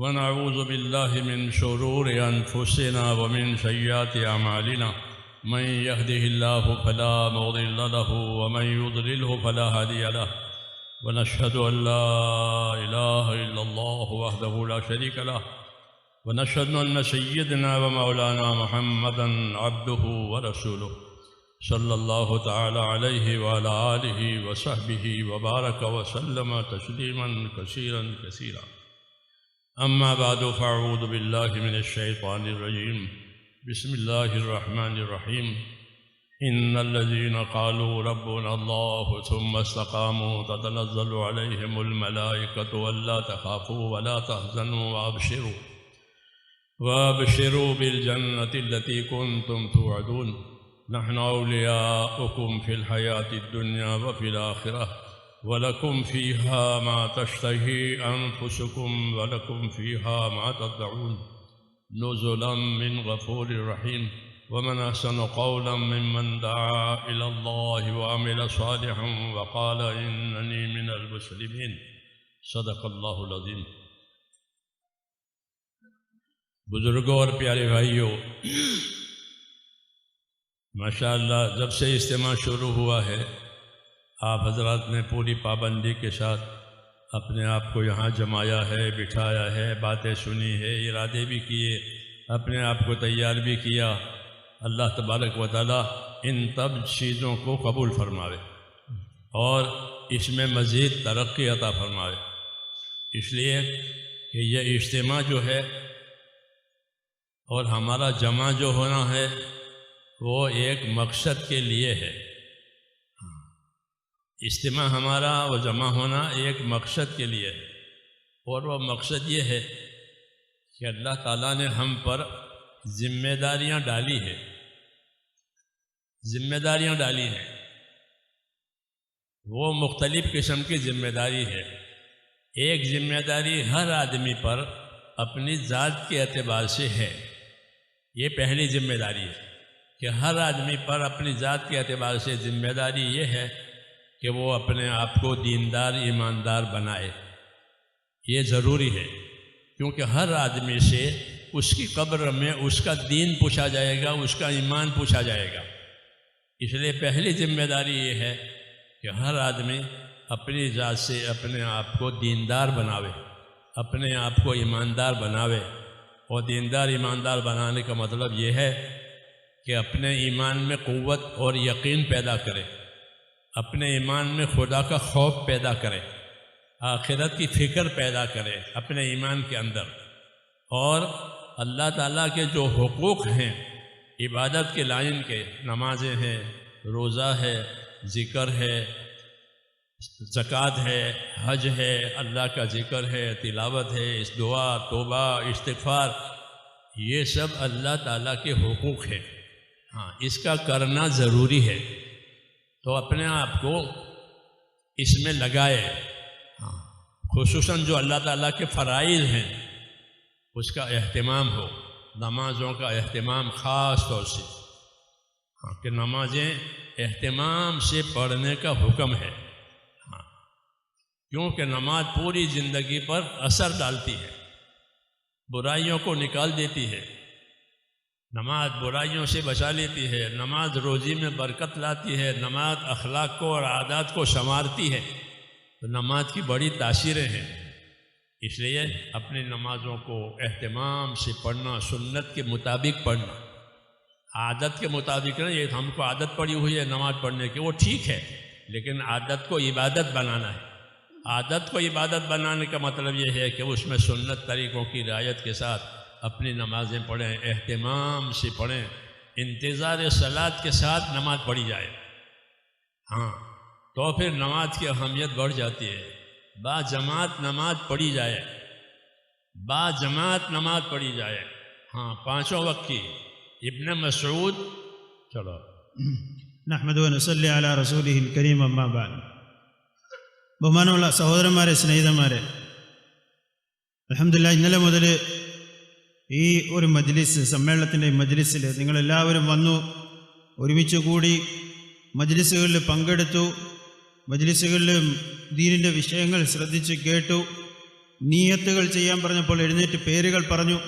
ونعوذ بالله من شرور أنفسنا ومن سيئات أعمالنا من يهده الله فلا مضل له ومن يضلله فلا هادي له ونشهد أن لا إله إلا الله وحده لا شريك له ونشهد أن سيدنا ومولانا محمدا عبده ورسوله صلى الله تعالى عليه وعلى آله وصحبه وبارك وسلم تسليما كثيرا كثيرا. أما بعد فأعوذ بالله من الشيطان الرجيم. بسم الله الرحمن الرحيم. إن الذين قالوا ربنا الله ثم استقاموا تتنزل عليهم الملائكة ألا تخافوا ولا تحزنوا وابشروا بالجنة التي كنتم توعدون نحن أولياؤكم في الحياة الدنيا وفي الآخرة ولكم فيها ما تشتهي أنفسكم ولكم فيها ما تدعون نزلا من غفور رحيم. ومن أحسن قولا ممن دعا إلى الله وعمل صالحا وقال إنني من المسلمين. صدق اللہ العظیم. بزرگوں اور پیارے بھائیوں، ماشاءاللہ جب سے اجتماع شروع ہوا ہے آپ حضرات نے پوری پابندی کے ساتھ اپنے آپ کو یہاں جمایا ہے، بٹھایا ہے، باتیں سنی ہے، ارادے بھی کیے، اپنے آپ کو تیار بھی کیا. اللہ تبارک و تعالی ان تب چیزوں کو قبول فرماوے اور اس میں مزید ترقی عطا فرماوے. اس لیے کہ یہ اجتماع جو ہے اور ہمارا جمع جو ہونا ہے وہ ایک مقصد کے لیے ہے. اجتماع ہمارا و جمع ہونا ایک مقصد کے لیے ہے، اور وہ مقصد یہ ہے کہ اللہ تعالیٰ نے ہم پر ذمہ داریاں ڈالی ہیں. وہ مختلف قسم کی ذمہ داری ہے. ایک ذمہ داری ہر آدمی پر اپنی ذات کے اعتبار سے ہے. یہ پہلی ذمہ داری ہے کہ ہر آدمی پر اپنی ذات کے اعتبار سے ذمہ داری یہ ہے کہ وہ اپنے آپ کو دیندار ایماندار بنائے. یہ ضروری ہے کیونکہ ہر آدمی سے اس کی قبر میں اس کا دین پوچھا جائے گا، اس کا ایمان پوچھا جائے گا. اس لیے پہلی ذمہ داری یہ ہے کہ ہر آدمی اپنی ذات سے اپنے آپ کو دیندار بناوے، اپنے آپ کو ایماندار بناوے. اور دیندار ایماندار بنانے کا مطلب یہ ہے کہ اپنے ایمان میں قوت اور یقین پیدا کرے، اپنے ایمان میں خدا کا خوف پیدا کرے، آخرت کی فکر پیدا کرے اپنے ایمان کے اندر. اور اللہ تعالیٰ کے جو حقوق ہیں عبادت کے لائن کے، نمازیں ہیں، روزہ ہے، ذکر ہے، زکوٰۃ ہے، حج ہے، اللہ کا ذکر ہے، تلاوت ہے، اس دعا، توبہ، استغفار، یہ سب اللہ تعالیٰ کے حقوق ہیں. ہاں، اس کا کرنا ضروری ہے. تو اپنے آپ کو اس میں لگائے. ہاں، خصوصاً جو اللہ تعالیٰ کے فرائض ہیں اس کا اہتمام ہو. نمازوں کا اہتمام خاص طور سے، ہاں، کہ نمازیں اہتمام سے پڑھنے کا حکم ہے. ہاں، کیونکہ نماز پوری زندگی پر اثر ڈالتی ہے، برائیوں کو نکال دیتی ہے. نماز برائیوں سے بچا لیتی ہے، نماز روزی میں برکت لاتی ہے، نماز اخلاق کو اور عادات کو سنوارتی ہے. تو نماز کی بڑی تاثیریں ہیں. اس لیے اپنی نمازوں کو اہتمام سے پڑھنا، سنت کے مطابق پڑھنا، عادت کے مطابق نہیں. یہ ہم کو عادت پڑی ہوئی ہے نماز پڑھنے کی، وہ ٹھیک ہے، لیکن عادت کو عبادت بنانا ہے. عادت کو عبادت بنانے کا مطلب یہ ہے کہ اس میں سنت طریقوں کی رعایت کے ساتھ اپنی نمازیں پڑھیں، اہتمام سے پڑھیں، انتظار صلاۃ کے ساتھ نماز پڑھی جائے. ہاں، تو پھر نماز کی اہمیت بڑھ جاتی ہے. با جماعت نماز پڑھی جائے، با جماعت نماز پڑھی جائے. ہاں، پانچوں وقت کی. ابن مسعود، چلو നഹ്മദു വ നസല്ലി അലാ റസൂലിഹിൽ കരീം, അമ്മാ ബഅദ്. ബഹുമാനമുള്ള സഹോദരന്മാരെ, സ്നേഹിതന്മാരെ, അൽഹംദുലില്ലാഹ് ഇന്നലെ മുതൽ ഈ ഒരു സമ്മേളനത്തിൻ്റെ മജ്ലിസിൽ നിങ്ങളെല്ലാവരും വന്നു, ഒരുമിച്ച് കൂടി മജ്ലിസുകളിൽ പങ്കെടുത്തു, മജ്ലിസുകളിൽ ദീനിൻ്റെ വിഷയങ്ങൾ ശ്രദ്ധിച്ച് കേട്ടു. നിയത്തുകൾ ചെയ്യാൻ പറഞ്ഞപ്പോൾ എഴുന്നേറ്റ് പേരുകൾ പറഞ്ഞു.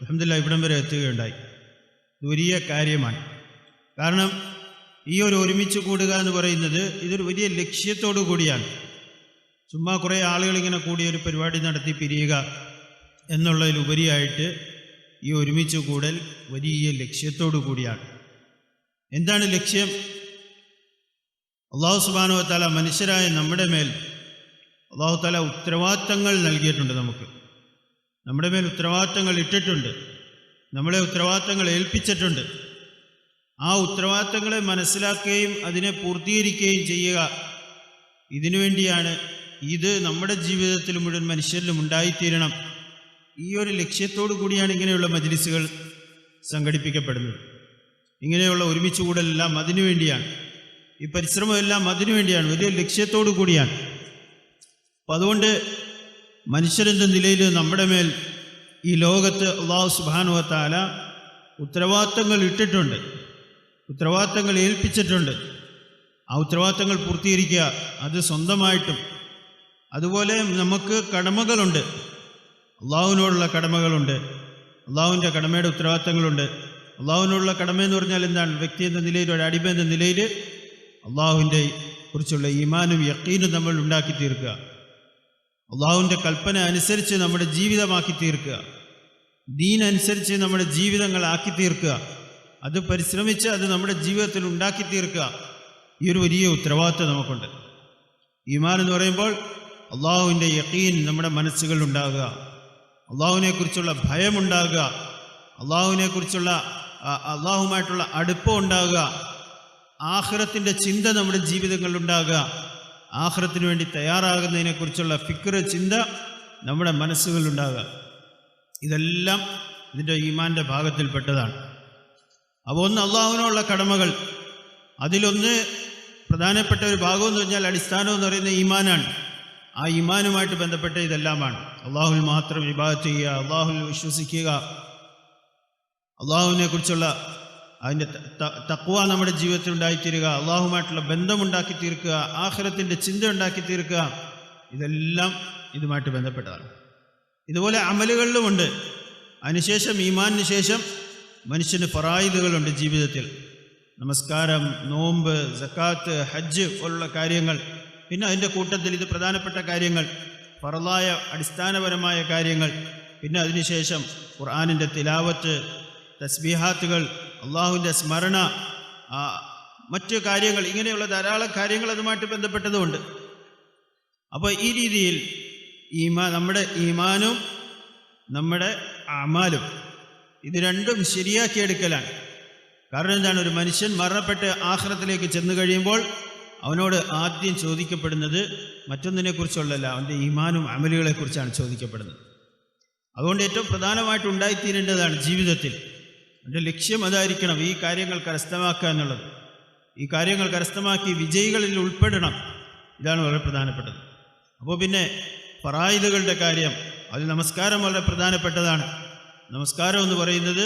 അൽഹംദുലില്ലാഹ് ഇവിടം വരെ എത്തുകയുണ്ടായി. ഇത് വലിയ കാര്യമാണ്. കാരണം ഈ ഒരു ഒരുമിച്ച് കൂടുക എന്ന് പറയുന്നത് ഇതൊരു വലിയ ലക്ഷ്യത്തോടു കൂടിയാണ്. ചുമ്മാ കുറേ ആളുകൾ ഇങ്ങനെ കൂടി ഒരു പരിപാടി നടത്തി പിരിയുക എന്നുള്ളതിലുപരിയായിട്ട് ഈ ഒരുമിച്ച് കൂടൽ വലിയ ലക്ഷ്യത്തോടു കൂടിയാണ്. എന്താണ് ലക്ഷ്യം? അല്ലാഹു സുബ്ഹാനഹു വ തആല മനുഷ്യരായ നമ്മുടെ മേൽ അല്ലാഹു തആല ഉത്തരവാദിത്തങ്ങൾ നൽകിയിട്ടുണ്ട്. നമ്മുടെ മേൽ ഉത്തരവാദിത്തങ്ങൾ ഇട്ടിട്ടുണ്ട്. നമ്മളെ ഉത്തരവാദിത്തങ്ങൾ ഏൽപ്പിച്ചിട്ടുണ്ട്. ആ ഉത്തരവാദിത്തങ്ങളെ മനസ്സിലാക്കുകയും അതിനെ പൂർത്തീകരിക്കുകയും ചെയ്യുക, ഇതിനുവേണ്ടിയാണ് ഇത് നമ്മുടെ ജീവിതത്തിൽ മുഴുവൻ മനുഷ്യരിലും ഉണ്ടായിത്തീരണം. ഈ ഒരു ലക്ഷ്യത്തോടു കൂടിയാണ് ഇങ്ങനെയുള്ള മജ്ലിസുകൾ സംഘടിപ്പിക്കപ്പെടുന്നത്. ഇങ്ങനെയുള്ള ഒരുമിച്ച് കൂടലെല്ലാം അതിനുവേണ്ടിയാണ്. ഈ പരിശ്രമമെല്ലാം അതിനുവേണ്ടിയാണ്, വലിയ ലക്ഷ്യത്തോടു കൂടിയാണ്. അപ്പം അതുകൊണ്ട് മനുഷ്യരെന്ന നിലയിൽ നമ്മുടെ മേൽ ഈ ലോകത്ത് അല്ലാഹു സുബ്ഹാനഹു വ തആല ഉത്തരവാദിത്തങ്ങൾ ഇട്ടിട്ടുണ്ട്, ഉത്തരവാദിത്തങ്ങൾ ഏൽപ്പിച്ചിട്ടുണ്ട്. ആ ഉത്തരവാദിത്തങ്ങൾ പൂർത്തീകരിക്കുക, അത് സ്വന്തമായിട്ടും. അതുപോലെ നമുക്ക് കടമകളുണ്ട്, അള്ളാഹുവിനോടുള്ള കടമകളുണ്ട്, അള്ളാഹുവിൻ്റെ കടമയുടെ ഉത്തരവാദിത്തങ്ങളുണ്ട്. അള്ളാഹുവിനോടുള്ള കടമ എന്ന് പറഞ്ഞാൽ എന്താണ്? വ്യക്തി എന്ന നിലയിൽ, ഒരു അടിമ എന്ന നിലയിൽ അള്ളാഹുവിൻ്റെ കുറിച്ചുള്ള ഈമാനും യഖീനും നമ്മൾ ഉണ്ടാക്കി തീർക്കുക, അള്ളാഹുവിൻ്റെ കൽപ്പന അനുസരിച്ച് നമ്മുടെ ജീവിതമാക്കി തീർക്കുക, ദീൻ അനുസരിച്ച് നമ്മുടെ ജീവിതങ്ങളാക്കി തീർക്കുക, അത് പരിശ്രമിച്ച് അത് നമ്മുടെ ജീവിതത്തിൽ ഉണ്ടാക്കി തീർക്കുക. ഈ ഒരു വലിയ ഉത്തരവാദിത്വം നമുക്കുണ്ട്. ഈമാൻ എന്ന് പറയുമ്പോൾ അള്ളാഹുവിൻ്റെ യഖീൻ നമ്മുടെ മനസ്സുകളിൽ ഉണ്ടാകുക, അള്ളാഹുവിനെക്കുറിച്ചുള്ള ഭയമുണ്ടാകുക, അള്ളാഹുവിനെക്കുറിച്ചുള്ള അള്ളാഹുമായിട്ടുള്ള അടുപ്പം ഉണ്ടാകുക, ആഖിറത്തിൻ്റെ ചിന്ത നമ്മുടെ ജീവിതങ്ങളിൽ ഉണ്ടാകുക, ആഖിറത്തിന് വേണ്ടി തയ്യാറാകുന്നതിനെക്കുറിച്ചുള്ള ഫിക്ർ, ചിന്ത നമ്മുടെ മനസ്സുകളിലുണ്ടാകുക. ഇതെല്ലാം ഇതിൻ്റെ ഈമാൻ്റെ ഭാഗത്തിൽപ്പെട്ടതാണ്. അപ്പോൾ ഒന്ന് അള്ളാഹുവിനുള്ള കടമകൾ, അതിലൊന്ന് പ്രധാനപ്പെട്ട ഒരു ഭാഗമെന്ന് പറഞ്ഞാൽ അടിസ്ഥാനം എന്ന് പറയുന്ന ഈമാനാണ്. ആ ഈമാനുമായിട്ട് ബന്ധപ്പെട്ട ഇതെല്ലാമാണ്. അള്ളാഹുവിൽ മാത്രം ഇബാദത്ത് ചെയ്യുക, അള്ളാഹുവിൽ വിശ്വസിക്കുക, അള്ളാഹുവിനെ കുറിച്ചുള്ള അതിൻ്റെ തഖ്വ നമ്മുടെ ജീവിതത്തിൽ ഉണ്ടായിത്തീരുക, അള്ളാഹുമായിട്ടുള്ള ബന്ധമുണ്ടാക്കി തീർക്കുക, ആഖിറത്തിൻ്റെ ചിന്ത ഉണ്ടാക്കി തീർക്കുക, ഇതെല്ലാം ഇതുമായിട്ട് ബന്ധപ്പെട്ടതാണ്. ഇതുപോലെ അമലുകളിലുമുണ്ട്. അതിനുശേഷം ഈമാനിന് ശേഷം മനുഷ്യന് ഫറായിദുകളുണ്ട് ജീവിതത്തിൽ. നമസ്കാരം, നോമ്പ്, സക്കാത്ത്, ഹജ്ജ് പോലുള്ള കാര്യങ്ങൾ. പിന്നെ അതിൻ്റെ കൂട്ടത്തിൽ ഇത് പ്രധാനപ്പെട്ട കാര്യങ്ങൾ, ഫറളായ അടിസ്ഥാനപരമായ കാര്യങ്ങൾ. പിന്നെ അതിനുശേഷം ഖുർആനിൻ്റെ തിലാവത്ത്, തസ്ബീഹാത്തുകൾ, അള്ളാഹുവിൻ്റെ സ്മരണ, മറ്റു കാര്യങ്ങൾ, ഇങ്ങനെയുള്ള ധാരാളം കാര്യങ്ങൾ അതുമായിട്ട് ബന്ധപ്പെട്ടതുമുണ്ട്. അപ്പോൾ ഈ രീതിയിൽ നമ്മുടെ ഈമാനും നമ്മുടെ അമാലും ഇത് രണ്ടും ശരിയാക്കിയെടുക്കലാണ്. കാരണം എന്താണ്? ഒരു മനുഷ്യൻ മരണപ്പെട്ട് ആഖിറത്തിലേക്ക് ചെന്നു കഴിയുമ്പോൾ അവനോട് ആദ്യം ചോദിക്കപ്പെടുന്നത് മറ്റൊന്നിനെക്കുറിച്ചുള്ളതല്ല, അവൻ്റെ ഈമാനും അമലുകളെക്കുറിച്ചാണ് ചോദിക്കപ്പെടുന്നത്. അതുകൊണ്ട് ഏറ്റവും പ്രധാനമായിട്ട് ഉണ്ടായിത്തീരേണ്ടതാണ് ജീവിതത്തിൽ. എൻ്റെ ലക്ഷ്യം അതായിരിക്കണം, ഈ കാര്യങ്ങൾ കരസ്ഥമാക്കുക എന്നുള്ളത്. ഈ കാര്യങ്ങൾ കരസ്ഥമാക്കി വിജയികളിൽ ഉൾപ്പെടണം. ഇതാണ് വളരെ പ്രധാനപ്പെട്ടത്. അപ്പോൾ പിന്നെ ഫറായിദുകളുടെ കാര്യം, അതിൽ നമസ്കാരം വളരെ പ്രധാനപ്പെട്ടതാണ്. നമസ്കാരം എന്ന് പറയുന്നത്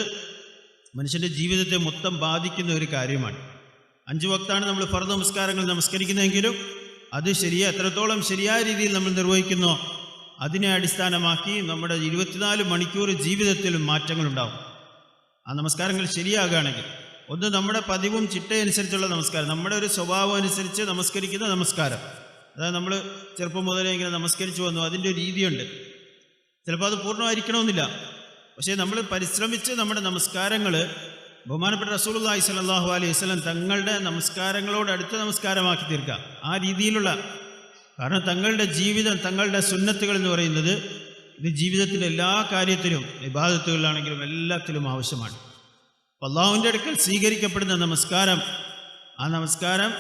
മനുഷ്യൻ്റെ ജീവിതത്തെ മൊത്തം ബാധിക്കുന്ന ഒരു കാര്യമാണ്. 5 വക്താണ് നമ്മൾ ഫർദ് നമസ്കാരങ്ങൾ നമസ്കരിക്കുന്നതെങ്കിലും അത് എത്രത്തോളം ശരിയായ രീതിയിൽ നമ്മൾ നിർവഹിക്കുന്നോ അതിനെ അടിസ്ഥാനമാക്കി നമ്മുടെ 24 മണിക്കൂർ ജീവിതത്തിലും മാറ്റങ്ങളുണ്ടാവും. ആ നമസ്കാരങ്ങൾ ശരിയാകുകയാണെങ്കിൽ, ഒന്ന് നമ്മുടെ പതിവും ചിട്ടയനുസരിച്ചുള്ള നമസ്കാരം, നമ്മുടെ ഒരു സ്വഭാവം അനുസരിച്ച് നമസ്കരിക്കുന്ന നമസ്കാരം. അതായത് നമ്മൾ ചെറുപ്പം മുതലേ ഇങ്ങനെ നമസ്കരിച്ചു വന്നു, അതിൻ്റെ ഒരു രീതിയുണ്ട്. ചിലപ്പോൾ അത് പൂർണ്ണമായിരിക്കണമെന്നില്ല. പക്ഷേ നമ്മൾ പരിശ്രമിച്ച് നമ്മുടെ നമസ്കാരങ്ങൾ ബഹുമാനപ്പെട്ട റസൂലുള്ളാഹി സ്വല്ലല്ലാഹു അലൈഹി വസല്ലം തങ്ങളുടെ നമസ്കാരങ്ങളോട് അടുത്ത നമസ്കാരമാക്കി തീർക്കുക. ആ രീതിയിലുള്ള, കാരണം തങ്ങളുടെ ജീവിതം, തങ്ങളുടെ സുന്നത്തുകൾ എന്ന് പറയുന്നത് ഇത് ജീവിതത്തിൻ്റെ എല്ലാ കാര്യത്തിലും, ഇബാദത്തുകളിലാണെങ്കിലും എല്ലാത്തിലും ആവശ്യമാണ്. അല്ലാഹുവിൻ്റെ അടുക്കൽ സ്വീകരിക്കപ്പെടുന്ന നമസ്കാരം, ആ നമസ്കാരം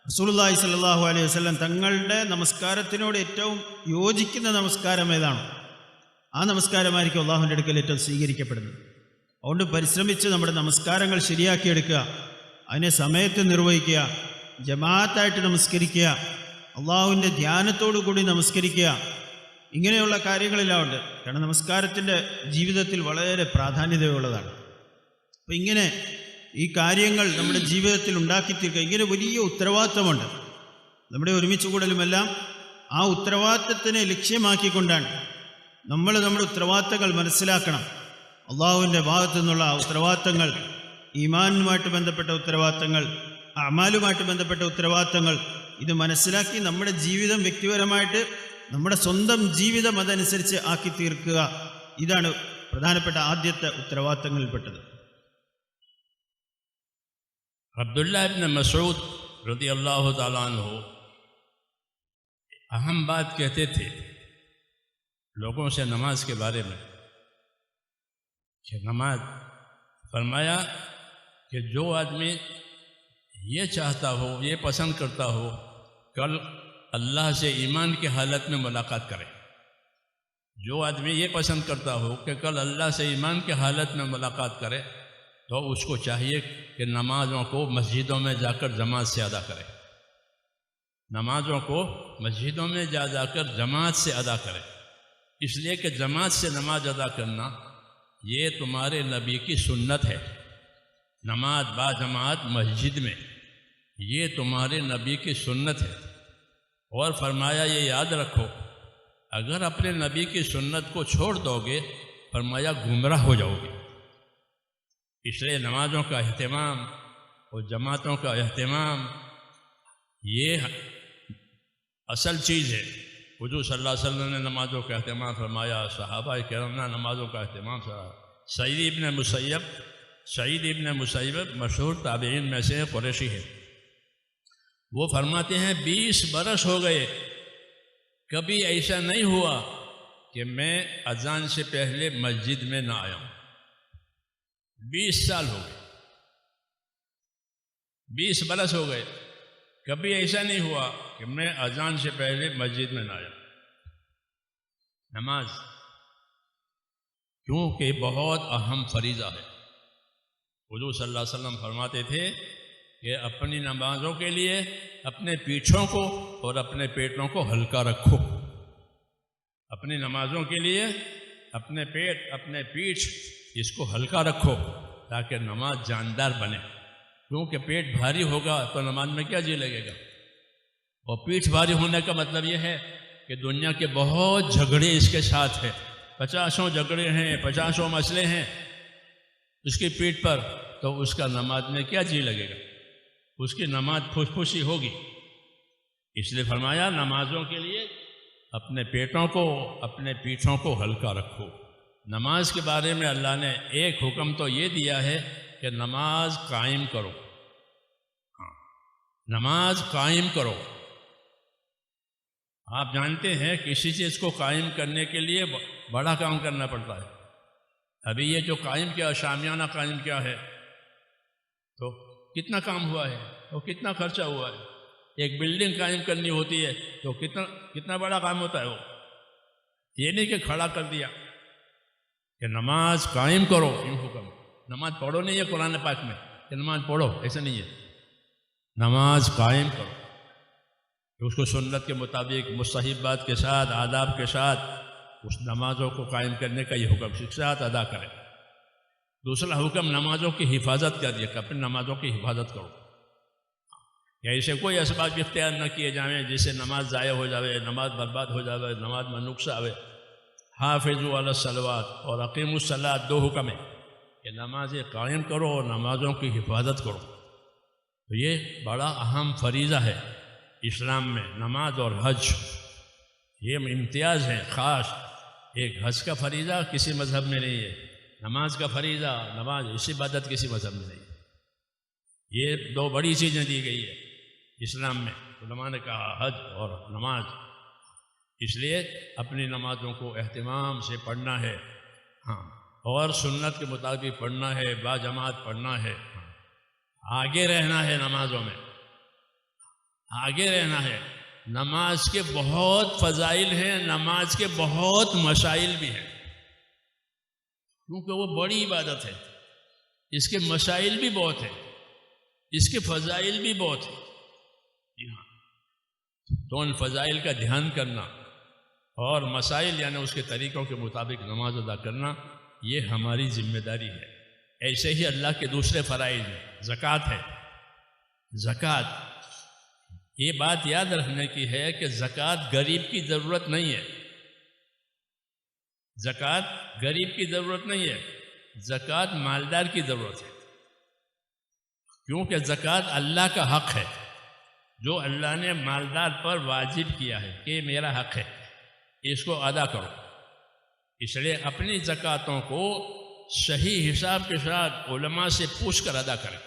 റസൂലുള്ളാഹി സ്വല്ലല്ലാഹു അലൈഹി വസല്ലം തങ്ങളുടെ നമസ്കാരത്തിനോട് ഏറ്റവും യോജിക്കുന്ന നമസ്കാരം ഏതാണോ ആ നമസ്കാരമായിരിക്കും അല്ലാഹുവിൻ്റെ അടുക്കൽ ഏറ്റവും സ്വീകരിക്കപ്പെടുന്നത്. അതുകൊണ്ട് പരിശ്രമിച്ച് നമ്മുടെ നമസ്കാരങ്ങൾ ശരിയാക്കിയെടുക്കുക, അതിനെ സമയത്ത് നിർവഹിക്കുക, ജമാഅത്തായിട്ട് നമസ്കരിക്കുക, അള്ളാഹുവിൻ്റെ ധ്യാനത്തോടു കൂടി നമസ്കരിക്കുക, ഇങ്ങനെയുള്ള കാര്യങ്ങളെല്ലാം ഉണ്ട്. കാരണം നമസ്കാരത്തിൻ്റെ ജീവിതത്തിൽ വളരെ പ്രാധാന്യതയുള്ളതാണ്. അപ്പം ഇങ്ങനെ ഈ കാര്യങ്ങൾ നമ്മുടെ ജീവിതത്തിൽ ഉണ്ടാക്കി തീർക്കുക, ഇങ്ങനെ വലിയ ഉത്തരവാദിത്തമുണ്ട്. നമ്മുടെ ഒരുമിച്ച് കൂടലുമെല്ലാം ആ ഉത്തരവാദിത്തത്തിനെ ലക്ഷ്യമാക്കിക്കൊണ്ടാണ്. നമ്മൾ നമ്മുടെ ഉത്തരവാദിത്തങ്ങൾ മനസ്സിലാക്കണം. അള്ളാഹുവിൻ്റെ ഭാഗത്തു നിന്നുള്ള ഉത്തരവാദിത്തങ്ങൾ, ഈമാനുമായിട്ട് ബന്ധപ്പെട്ട ഉത്തരവാദിത്തങ്ങൾ, അമാലുമായിട്ട് ബന്ധപ്പെട്ട ഉത്തരവാദിത്തങ്ങൾ, ഇത് മനസ്സിലാക്കി നമ്മുടെ ജീവിതം വ്യക്തിപരമായിട്ട് നമ്മുടെ സ്വന്തം ജീവിതം അതനുസരിച്ച് ആക്കി തീർക്കുക. ഇതാണ് പ്രധാനപ്പെട്ട ആദ്യത്തെ ഉത്തരവാദിത്തങ്ങളിൽപ്പെട്ടത്. अब्दुल्ला इब्न मसूद रज़ी अल्लाह ताला अन्हु अहम बात कहते थे लोगों से नमाज के बारे में कि नमाज, फरमाया कि जो आदमी ये चाहता हो, ये पसंद करता हो कल अल्लाह से ईमान की हालत में मुलाकात करे, जो आदमी ये पसंद करता हो कि कल अल्लाह से ईमान की हालत में मुलाकात करे तो उसको चाहिए कि नमाज़ों को मस्जिदों में जाकर जमात से अदा करे, नमाज़ों को मस्जिदों में जाकर जमात से अदा करे। इसलिए कि जमात से नमाज अदा करना ये तुम्हारे नबी की सुन्नत है। नमाज बा जमात मस्जिद में ये तुम्हारे नबी की सुन्नत है। और फरमाया ये याद रखो, अगर अपने नबी की सुन्नत को छोड़ दोगे फरमाया गुमराह हो जाओगे। इसलिए नमाज़ों का अहतमाम और जमातों का अहतमाम ये असल चीज़ है। हुज़ूर सल्लल्लाहु अलैहि वसल्लम ने नमाज़ों का अहतमाम फरमाया, सहाबा किराम ने नमाज़ों का अहतमाम फरमाया। सईद इब्न मुसय्यब मशहूर ताबईन में से कुरैशी है। वो फरमाते हैं 20 बरस हो गए, कभी ऐसा नहीं हुआ कि मैं अजान से पहले मस्जिद में ना आया हूँ। 20 साल हो गए, 20 बरस हो गए, कभी ऐसा नहीं हुआ कि मैं अजान से पहले मस्जिद में ना आया। नमाज क्योंकि बहुत अहम फरीज़ा है। हुज़ूर सल्लल्लाहु अलैहि वसल्लम फरमाते थे कि अपनी नमाज़ों के लिए अपने पीठों को और अपने पेटों को हल्का रखो। अपनी नमाज़ों के लिए अपने पेट, अपने पीठ, इसको हल्का रखो ताकि नमाज जानदार बने। क्योंकि पेट भारी होगा तो नमाज में क्या जी लगेगा। और पीठ भारी होने का मतलब यह है कि दुनिया के बहुत झगड़े इसके साथ है, 50 झगड़े हैं, 50 मसले हैं उसकी पीठ पर, तो उसका नमाज में क्या जी लगेगा, उसकी नमाज फुसफुसी होगी। इसलिए फरमाया नमाजों के लिए अपने पेटों को, अपने पीठों को हल्का रखो। नमाज के बारे में अल्लाह ने एक हुक्म तो ये दिया है कि नमाज कायम करो। हाँ, नमाज कायम करो। आप जानते हैं किसी चीज़ को कायम करने के लिए बड़ा काम करना पड़ता है। अभी ये जो कायम किया, शामियाना कायम किया है, तो कितना काम हुआ है और कितना खर्चा हुआ है। एक बिल्डिंग कायम करनी होती है तो कितना बड़ा काम होता है वो। ये नहीं कि खड़ा कर दिया कि नमाज कायम करो, यूँ हुक्म। नमाज पढ़ो नहीं है कुरान पाक में कि नमाज पढ़ो, ऐसा नहीं है। नमाज कायम करो, उसको सुन्नत के मुताबिक मुस्तहिबात के साथ, आदाब के साथ उस नमाज़ों को कायम करने का ये हुक्म शिक्षात अदा करें। दूसरा हुक्म नमाज़ों की हिफाजत कर दिया कि अपनी नमाज़ों की हिफाजत करो। ऐसे कोई असबाब इख्तियार न किए जाएँ जिससे नमाज ज़ाया हो जाए, नमाज बर्बाद हो जाए, नमाज में नुक्स आवे। हाफिज़ू अला सलवात और अकीमुस सलात, 2 हुक्म है कि नमाज़ें कायम करो और नमाज़ों की हिफाजत करो। तो ये बड़ा अहम फरीज़ा है इस्लाम में। नमाज और हज ये इम्तियाज़ हैं ख़ास। एक हज का फरीज़ा किसी मज़हब में नहीं है, नमाज का फरीज़ा, नमाज इस इबादत किसी मज़हब में नहीं है। ये 2 बड़ी चीज़ें दी गई है इस्लाम में। उलमा ने कहा हज और नमाज। इसलिए अपनी नमाज़ों को एहतिमाम से पढ़ना है, हाँ, और सुन्नत के मुताबिक पढ़ना है, बाजमात पढ़ना है। हाँ, आगे रहना है नमाज़ों में, आगे रहना है। नमाज के बहुत फ़ज़ाइल हैं, नमाज के बहुत मसाइल भी हैं, क्योंकि वो बड़ी इबादत है। इसके मसाइल भी बहुत हैं, इसके फ़ज़ाइल भी बहुत हैं। जी हाँ, तो उन फ़ज़ाइल का ध्यान करना और मसाइल यानी उसके तरीक़ों के मुताबिक नमाज अदा करना, ये हमारी ज़िम्मेदारी है। ऐसे ही अल्लाह के दूसरे फ़राइज़ हैं, ज़कात है। ज़कात, ये बात याद रखने की है कि ज़कात गरीब की ज़रूरत नहीं है। زکوٰۃ غریب کی ضرورت نہیں ہے، زکوٰۃ مالدار کی ضرورت ہے، کیونکہ زکوٰۃ اللہ کا حق ہے جو اللہ نے مالدار پر واجب کیا ہے کہ میرا حق ہے، اس کو ادا کرو۔ اس لیے اپنی زکوٰتوں کو صحیح حساب کے ساتھ علماء سے پوچھ کر ادا کریں۔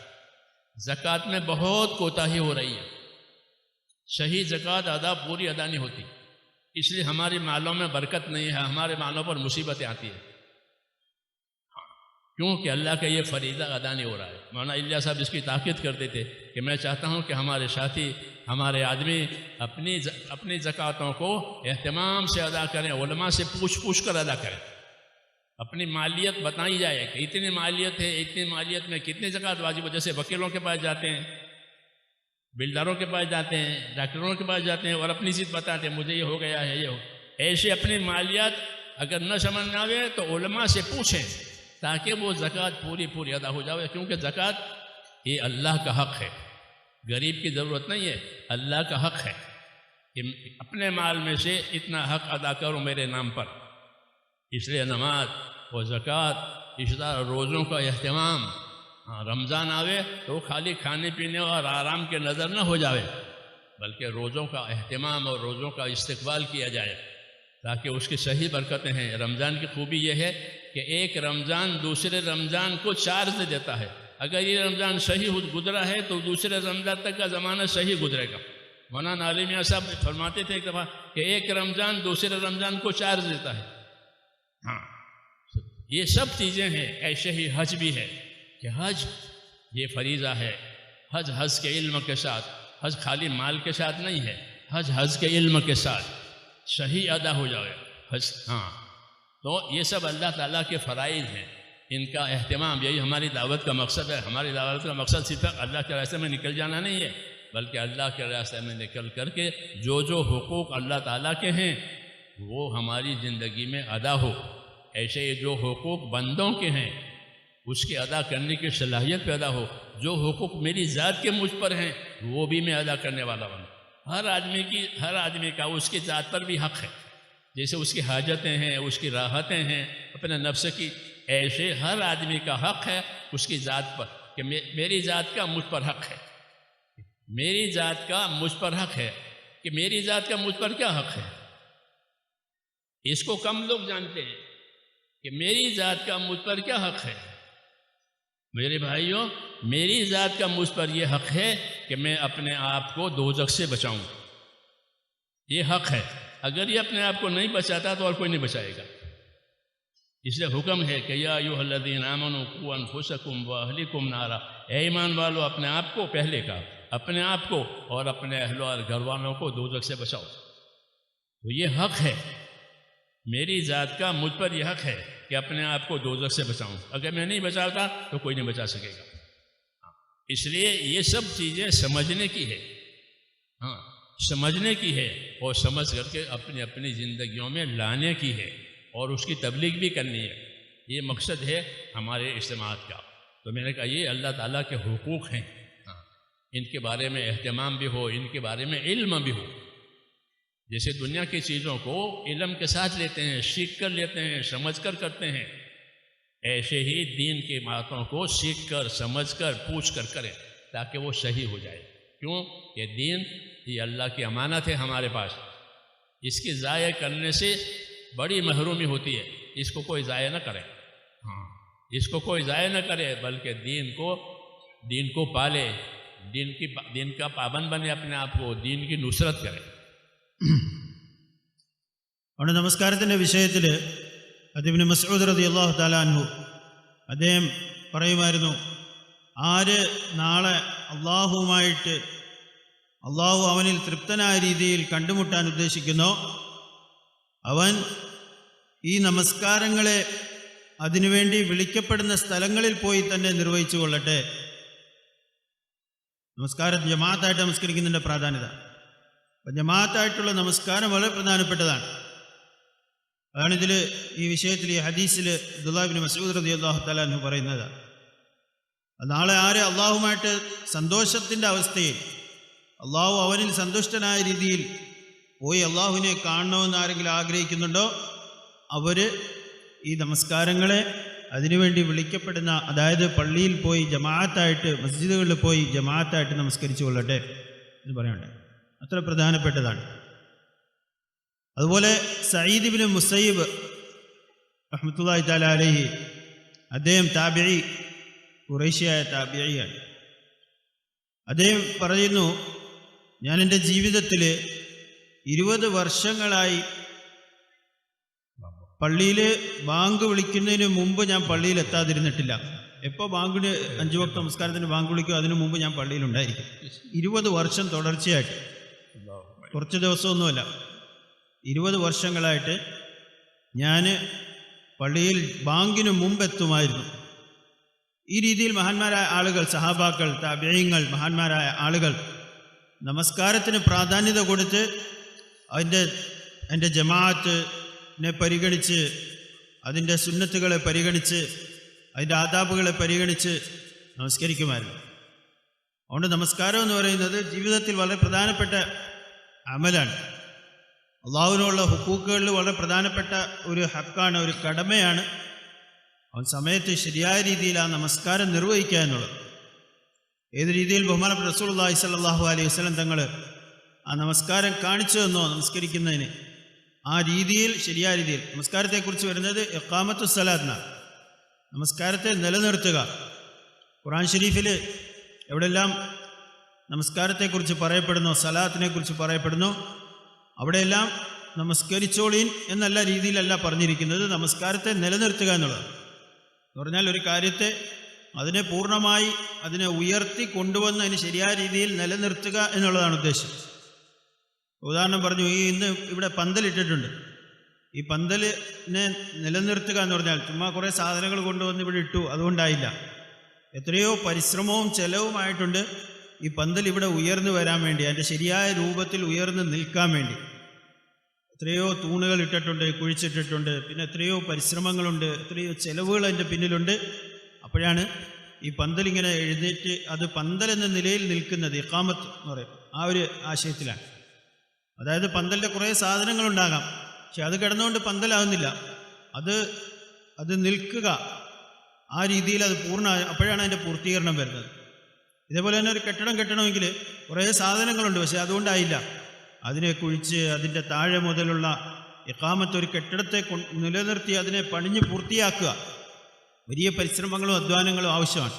زکوٰۃ میں بہت کوتاہی ہو رہی ہے، صحیح زکوٰۃ پوری ادا نہیں ہوتی، اس لیے ہمارے مالوں میں برکت نہیں ہے، ہمارے مالوں پر مصیبتیں آتی ہیں، کیونکہ اللہ کا یہ فریضہ ادا نہیں ہو رہا ہے۔ مولانا الیاس صاحب اس کی تاکید کرتے تھے کہ میں چاہتا ہوں کہ ہمارے ساتھی، ہمارے آدمی اپنی زکوٰتوں کو اہتمام سے ادا کریں، علماء سے پوچھ کر ادا کریں، اپنی مالیت بتائی جائے کہ اتنی مالیت ہے، اتنی مالیت میں کتنی زکوٰۃ واجب ہے۔ جیسے وکیلوں کے پاس جاتے ہیں، بلڈروں کے پاس جاتے ہیں، ڈاکٹروں کے پاس جاتے ہیں اور اپنی چیز بتاتے ہیں مجھے یہ ہو گیا ہے، یہ ہو، ایسے اپنی مالیات اگر نہ سمجھ نہ آئے تو علماء سے پوچھیں تاکہ وہ زکوٰۃ پوری ادا ہو جائے، کیونکہ زکوٰۃ یہ اللہ کا حق ہے، غریب کی ضرورت نہیں ہے، اللہ کا حق ہے کہ اپنے مال میں سے اتنا حق ادا کرو میرے نام پر۔ اس لیے نماز و زکوٰۃ، اس طرح روزوں کا اہتمام، رمضان آوے تو خالی کھانے پینے اور آرام کے نظر نہ ہو جاوے، بلکہ روزوں کا اہتمام اور روزوں کا استقبال کیا جائے تاکہ اس کی صحیح برکتیں ہیں۔ رمضان کی خوبی یہ ہے کہ ایک رمضان دوسرے رمضان کو چارج دیتا ہے، اگر یہ رمضان صحیح گزرا ہے تو دوسرے رمضان تک کا زمانہ صحیح گزرے گا۔ مولانا علی میاں صاحب فرماتے تھے ایک دفعہ کہ ایک رمضان دوسرے رمضان کو چارج دیتا ہے۔ ہاں، یہ سب چیزیں ہیں۔ ایسے ہی حج بھی ہے کہ حج یہ فریضہ ہے، حج کے علم کے ساتھ، حج خالی مال کے ساتھ نہیں ہے، حج کے علم کے ساتھ صحیح ادا ہو جائے حج۔ ہاں، تو یہ سب اللہ تعالیٰ کے فرائض ہیں، ان کا اہتمام، یہی ہماری دعوت کا مقصد ہے۔ ہماری دعوت کا مقصد صرف اللہ کے راستے میں نکل جانا نہیں ہے، بلکہ اللہ کے راستے میں نکل کر کے جو حقوق اللہ تعالیٰ کے ہیں وہ ہماری زندگی میں ادا ہو، ایسے جو حقوق بندوں کے ہیں اس کے ادا کرنے کی صلاحیت پیدا ہو، جو حقوق میری ذات کے مجھ پر ہیں وہ بھی میں ادا کرنے والا بنوں۔ ہر آدمی کا اس کی ذات پر بھی حق ہے، جیسے اس کی حاجتیں ہیں، اس کی راحتیں ہیں اپنے نفس کی، ایسے ہر آدمی کا حق ہے اس کی ذات پر کہ میری ذات کا مجھ پر حق ہے، میری ذات کا مجھ پر حق ہے کہ میری ذات کا مجھ پر کیا حق ہے۔ اس کو کم لوگ جانتے ہیں کہ میری ذات کا مجھ پر کیا حق ہے۔ میرے بھائیوں، میری ذات کا مجھ پر یہ حق ہے کہ میں اپنے آپ کو دوزخ سے بچاؤں، یہ حق ہے۔ اگر یہ اپنے آپ کو نہیں بچاتا تو اور کوئی نہیں بچائے گا۔ اس لیے حکم ہے کہ یا ایھا الذین آمنوا قوا انفسکم واہلکم نارا، اے ایمان والو اپنے آپ کو، پہلے کا اپنے آپ کو اور اپنے اہل اور گھر والوں کو دوزخ سے بچاؤ۔ تو یہ حق ہے، میری ذات کا مجھ پر یہ حق ہے کہ اپنے آپ کو دوزخ سے بچاؤں، اگر میں نہیں بچاتا تو کوئی نہیں بچا سکے گا۔ اس لیے یہ سب چیزیں سمجھنے کی ہے، سمجھنے کی ہے، اور سمجھ کر کے اپنی زندگیوں میں لانے کی ہے، اور اس کی تبلیغ بھی کرنی ہے۔ یہ مقصد ہے ہمارے اجتماعات کا۔ تو میں نے کہا یہ اللہ تعالیٰ کے حقوق ہیں، ان کے بارے میں اہتمام بھی ہو، ان کے بارے میں علم بھی ہو۔ جیسے دنیا کی چیزوں کو علم کے ساتھ لیتے ہیں، سیکھ کر لیتے ہیں، سمجھ کر کرتے ہیں، ایسے ہی دین کی باتوں کو سیکھ کر، سمجھ کر، پوچھ کر کریں تاکہ وہ صحیح ہو جائے۔ کیوں کہ دین یہ اللہ کی امانت ہے ہمارے پاس، اس کی ضائع کرنے سے بڑی محرومی ہوتی ہے، اس کو کوئی ضائع نہ کرے، اس کو کوئی ضائع نہ کرے، بلکہ دین کو پالے، دین کا پابند بنے، اپنے آپ کو دین کی نصرت کرے۔ അവിടെ നമസ്കാരത്തിൻ്റെ വിഷയത്തിൽ ഇബ്നു മസ്ഊദ് റളിയല്ലാഹു തആല അൻഹു അദ്ദേഹം പറയുമായിരുന്നു, ആര് നാളെ അള്ളാഹുവുമായിട്ട് അള്ളാഹു അവനിൽ തൃപ്തനായ രീതിയിൽ കണ്ടുമുട്ടാൻ ഉദ്ദേശിക്കുന്നോ അവൻ ഈ നമസ്കാരങ്ങളെ അതിനുവേണ്ടി വിളിക്കപ്പെടുന്ന സ്ഥലങ്ങളിൽ പോയി തന്നെ നിർവഹിച്ചു കൊള്ളട്ടെ। നമസ്കാരം ജമാഅത്തായിട്ട് നമസ്കരിക്കുന്നതിൻ്റെ പ്രാധാന്യത, ജമാഅത്തായിട്ടുള്ള നമസ്കാരം വളരെ പ്രധാനപ്പെട്ടതാണ്। അതാണിതിൽ ഈ വിഷയത്തിൽ, ഈ ഹദീസിൽ അബ്ദുല്ലാഹ് ഇബ്നു മസ്ഊദ് റളിയല്ലാഹു തആല അൻഹു പറയുന്നത്, നാളെ ആര് അള്ളാഹുമായിട്ട് സന്തോഷത്തിൻ്റെ അവസ്ഥയിൽ, അള്ളാഹു അവനിൽ സന്തുഷ്ടനായ രീതിയിൽ പോയി അള്ളാഹുവിനെ കാണണമെന്ന് ആരെങ്കിലും ആഗ്രഹിക്കുന്നുണ്ടോ അവർ ഈ നമസ്കാരങ്ങളെ അതിനുവേണ്ടി വിളിക്കപ്പെടുന്ന, അതായത് പള്ളിയിൽ പോയി ജമാഅത്തായിട്ട്, മസ്ജിദുകളിൽ പോയി ജമാഅത്തായിട്ട് നമസ്കരിച്ചു കൊള്ളട്ടെ എന്ന് പറയണ്ടേ. അത്ര പ്രധാനപ്പെട്ടതാണ്. അതുപോലെ സഈദ് ഇബ്നു മുസയ്യിബ് റഹ്മത്തുള്ളാഹി തആല അലൈഹി, അദ്ദേഹം താബിഈ, ഖുറൈശിയായ താബിഈയാണ്. അദ്ദേഹം പറയുന്നു, ഞാൻ എൻ്റെ ജീവിതത്തിൽ 20 വർഷങ്ങളായി പള്ളിയിൽ ബാങ്ക് വിളിക്കുന്നതിന് മുമ്പ് ഞാൻ പള്ളിയിൽ എത്താതിരുന്നിട്ടില്ല. എപ്പോൾ ബാങ്കിന് 5 വക്ത് നമസ്കാരത്തിന് ബാങ്ക് വിളിക്കും അതിനു മുമ്പ് ഞാൻ പള്ളിയിലുണ്ടായിരിക്കും. 20 വർഷം തുടർച്ചയായിട്ട്, കുറച്ച് ദിവസമൊന്നുമല്ല, 20 വർഷങ്ങളായിട്ട് ഞാൻ പള്ളിയിൽ ബാങ്കിന് മുമ്പ് എത്തുമായിരുന്നു. ഈ രീതിയിൽ മഹാന്മാരായ ആളുകൾ, സഹാബാക്കൾ, താബിഈങ്ങൾ, മഹാന്മാരായ ആളുകൾ നമസ്കാരത്തിന് പ്രാധാന്യത കൊടുത്ത് അതിൻ്റെ ജമാഅത്തിനെ പരിഗണിച്ച്, അതിൻ്റെ സുന്നത്തുകളെ പരിഗണിച്ച്, അതിൻ്റെ ആദാബുകളെ പരിഗണിച്ച് നമസ്കരിക്കുമായിരുന്നു. അതുകൊണ്ട് നമസ്കാരം എന്ന് പറയുന്നത് ജീവിതത്തിൽ വളരെ പ്രധാനപ്പെട്ട അമലാണ്. അള്ളാഹുവിനുള്ള ഹുക്കൂക്കുകളിൽ വളരെ പ്രധാനപ്പെട്ട ഒരു ഹക്കാണ്, ഒരു കടമയാണ്. അവൻ സമയത്ത് ശരിയായ രീതിയിൽ ആ നമസ്കാരം നിർവഹിക്കുക എന്നുള്ളത്. ഏത് രീതിയിൽ ബഹുമാനപ്പെട്ട റസൂലുള്ളാഹി സ്വല്ലല്ലാഹു അലൈഹി വസല്ലം തങ്ങൾ ആ നമസ്കാരം കാണിച്ചു തന്നോ നമസ്കരിക്കുന്നതിന്, ആ രീതിയിൽ, ശരിയായ രീതിയിൽ നമസ്കാരത്തെക്കുറിച്ച് വരുന്നത് ഇഖാമത്തു സ്വലാത്താണ്, നമസ്കാരത്തെ നിലനിർത്തുക. ഖുർആൻ ഷരീഫിൽ എവിടെല്ലാം നമസ്കാരത്തെക്കുറിച്ച് പറയപ്പെടുന്നു, സലാത്തിനെ കുറിച്ച് പറയപ്പെടുന്നു, അവിടെയെല്ലാം നമസ്കരിച്ചോളീൻ എന്നല്ല രീതിയിലല്ല പറഞ്ഞിരിക്കുന്നത്, നമസ്കാരത്തെ നിലനിർത്തുക എന്നുള്ളത്. എന്ന് പറഞ്ഞാൽ ഒരു കാര്യത്തെ അതിനെ പൂർണ്ണമായി അതിനെ ഉയർത്തി കൊണ്ടുവന്ന് അതിന് ശരിയായ രീതിയിൽ നിലനിർത്തുക എന്നുള്ളതാണ് ഉദ്ദേശം. ഉദാഹരണം പറഞ്ഞു, ഇന്ന് ഇവിടെ പന്തലിട്ടിട്ടുണ്ട്. ഈ പന്തലിനെ നിലനിർത്തുക എന്ന് പറഞ്ഞാൽ ചുമ്മാ കുറേ സാധനങ്ങൾ കൊണ്ടുവന്ന് ഇവിടെ ഇട്ടു, അതുകൊണ്ടായില്ല. എത്രയോ പരിശ്രമവും ചെലവുമായിട്ടുണ്ട് ഈ പന്തൽ ഇവിടെ ഉയർന്നു വരാൻ വേണ്ടി, അതിൻ്റെ ശരിയായ രൂപത്തിൽ ഉയർന്നു നിൽക്കാൻ വേണ്ടി. എത്രയോ തൂണുകൾ ഇട്ടിട്ടുണ്ട്, കുഴിച്ചിട്ടിട്ടുണ്ട്, പിന്നെ എത്രയോ പരിശ്രമങ്ങളുണ്ട്, എത്രയോ ചെലവുകൾ അതിൻ്റെ പിന്നിലുണ്ട്. അപ്പോഴാണ് ഈ പന്തലിങ്ങനെ എഴുന്നേറ്റ് അത് പന്തൽ എന്ന നിലയിൽ നിൽക്കുന്നത്. ഇഖാമത്ത് എന്ന് പറയും, ആ ഒരു ആശയത്തിലാണ്. അതായത് പന്തലിൻ്റെ കുറേ സാധനങ്ങളുണ്ടാകാം, പക്ഷെ അത് കിടന്നുകൊണ്ട് പന്തലാകുന്നില്ല, അത് നിൽക്കുക, ആ രീതിയിൽ അത് അപ്പോഴാണ് അതിൻ്റെ പൂർത്തീകരണം വരുന്നത്. ഇതേപോലെ തന്നെ ഒരു കെട്ടിടം കെട്ടണമെങ്കിൽ കുറേ സാധനങ്ങളുണ്ട്, പക്ഷെ അതുകൊണ്ടായില്ല. അതിനെ കുഴിച്ച് അതിൻ്റെ താഴെ മുതലുള്ള ഇഖാമത്ത്, ഒരു കെട്ടിടത്തെ നിലനിർത്തി അതിനെ പണിഞ്ഞ് പൂർത്തിയാക്കുക, വലിയ പരിശ്രമങ്ങളും അധ്വാനങ്ങളും ആവശ്യമാണ്.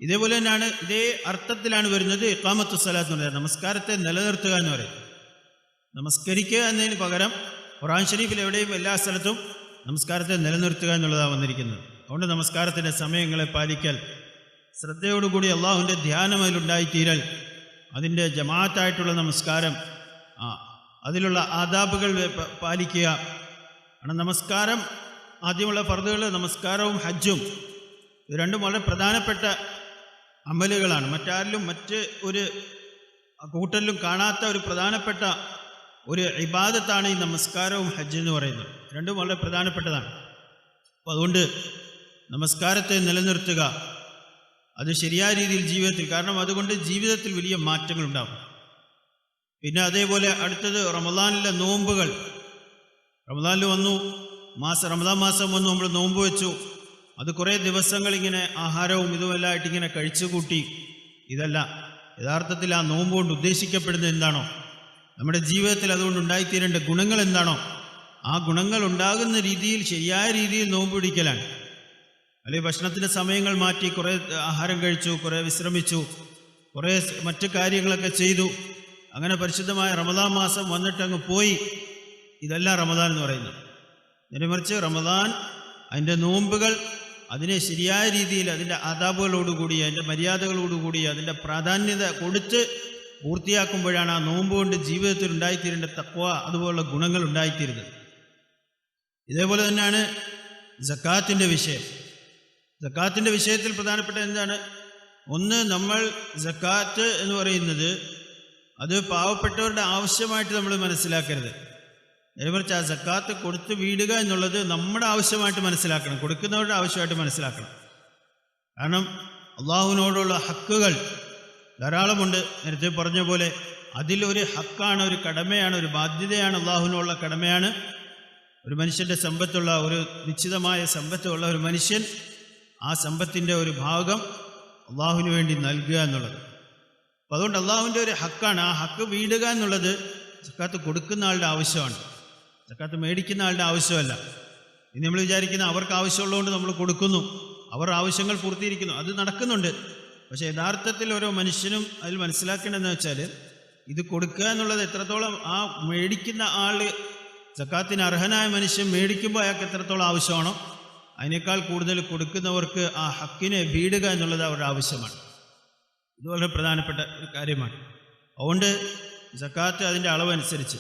ഇതേപോലെ തന്നെയാണ്, ഇതേ അർത്ഥത്തിലാണ് വരുന്നത് ഇഖാമത്തു സ്വലാത്ത് എന്ന് പറയുന്നത്, നമസ്കാരത്തെ നിലനിർത്തുക എന്ന് പറയും. നമസ്കരിക്കുക എന്നതിന് പകരം ഖുർആൻ ഷരീഫിൽ എവിടെയും എല്ലാ സ്ഥലത്തും നമസ്കാരത്തെ നിലനിർത്തുക എന്നുള്ളതാണ് വന്നിരിക്കുന്നത്. അതുകൊണ്ട് നമസ്കാരത്തിൻ്റെ സമയങ്ങളെ പാലിക്കൽ, ശ്രദ്ധയോടുകൂടി അള്ളാഹുവിൻ്റെ ധ്യാനം അതിലുണ്ടായിത്തീരൽ, അതിൻ്റെ ജമാഅത്തായിട്ടുള്ള നമസ്കാരം, അതിലുള്ള ആദാബുകൾ പാലിക്കുക. കാരണം നമസ്കാരം, ആദ്യമുള്ള ഫർദുകൾ നമസ്കാരവും ഹജ്ജും, ഇത് രണ്ടും വളരെ പ്രധാനപ്പെട്ട അമലുകളാണ്. മറ്റാരിലും മറ്റ് ഒരു കൂട്ടരിലും കാണാത്ത ഒരു പ്രധാനപ്പെട്ട ഒരു ഇബാദത്താണ് ഈ നമസ്കാരവും ഹജ്ജ് എന്ന് പറയുന്നത്. രണ്ടും വളരെ പ്രധാനപ്പെട്ടതാണ്. അപ്പോൾ അതുകൊണ്ട് നമസ്കാരത്തെ നിലനിർത്തുക, അത് ശരിയായ രീതിയിൽ ജീവിതത്തിൽ, കാരണം അതുകൊണ്ട് ജീവിതത്തിൽ വലിയ മാറ്റങ്ങളുണ്ടാകും. പിന്നെ അതേപോലെ അടുത്തത് റമദാനിലെ നോമ്പുകൾ. റമദാനിൽ വന്നു, റമദാൻ മാസം വന്നു, നമ്മൾ നോമ്പ് വെച്ചു, അത് കുറേ ദിവസങ്ങൾ ഇങ്ങനെ ആഹാരവും ഇതുമെല്ലാമായിട്ട് ഇങ്ങനെ കഴിച്ചു കൂട്ടി. ഇതല്ല യഥാർത്ഥത്തിൽ ആ നോമ്പ് കൊണ്ട് ഉദ്ദേശിക്കപ്പെടുന്നത് എന്താണോ, നമ്മുടെ ജീവിതത്തിൽ അതുകൊണ്ട് ഉണ്ടായിത്തീരേണ്ട ഗുണങ്ങൾ എന്താണോ, ആ ഗുണങ്ങൾ ഉണ്ടാകുന്ന രീതിയിൽ ശരിയായ രീതിയിൽ നോമ്പ് പിടിക്കലാണ്. അല്ലെങ്കിൽ ഭക്ഷണത്തിൻ്റെ സമയങ്ങൾ മാറ്റി കുറേ ആഹാരം കഴിച്ചു, കുറേ വിശ്രമിച്ചു, കുറേ മറ്റു കാര്യങ്ങളൊക്കെ ചെയ്തു, അങ്ങനെ പരിശുദ്ധമായ റമദാൻ മാസം വന്നിട്ട് അങ്ങ് പോയി. ഇതല്ല റമദാൻ എന്ന് പറയുന്നത്. നേരെമറിച്ച് റമദാൻ, അതിൻ്റെ നോമ്പുകൾ, അതിനെ ശരിയായ രീതിയിൽ അതിൻ്റെ ആദാബുകളോടുകൂടി, അതിൻ്റെ മര്യാദകളോടുകൂടി, അതിൻ്റെ പ്രാധാന്യത കൊടുത്ത് പൂർത്തിയാക്കുമ്പോഴാണ് ആ നോമ്പ് കൊണ്ട് ജീവിതത്തിൽ ഉണ്ടായിത്തീരേണ്ട തഖ്വ, അതുപോലുള്ള ഗുണങ്ങൾ ഉണ്ടായിത്തീരുന്നത്. ഇതേപോലെ തന്നെയാണ് സക്കാത്തിൻ്റെ വിഷയം. സക്കാത്തിൻ്റെ വിഷയത്തിൽ പ്രധാനപ്പെട്ട എന്താണ്? ഒന്ന്, നമ്മൾ സക്കാത്ത് എന്ന് പറയുന്നത് അത് പാവപ്പെട്ടവരുടെ ആവശ്യമായിട്ട് നമ്മൾ മനസ്സിലാക്കരുത്. നേരെമറിച്ച് ആ സക്കാത്ത് കൊടുത്ത് വീടുക എന്നുള്ളത് നമ്മുടെ ആവശ്യമായിട്ട് മനസ്സിലാക്കണം, കൊടുക്കുന്നവരുടെ ആവശ്യമായിട്ട് മനസ്സിലാക്കണം. കാരണം അള്ളാഹുവിനോടുള്ള ഹക്കുകൾ ധാരാളമുണ്ട്. നേരത്തെ പറഞ്ഞ പോലെ അതിലൊരു ഹക്കാണ്, ഒരു കടമയാണ്, ഒരു ബാധ്യതയാണ്, അള്ളാഹുവിനോടുള്ള കടമയാണ്. ഒരു മനുഷ്യൻ്റെ സമ്പത്തുള്ള ഒരു നിശ്ചിതമായ സമ്പത്തുള്ള ഒരു മനുഷ്യൻ ആ സമ്പത്തിൻ്റെ ഒരു ഭാഗം അള്ളാഹുവിന് വേണ്ടി നൽകുക എന്നുള്ളത്. അപ്പോൾ അതുകൊണ്ട് അള്ളാഹുവിൻ്റെ ഒരു ഹക്കാണ്. ആ ഹക്ക് വീടുക എന്നുള്ളത് സക്കാത്ത് കൊടുക്കുന്ന ആളുടെ ആവശ്യമാണ്, സക്കാത്ത് മേടിക്കുന്ന ആളുടെ ആവശ്യമല്ല. ഇനി നമ്മൾ വിചാരിക്കുന്ന അവർക്ക് ആവശ്യമുള്ളതുകൊണ്ട് നമ്മൾ കൊടുക്കുന്നു, അവർ ആവശ്യങ്ങൾ പൂർത്തീകരിക്കുന്നു, അത് നടക്കുന്നുണ്ട്. പക്ഷേ യഥാർത്ഥത്തിൽ ഓരോ മനുഷ്യനും അതിൽ മനസ്സിലാക്കേണ്ടതെന്ന് വെച്ചാൽ ഇത് കൊടുക്കുക എന്നുള്ളത് എത്രത്തോളം ആ മേടിക്കുന്ന ആൾ, സക്കാത്തിന് അർഹനായ മനുഷ്യൻ മേടിക്കുമ്പോൾ അയാൾക്ക് എത്രത്തോളം ആവശ്യമാണോ അതിനേക്കാൾ കൂടുതൽ കൊടുക്കുന്നവർക്ക് ആ ഹക്കിനെ വീടുക എന്നുള്ളത് അവരുടെ ആവശ്യമാണ്. ഇത് വളരെ പ്രധാനപ്പെട്ട ഒരു കാര്യമാണ്. അതുകൊണ്ട് സക്കാത്ത് അതിൻ്റെ അളവനുസരിച്ച്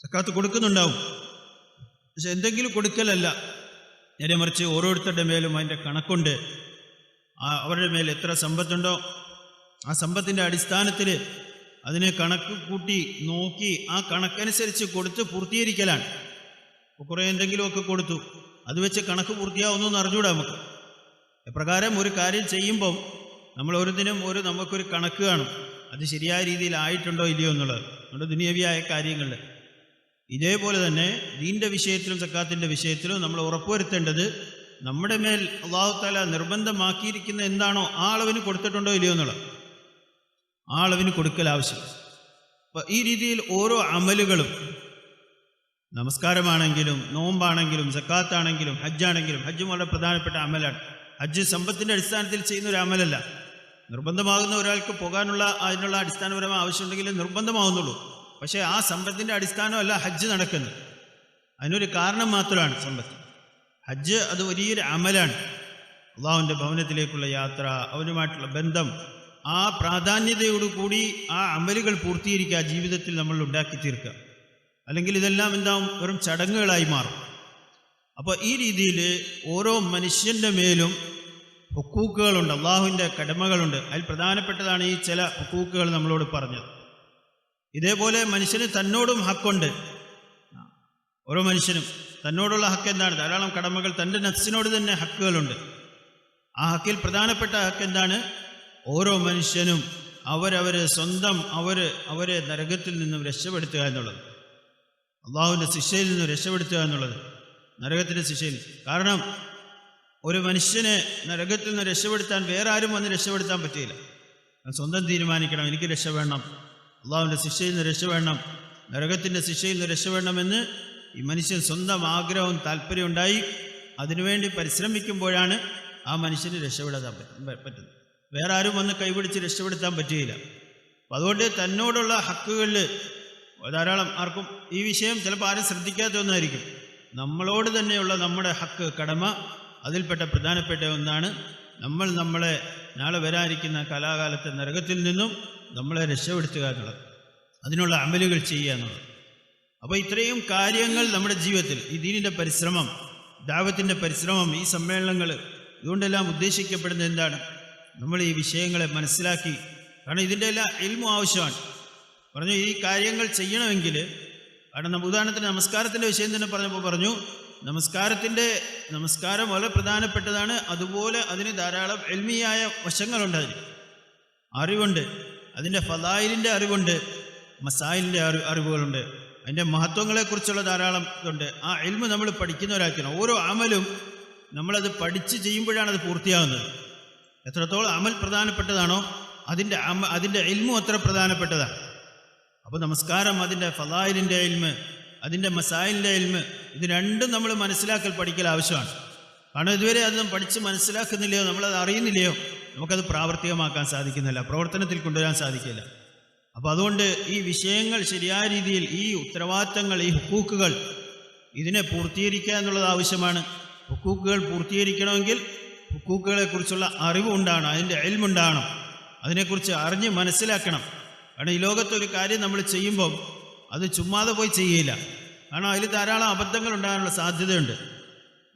സക്കാത്ത് കൊടുക്കുന്നുണ്ടാവും. പക്ഷെ എന്തെങ്കിലും കൊടുക്കലല്ല, നേരെ മറിച്ച് ഓരോരുത്തരുടെ മേലും അതിൻ്റെ കണക്കുണ്ട്. അവരുടെ മേൽ എത്ര സമ്പത്തുണ്ടോ ആ സമ്പത്തിൻ്റെ അടിസ്ഥാനത്തിൽ അതിനെ കണക്ക് കൂട്ടി നോക്കി ആ കണക്കനുസരിച്ച് കൊടുത്ത് പൂർത്തീകരിക്കലാണ്. ഇപ്പോൾ കുറേ എന്തെങ്കിലുമൊക്കെ കൊടുത്തു, അത് വെച്ച് കണക്ക് പൂർത്തിയാവുന്നു അറിഞ്ഞൂടാ നമുക്ക്. എപ്രകാരം ഒരു കാര്യം ചെയ്യുമ്പം നമ്മൾ ഓരോന്നിനും നമുക്കൊരു കണക്ക് കാണും, അത് ശരിയായ രീതിയിൽ ആയിട്ടുണ്ടോ ഇല്ലയോ എന്നുള്ളത് നമ്മുടെ ദുനിയവിയായ കാര്യങ്ങളിൽ. ഇതേപോലെ തന്നെ ദീൻ്റെ വിഷയത്തിലും സക്കാത്തിൻ്റെ വിഷയത്തിലും നമ്മൾ ഉറപ്പുവരുത്തേണ്ടത് നമ്മുടെ മേൽ അല്ലാഹു തആല നിർബന്ധമാക്കിയിരിക്കുന്ന എന്താണോ ആ അളവിന് കൊടുത്തിട്ടുണ്ടോ ഇല്ലയോ എന്നുള്ളത്, ആ അളവിന് കൊടുക്കൽ ആവശ്യം. അപ്പം ഈ രീതിയിൽ ഓരോ അമലുകളും, നമസ്കാരമാണെങ്കിലും നോമ്പാണെങ്കിലും സക്കാത്താണെങ്കിലും ഹജ്ജാണെങ്കിലും, ഹജ്ജും വളരെ പ്രധാനപ്പെട്ട അമലാണ്. ഹജ്ജ് സമ്പത്തിൻ്റെ അടിസ്ഥാനത്തിൽ ചെയ്യുന്ന ഒരു അമലല്ല. നിർബന്ധമാകുന്ന ഒരാൾക്ക് പോകാനുള്ള അതിനുള്ള അടിസ്ഥാനപരമായ ആവശ്യമുണ്ടെങ്കിൽ നിർബന്ധമാകുന്നുള്ളൂ. പക്ഷേ ആ സമ്പത്തിൻ്റെ അടിസ്ഥാനമല്ല ഹജ്ജ് നടക്കുന്നത്, അതിനൊരു കാരണം മാത്രമാണ് സമ്പത്ത്. ഹജ്ജ് അത് വലിയൊരു അമലാണ്. അള്ളാഹുവിൻ്റെ ഭവനത്തിലേക്കുള്ള യാത്ര, അവനുമായിട്ടുള്ള ബന്ധം, ആ പ്രാധാന്യതയോടുകൂടി ആ അമലുകൾ പൂർത്തീകരിക്കുക ജീവിതത്തിൽ നമ്മൾ ഉണ്ടാക്കി തീർക്കുക. അല്ലെങ്കിൽ ഇതെല്ലാം എന്താവും, വെറും ചടങ്ങുകളായി മാറും. അപ്പോൾ ഈ രീതിയിൽ ഓരോ മനുഷ്യൻ്റെ മേലും ഹുക്കൂക്കുകളുണ്ട്, അള്ളാഹുവിൻ്റെ കടമകളുണ്ട്. അതിൽ പ്രധാനപ്പെട്ടതാണ് ഈ ചില ഹുക്കൂക്കുകൾ നമ്മളോട് പറഞ്ഞത്. ഇതേപോലെ മനുഷ്യന് തന്നോടും ഹക്കുണ്ട്. ഓരോ മനുഷ്യനും തന്നോടുള്ള ഹക്ക് എന്താണ്? ധാരാളം കടമകൾ, തൻ്റെ നഫ്സിനോട് തന്നെ ഹക്കുകളുണ്ട്. ആ ഹക്കിൽ പ്രധാനപ്പെട്ട ഹക്ക് എന്താണ്? ഓരോ മനുഷ്യനും സ്വന്തം അവരെ നരകത്തിൽ നിന്നും രക്ഷപ്പെടുത്തുക എന്നുള്ളത്, അള്ളാഹുവിൻ്റെ ശിക്ഷയിൽ നിന്നും രക്ഷപ്പെടുത്തുക എന്നുള്ളത്, നരകത്തിൻ്റെ ശിക്ഷയിൽ. കാരണം ഒരു മനുഷ്യനെ നരകത്തിൽ നിന്ന് രക്ഷപ്പെടുത്താൻ വേറെ ആരും വന്ന് രക്ഷപ്പെടുത്താൻ പറ്റില്ല. സ്വന്തം തീരുമാനിക്കണം, എനിക്ക് രക്ഷപ്പെടണം, അള്ളാഹുവിൻ്റെ ശിക്ഷയിൽ നിന്ന് രക്ഷപ്പെടണം, നരകത്തിൻ്റെ ശിക്ഷയിൽ നിന്ന് രക്ഷപ്പെടണമെന്ന് ഈ മനുഷ്യൻ സ്വന്തം ആഗ്രഹവും താല്പര്യം ഉണ്ടായി അതിനുവേണ്ടി പരിശ്രമിക്കുമ്പോഴാണ് ആ മനുഷ്യന് രക്ഷപ്പെടാൻ പറ്റുന്നത്. വേറെ ആരും വന്ന് കൈപിടിച്ച് രക്ഷപ്പെടുത്താൻ പറ്റുകയില്ല. അപ്പം അതുകൊണ്ട് തന്നോടുള്ള ഹക്കുകളിൽ ധാരാളം, ആർക്കും ഈ വിഷയം ചിലപ്പോൾ ആരും ശ്രദ്ധിക്കാത്ത ഒന്നായിരിക്കും. നമ്മളോട് തന്നെയുള്ള നമ്മുടെ ഹക്ക്, കടമ, അതിൽപ്പെട്ട പ്രധാനപ്പെട്ട ഒന്നാണ് നമ്മളെ നാളെ വരാനിരിക്കുന്ന കലാകാലത്തെ നരകത്തിൽ നിന്നും നമ്മളെ രക്ഷപ്പെടുത്തുക എന്നുള്ളത്, അതിനുള്ള അമലുകൾ ചെയ്യുക എന്നുള്ളത്. അപ്പോൾ ഇത്രയും കാര്യങ്ങൾ നമ്മുടെ ജീവിതത്തിൽ, ഈ ദീനിൻ്റെ പരിശ്രമം, ദഅവത്തിൻ്റെ പരിശ്രമം, ഈ സമ്മേളനങ്ങൾ, ഇതുകൊണ്ടെല്ലാം ഉദ്ദേശിക്കപ്പെടുന്നത് എന്താണ്? നമ്മൾ ഈ വിഷയങ്ങളെ മനസ്സിലാക്കി, കാരണം ഇതിൻ്റെ എല്ലാം ഇൽമും ആവശ്യമാണ്. പറഞ്ഞു ഈ കാര്യങ്ങൾ ചെയ്യണമെങ്കിൽ, കാരണം ഉദാഹരണത്തിന് നമസ്കാരത്തിൻ്റെ വിഷയം തന്നെ പറഞ്ഞപ്പോൾ പറഞ്ഞു, നമസ്കാരം വളരെ പ്രധാനപ്പെട്ടതാണ്. അതുപോലെ അതിന് ധാരാളം ഇൽമിയായ വശങ്ങളുണ്ട്, അതിന് അറിവുണ്ട്, അതിൻ്റെ ഫളായിലിൻ്റെ അറിവുണ്ട്, മസായിലിൻ്റെ അറിവുകളുണ്ട്, അതിൻ്റെ മഹത്വങ്ങളെക്കുറിച്ചുള്ള ധാരാളം ഇതുണ്ട്. ആ ഇൽമ് നമ്മൾ പഠിക്കുന്നവരാക്കണം. ഓരോ അമലും നമ്മളത് പഠിച്ച് ചെയ്യുമ്പോഴാണ് അത് പൂർത്തിയാകുന്നത്. എത്രത്തോളം അമൽ പ്രധാനപ്പെട്ടതാണോ അതിൻ്റെ ഇൽമും അത്ര പ്രധാനപ്പെട്ടതാണ്. അപ്പോൾ നമസ്കാരം, അതിൻ്റെ ഫളായിലിൻ്റെ ഇൽമ്, അതിൻ്റെ മസായിലിൻ്റെ ഇൽമ്, ഇത് രണ്ടും നമ്മൾ പഠിക്കൽ ആവശ്യമാണ്. കാരണം ഇതുവരെ അത് പഠിച്ച് മനസ്സിലാക്കുന്നില്ലയോ, നമ്മളത് അറിയുന്നില്ലയോ, നമുക്കത് പ്രാവർത്തികമാക്കാൻ സാധിക്കുന്നില്ല, പ്രവർത്തനത്തിൽ കൊണ്ടുവരാൻ സാധിക്കില്ല. അപ്പോൾ അതുകൊണ്ട് ഈ വിഷയങ്ങൾ ശരിയായ രീതിയിൽ, ഈ ഉത്തരവാദിത്തങ്ങൾ, ഈ ഹുക്കൂക്കുകൾ, ഇതിനെ പൂർത്തീകരിക്കുക എന്നുള്ളത് ആവശ്യമാണ്. ഹുക്കൂക്കുകൾ പൂർത്തീകരിക്കണമെങ്കിൽ ഹുക്കൂക്കുകളെക്കുറിച്ചുള്ള അറിവുണ്ടാകണം, അതിൻ്റെ ഇൽമുണ്ടാകണം, അതിനെക്കുറിച്ച് അറിഞ്ഞ് മനസ്സിലാക്കണം. കാരണം ഈ ലോകത്തൊരു കാര്യം നമ്മൾ ചെയ്യുമ്പം അത് ചുമ്മാതെ പോയി ചെയ്യുകയില്ല. കാരണം അതിൽ ധാരാളം അബദ്ധങ്ങൾ ഉണ്ടാകാനുള്ള സാധ്യതയുണ്ട്.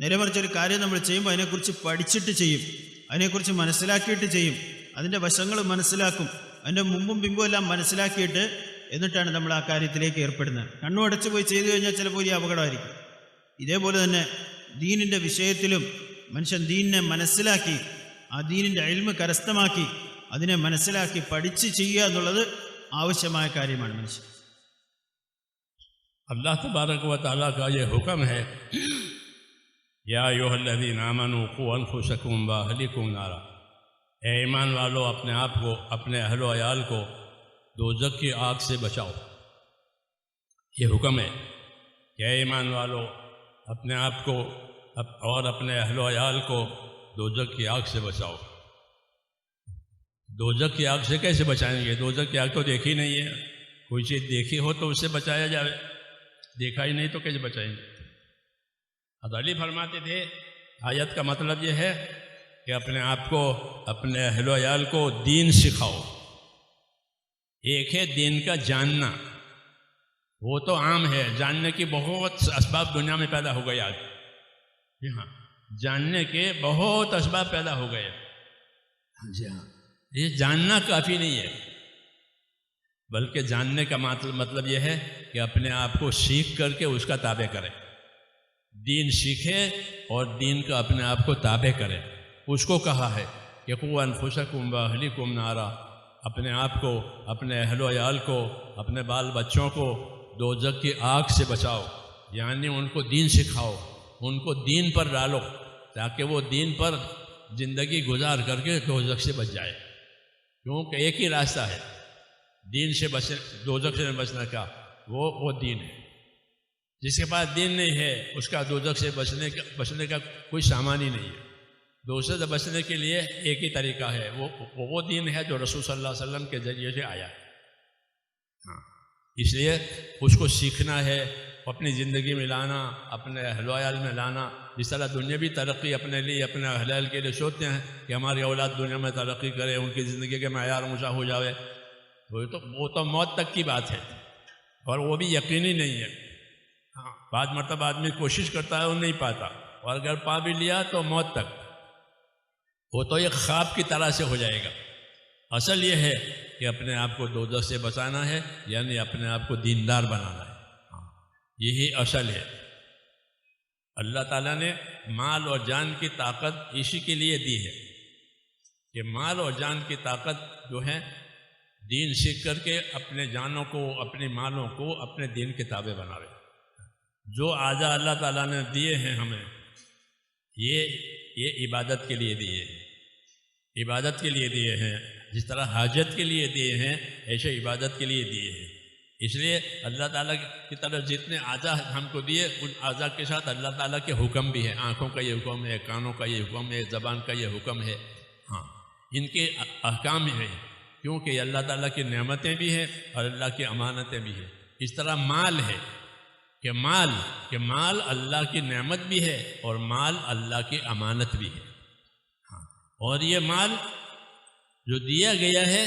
നേരെ മറിച്ച് ഒരു കാര്യം നമ്മൾ ചെയ്യുമ്പോൾ അതിനെക്കുറിച്ച് പഠിച്ചിട്ട് ചെയ്യും, അതിനെക്കുറിച്ച് മനസ്സിലാക്കിയിട്ട് ചെയ്യും, അതിൻ്റെ വശങ്ങൾ മനസ്സിലാക്കും, അതിൻ്റെ മുമ്പും പിമ്പും എല്ലാം മനസ്സിലാക്കിയിട്ട് എന്നിട്ടാണ് നമ്മൾ ആ കാര്യത്തിലേക്ക് ഏർപ്പെടുന്നത്. കണ്ണുമടച്ച് പോയി ചെയ്തു കഴിഞ്ഞാൽ ചിലപ്പോൾ വലിയ അപകടമായിരിക്കും. ഇതേപോലെ തന്നെ ദീനിൻ്റെ വിഷയത്തിലും മനുഷ്യൻ ദീനിനെ മനസ്സിലാക്കി, ആ ദീനിൻ്റെ ഇൽമ് കരസ്ഥമാക്കി, അതിനെ മനസ്സിലാക്കി പഠിച്ച് ചെയ്യുക എന്നുള്ളത് ആവശ്യമായ കാര്യമാണ് മനുഷ്യൻ. اللہ تبارک و تعالیٰ کا یہ حکم ہے، یا ایھا الذین آمنوا قوا انفسکم واہلیکم نارا، اے ایمان والو اپنے آپ کو، اپنے اہل و عیال کو دوزخ کی آگ سے بچاؤ۔ یہ حکم ہے کہ اے ایمان والو اپنے آپ کو اور اپنے اہل و عیال کو دوزخ کی آگ سے بچاؤ۔ دوزخ کی آگ سے کیسے بچائیں گے؟ دوزخ کی آگ تو دیکھی نہیں ہے، کوئی چیز دیکھی ہو تو اس سے بچایا جائے، دیکھا ہی نہیں تو کیسے بچائیں گے؟ حضرت علی فرماتے تھے آیت کا مطلب یہ ہے کہ اپنے آپ کو، اپنے اہل و عیال کو دین سکھاؤ۔ ایک ہے دین کا جاننا، وہ تو عام ہے، جاننے کی بہت اسباب دنیا میں پیدا ہو گئے آج، جی ہاں، جاننے کے بہت اسباب پیدا ہو گئے، جی ہاں، یہ جاننا کافی نہیں ہے، بلکہ جاننے کا مطلب یہ ہے کہ اپنے آپ کو سیکھ کر کے اس کا تابع کرے، دین سیکھے اور دین کا اپنے آپ کو تابع کرے۔ اس کو کہا ہے کہ قوا انفسکم واہلیکم نارا، اپنے آپ کو، اپنے اہل و عیال کو، اپنے بال بچوں کو دوزخ کی آگ سے بچاؤ، یعنی ان کو دین سکھاؤ، ان کو دین پر ڈالو تاکہ وہ دین پر زندگی گزار کر کے دوزخ سے بچ جائے، کیونکہ ایک ہی راستہ ہے دین سے دوزخ سے بچنے کا، وہ دین ہے۔ جس کے پاس دین نہیں ہے اس کا دوزخ سے بچنے کا کوئی سامان ہی نہیں ہے۔ دوزخ سے بچنے کے لیے ایک ہی طریقہ ہے، وہ دین ہے جو رسول صلی اللہ علیہ وسلم کے ذریعے سے آیا ہے۔ ہاں، اس لیے اس کو سیکھنا ہے، اپنی زندگی میں لانا، اپنے اہل و عیال میں لانا۔ جس طرح دنیاوی ترقی اپنے لیے، اپنے اہل و عیال کے لیے سوچتے ہیں کہ ہماری اولاد دنیا میں ترقی کرے، ان کی زندگی کے معیار اونچا ہو جاوے، وہ تو موت تک کی بات ہے، اور وہ بھی یقینی نہیں ہے۔ ہاں، بعض مرتبہ آدمی کوشش کرتا ہے اور نہیں پاتا، اور اگر پا بھی لیا تو موت تک، وہ تو ایک خواب کی طرح سے ہو جائے گا۔ اصل یہ ہے کہ اپنے آپ کو دوزخ سے بچانا ہے، یعنی اپنے آپ کو دیندار بنانا ہے، یہی اصل ہے۔ اللہ تعالیٰ نے مال اور جان کی طاقت اسی کے لیے دی ہے کہ مال اور جان کی طاقت جو ہے دین سیکھ کر کے اپنے جانوں کو، اپنے مالوں کو اپنے دین کے تابع بناوے۔ جو اعضاء اللہ تعالیٰ نے دیے ہیں ہمیں، یہ عبادت کے لیے دیے ہیں، عبادت کے لیے دیے ہیں، جس طرح حاجت کے لیے دیے ہیں ایسے عبادت کے لیے دیے ہیں۔ اس لیے اللہ تعالیٰ کی طرف جتنے اعضاء ہم کو دیے، ان اعضاء کے ساتھ اللہ تعالیٰ کے حکم بھی ہے، آنکھوں کا یہ حکم ہے، کانوں کا یہ حکم ہے، زبان کا یہ حکم ہے، ہاں، ان کے احکام بھی ہیں، کیونکہ یہ اللہ تعالیٰ کی نعمتیں بھی ہیں اور اللہ کی امانتیں بھی ہیں۔ اس طرح مال ہے کہ مال اللہ کی نعمت بھی ہے اور مال اللہ کی امانت بھی ہے، ہاں، اور یہ مال جو دیا گیا ہے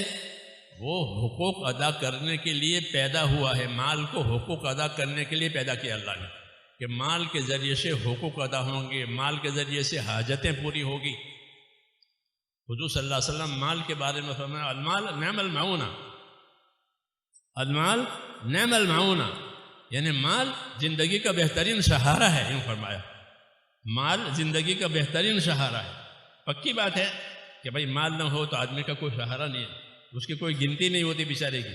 وہ حقوق ادا کرنے کے لیے پیدا ہوا ہے۔ مال کو حقوق ادا کرنے کے لیے پیدا کیا اللہ نے، کہ مال کے ذریعے سے حقوق ادا ہوں گے، مال کے ذریعے سے حاجتیں پوری ہوگی۔ حضور صلی اللہ علیہ وسلم مال کے بارے میں فرمایا، المال نعم المعونہ، المال نعم المعونہ، یعنی مال زندگی کا بہترین سہارا ہے، یوں فرمایا، مال زندگی کا بہترین سہارا ہے۔ پکی بات ہے کہ بھائی مال نہ ہو تو آدمی کا کوئی سہارا نہیں ہے، اس کی کوئی گنتی نہیں ہوتی بیچارے کی۔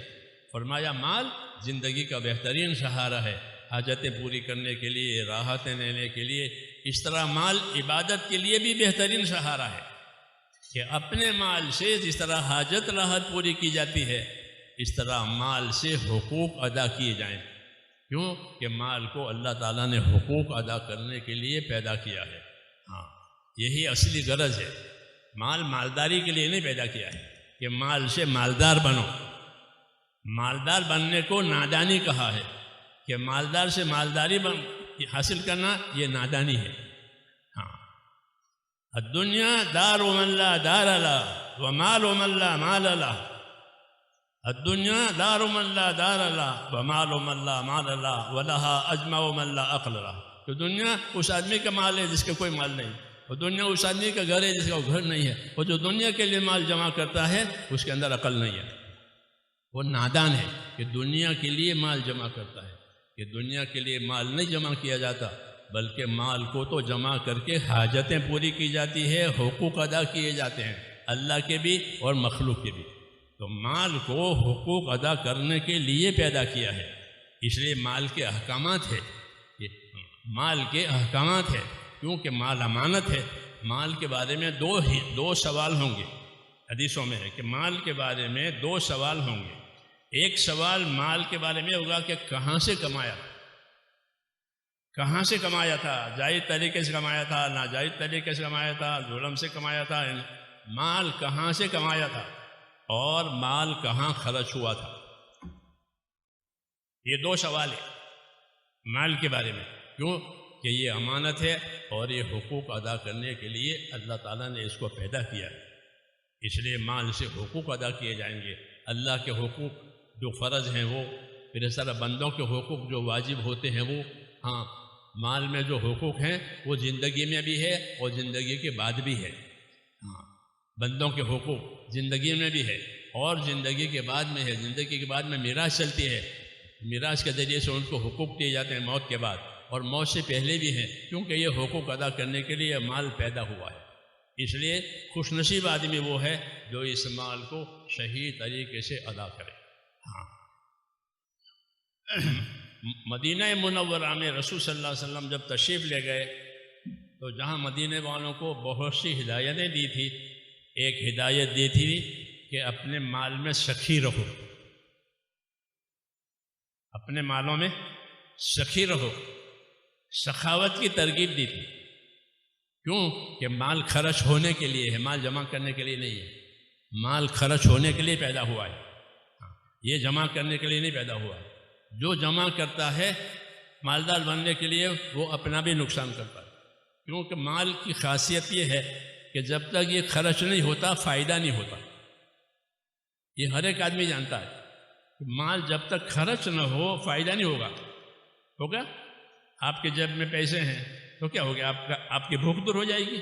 فرمایا مال زندگی کا بہترین سہارا ہے، حاجتیں پوری کرنے کے لیے، راحتیں لینے کے لیے۔ اس طرح مال عبادت کے لیے بھی بہترین سہارا ہے کہ اپنے مال سے جس طرح حاجت راحت پوری کی جاتی ہے، اس طرح مال سے حقوق ادا کیے جائیں۔ کیوں کہ مال کو اللہ تعالیٰ نے حقوق ادا کرنے کے لیے پیدا کیا ہے، ہاں، یہی اصلی غرض ہے۔ مال مالداری کے لیے نہیں پیدا کیا ہے کہ مال سے مالدار بنو، مالدار بننے کو نادانی کہا ہے، کہ مالدار سے مالداری حاصل کرنا یہ نادانی ہے، ہاں۔ الدنیا دار من لا دار له ومال من لا مال له، الدنیا دار من لا دار له ومال من لا مال له ولها اجمع من لا عقل له۔ تو دنیا اس آدمی کا مال ہے جس کا کوئی مال نہیں، اور دنیا اس آدمی کا گھر ہے جس کا گھر نہیں ہے، اور جو دنیا کے لیے مال جمع کرتا ہے اس کے اندر عقل نہیں ہے، وہ نادان ہے کہ دنیا کے لیے مال جمع کرتا ہے۔ کہ دنیا کے لیے مال نہیں جمع کیا جاتا، بلکہ مال کو تو جمع کر کے حاجتیں پوری کی جاتی ہے، حقوق ادا کیے جاتے ہیں، اللہ کے بھی اور مخلوق کے بھی۔ تو مال کو حقوق ادا کرنے کے لیے پیدا کیا ہے، اس لیے مال کے احکامات ہے، یہ مال کے احکامات ہے، کیونکہ مال امانت ہے۔ مال کے بارے میں دو سوال ہوں گے، حدیثوں میں ہے کہ مال کے بارے میں 2 سوال ہوں گے۔ ایک سوال مال کے بارے میں ہوگا کہ کہاں سے کمایا، کہاں سے کمایا تھا، جائز طریقے سے کمایا تھا، ناجائز طریقے سے کمایا تھا، ظلم سے کمایا تھا، مال کہاں سے کمایا تھا اور مال کہاں خرچ ہوا تھا۔ یہ 2 سوال ہیں مال کے بارے میں، کیوں کہ یہ امانت ہے اور یہ حقوق ادا کرنے کے لیے اللہ تعالیٰ نے اس کو پیدا کیا ہے۔ اس لیے مال سے حقوق ادا کیے جائیں گے، اللہ کے حقوق جو فرض ہیں وہ، پھر اس طرح بندوں کے حقوق جو واجب ہوتے ہیں وہ۔ ہاں، مال میں جو حقوق ہیں وہ زندگی میں بھی ہے اور زندگی کے بعد بھی ہے۔ ہاں، بندوں کے حقوق زندگی میں بھی ہے اور زندگی کے بعد میں ہے۔ زندگی کے بعد میں میراث چلتی ہے، میراث کے ذریعے سے ان کو حقوق دیے جاتے ہیں موت کے بعد، اور موت سے پہلے بھی ہیں، کیونکہ یہ حقوق ادا کرنے کے لیے مال پیدا ہوا ہے۔ اس لیے خوش نصیب آدمی وہ ہے جو اس مال کو صحیح طریقے سے ادا کرے۔ ہاں، مدینہ منورہ میں رسول صلی اللہ علیہ وسلم جب تشریف لے گئے تو جہاں مدینہ والوں کو بہت سی ہدایتیں دی تھی، ایک ہدایت دی تھی کہ اپنے مال میں سخی رہو، اپنے مالوں میں سخی رہو، سخاوت کی ترغیب دی تھی۔ کیوں کہ مال خرچ ہونے کے لیے ہے، مال جمع کرنے کے لیے نہیں ہے۔ مال خرچ ہونے کے لیے پیدا ہوا ہے، یہ جمع کرنے کے لیے نہیں پیدا ہوا ہے۔ جو جمع کرتا ہے مالدار بننے کے لیے وہ اپنا بھی نقصان کرتا ہے، کیونکہ مال کی خاصیت یہ ہے کہ جب تک یہ خرچ نہیں ہوتا فائدہ نہیں ہوتا۔ یہ ہر ایک آدمی جانتا ہے کہ مال جب تک خرچ نہ ہو فائدہ نہیں ہوگا۔ ہوگا آپ کے جیب میں پیسے ہیں تو کیا ہو گیا، آپ کی بھوک دور ہو جائے گی،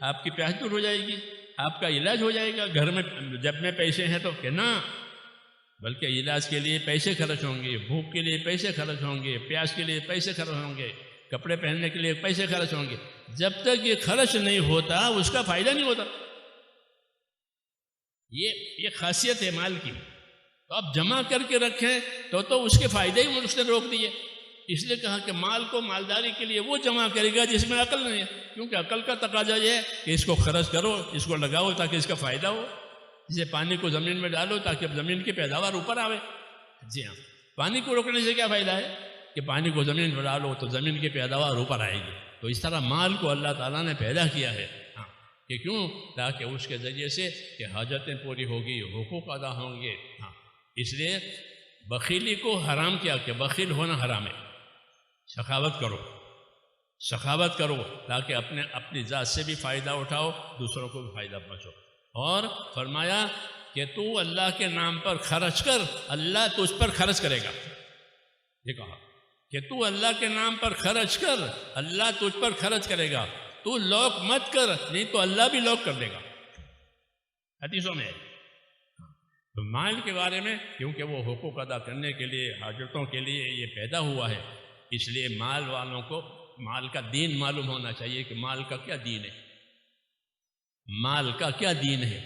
آپ کی پیاس دور ہو جائے گی، آپ کا علاج ہو جائے گا۔ گھر میں جب میں پیسے ہیں تو کہ نہ، بلکہ علاج کے لیے پیسے خرچ ہوں گے، بھوک کے لیے پیسے خرچ ہوں گے، پیاس کے لیے پیسے خرچ ہوں گے، کپڑے پہننے کے لیے پیسے خرچ ہوں گے۔ جب تک یہ خرچ نہیں ہوتا اس کا فائدہ نہیں ہوتا۔ یہ خاصیت ہے مال کی۔ تو آپ جمع کر کے رکھیں تو اس کے فائدے ہی اس نے روک دیے۔ اس لیے کہا کہ مال کو مالداری کے لیے وہ جمع کرے گا جس میں عقل نہیں ہے، کیونکہ عقل کا تقاضا یہ ہے کہ اس کو خرچ کرو، اس کو لگاؤ تاکہ اس کا فائدہ ہو۔ جسے پانی کو زمین میں ڈالو تاکہ اب زمین کی پیداوار اوپر آوے۔ جی ہاں، پانی کو روکنے سے کیا فائدہ ہے کہ پانی کو زمین میں ڈالو تو زمین کی پیداوار اوپر آئے گی۔ تو اس طرح مال کو اللہ تعالیٰ نے پیدا کیا ہے، ہاں، کہ کیوں، تاکہ اس کے ذریعے سے کہ حاجتیں پوری ہوگی، حقوق ادا ہوں گے۔ ہاں، اس لیے بخیلی کو حرام کیا کہ بخیل ہونا حرام ہے۔ سخاوت کرو، سخاوت کرو تاکہ اپنی ذات سے بھی فائدہ اٹھاؤ، دوسروں کو بھی فائدہ پہنچو۔ اور فرمایا کہ تو اللہ کے نام پر خرچ کر، اللہ تجھ پر خرچ کرے گا۔ یہ کہا کہ تو اللہ کے نام پر خرچ کر، اللہ تجھ پر خرچ کرے گا۔ تو لوک مت کر، نہیں تو اللہ بھی لوک کر دے گا۔ حدیثوں میں تو مال کے بارے میں، کیونکہ وہ حقوق ادا کرنے کے لیے، حاجتوں کے لیے یہ پیدا ہوا ہے، اس لیے مال والوں کو مال کا دین معلوم ہونا چاہیے کہ مال کا کیا دین ہے، مال کا کیا دین ہے۔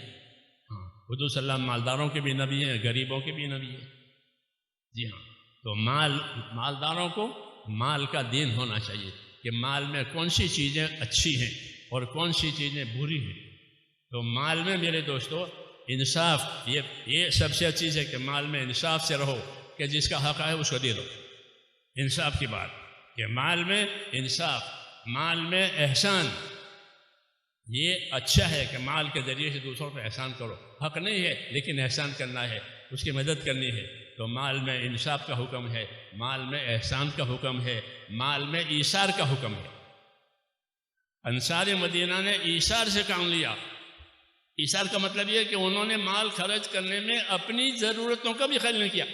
حضور صلی اللہ علیہ وسلم مالداروں کے بھی نبی ہیں، غریبوں کے بھی نبی ہیں۔ جی ہاں، تو مالداروں کو مال کا دین ہونا چاہیے کہ مال میں کون سی چیزیں اچھی ہیں اور کون سی چیزیں بری ہیں۔ تو مال میں میرے دوستو انصاف، یہ سب سے اچھی چیز ہے کہ مال میں انصاف سے رہو، کہ جس کا حق ہے اس کو دے دو۔ انصاف کی بات کہ مال میں انصاف، مال میں احسان، یہ اچھا ہے کہ مال کے ذریعے سے دوسروں پہ احسان کرو۔ حق نہیں ہے لیکن احسان کرنا ہے، اس کی مدد کرنی ہے۔ تو مال میں انصاف کا حکم ہے، مال میں احسان کا حکم ہے، مال میں ایثار کا حکم ہے۔ انصار مدینہ نے ایثار سے کام لیا۔ ایثار کا مطلب یہ ہے کہ انہوں نے مال خرچ کرنے میں اپنی ضرورتوں کا بھی خیال نہیں کیا،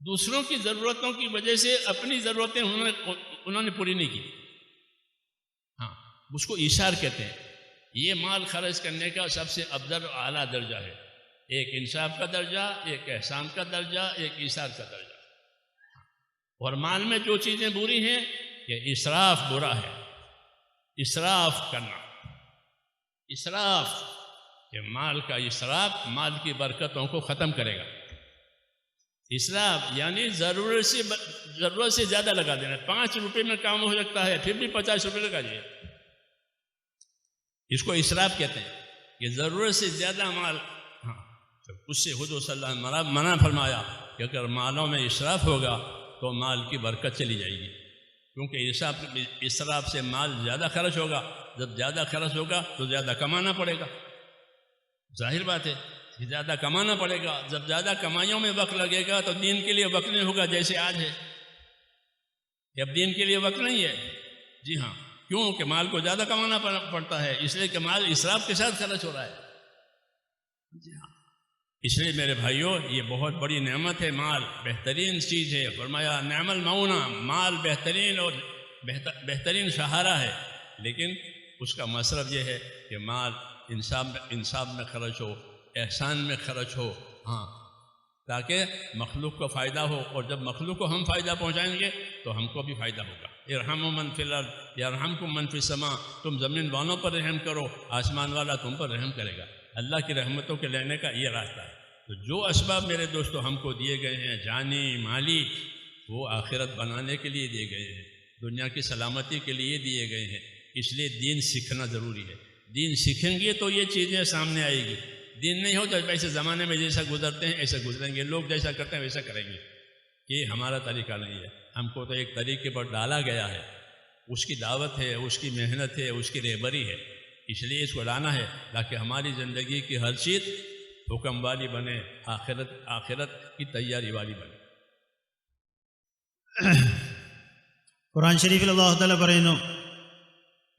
دوسروں کی ضرورتوں کی وجہ سے اپنی ضرورتیں انہوں نے پوری نہیں کی۔ ہاں، اس کو ایثار کہتے ہیں۔ یہ مال خرچ کرنے کا سب سے افضل اور اعلیٰ درجہ ہے، ایک انصاف کا درجہ، ایک احسان کا درجہ، ایک ایثار کا درجہ۔ اور مال میں جو چیزیں بری ہیں کہ اسراف برا ہے، اسراف کرنا، اسراف کہ مال کا اسراف مال کی برکتوں کو ختم کرے گا۔ इसराफ यानी ज़रूरत से ज़्यादा लगा देना। 5 रुपये में काम हो सकता है, फिर भी 50 रुपये लगा दिए, इसको इसराफ कहते हैं। ये ज़रूरत से ज़्यादा माल, हाँ, तो उससे हुजूर सल्लल्लाहु अलैहि वसल्लम मना फरमाया कि अगर मालों में इसराफ होगा तो माल की बरकत चली जाएगी, क्योंकि इसराफ से माल ज़्यादा खर्च होगा। जब ज़्यादा खर्च होगा तो ज़्यादा कमाना पड़ेगा, जाहिर बात है, ज़्यादा कमाना पड़ेगा। जब ज़्यादा कमाइयों में वक्त लगेगा तो दीन के लिए वक्त नहीं होगा, जैसे आज है। अब दीन के लिए वक्त नहीं है, जी हाँ, क्यों कि माल को ज़्यादा कमाना पड़ता है, इसलिए कि माल इसराफ के साथ खर्च हो रहा है, जी हाँ। इसलिए मेरे भाइयों, ये बहुत बड़ी नेमत है, माल बेहतरीन चीज़ है। फरमाया नेमल मऊना, माल बेहतरीन और बेहतरीन सहारा है, लेकिन उसका मसरफ ये है कि माल इंसाफ में खर्च हो, एहसान में खर्च हो, हाँ, ताकि मखलूक को फ़ायदा हो। और जब मखलूक को हम फ़ायदा पहुँचाएंगे तो हमको भी फ़ायदा होगा। इरहमु मन फिल अर्द यरहमकुम मन फिस समा, तुम ज़मीन वालों पर रहम करो, आसमान वाला तुम पर रहम करेगा। अल्लाह की रहमतों के लेने का ये रास्ता है। तो जो असबाब मेरे दोस्तों हमको दिए गए हैं, जानी माली, वो आखिरत बनाने के लिए दिए गए हैं, दुनिया की सलामती के लिए दिए गए हैं। इसलिए दीन सीखना ज़रूरी है। दीन सीखेंगे तो ये चीज़ें सामने आएगी। दीन नहीं हो तो वैसे ज़माने में जैसा गुजरते हैं ऐसा गुजरेंगे, लोग जैसा करते हैं वैसा करेंगे। ये हमारा तरीका नहीं है। हमको तो एक तरीके पर डाला गया है, उसकी दावत है, उसकी मेहनत है, उसकी रहबरी है, इसलिए इसको लाना है ताकि हमारी ज़िंदगी की हर चीज़ हुक्म वाली बने, आखिरत की तैयारी वाली बने। ഖുർആൻ ശരീഫിൽ അല്ലാഹു തആല പറയുന്നു,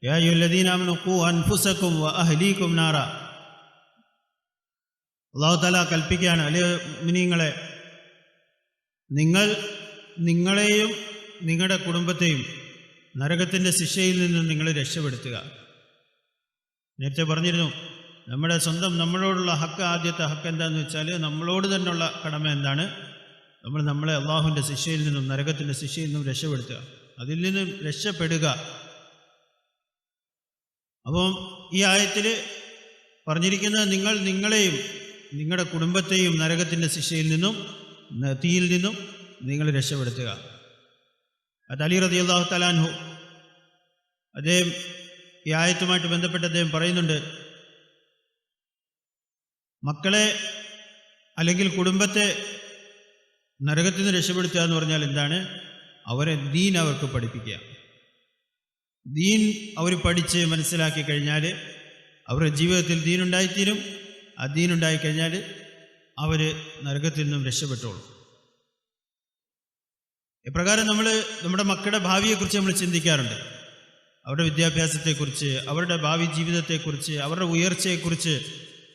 യാ അയ്യുഹല്ലദീന ആമനൂ ഖൂ അൻഫുസകും വ അഹ്ലീകും നാറ. അല്ലാഹു തആല കൽപ്പിക്കുകയാണ്, അല്ലേ മുഅ്മിനീങ്ങളെ, നിങ്ങളെയും നിങ്ങളുടെ കുടുംബത്തെയും നരകത്തിൻ്റെ ശിക്ഷയിൽ നിന്നും നിങ്ങൾ രക്ഷപ്പെടുത്തുക. നേരത്തെ പറഞ്ഞിരുന്നു, നമ്മുടെ സ്വന്തം നമ്മളോടുള്ള ഹക്ക്, ആദ്യത്തെ ഹക്ക് എന്താണെന്ന് വെച്ചാൽ നമ്മളോട് തന്നെയുള്ള കടമ എന്താണ്? നമ്മളെ അള്ളാഹുവിൻ്റെ ശിക്ഷയിൽ നിന്നും നരകത്തിൻ്റെ ശിക്ഷയിൽ നിന്നും രക്ഷപ്പെടുത്തുക, അതിൽ നിന്നും രക്ഷപ്പെടുക. അപ്പം ഈ ആയത്തിൽ പറഞ്ഞിരിക്കുന്നത് നിങ്ങളെയും നിങ്ങളുടെ കുടുംബത്തെയും നരകത്തിൻ്റെ ശിക്ഷയിൽ നിന്നും തീയിൽ നിന്നും നിങ്ങൾ രക്ഷപ്പെടുത്തുക. അത് അലി റളിയല്ലാഹു തആല അൻഹു അദ്ദേഹം ഈ ആയത്തുമായിട്ട് ബന്ധപ്പെട്ട് അദ്ദേഹം പറയുന്നുണ്ട്, മക്കളെ അല്ലെങ്കിൽ കുടുംബത്തെ നരകത്തിൽ നിന്ന് രക്ഷപ്പെടുത്തുക എന്ന് പറഞ്ഞാൽ എന്താണ്? അവരെ ദീൻ അവർക്ക് പഠിപ്പിക്കുക. ദീൻ അവർ പഠിച്ച് മനസ്സിലാക്കി കഴിഞ്ഞാൽ അവരുടെ ജീവിതത്തിൽ ദീനുണ്ടായിത്തീരും. ആ ദീനുണ്ടായിക്കഴിഞ്ഞാൽ അവർ നരകത്തിൽ നിന്നും രക്ഷപ്പെട്ടോളും. ഇപ്രകാരം നമ്മുടെ മക്കളുടെ ഭാവിയെക്കുറിച്ച് നമ്മൾ ചിന്തിക്കാറുണ്ട്. അവരുടെ വിദ്യാഭ്യാസത്തെക്കുറിച്ച്, അവരുടെ ഭാവി ജീവിതത്തെക്കുറിച്ച്, അവരുടെ ഉയർച്ചയെക്കുറിച്ച്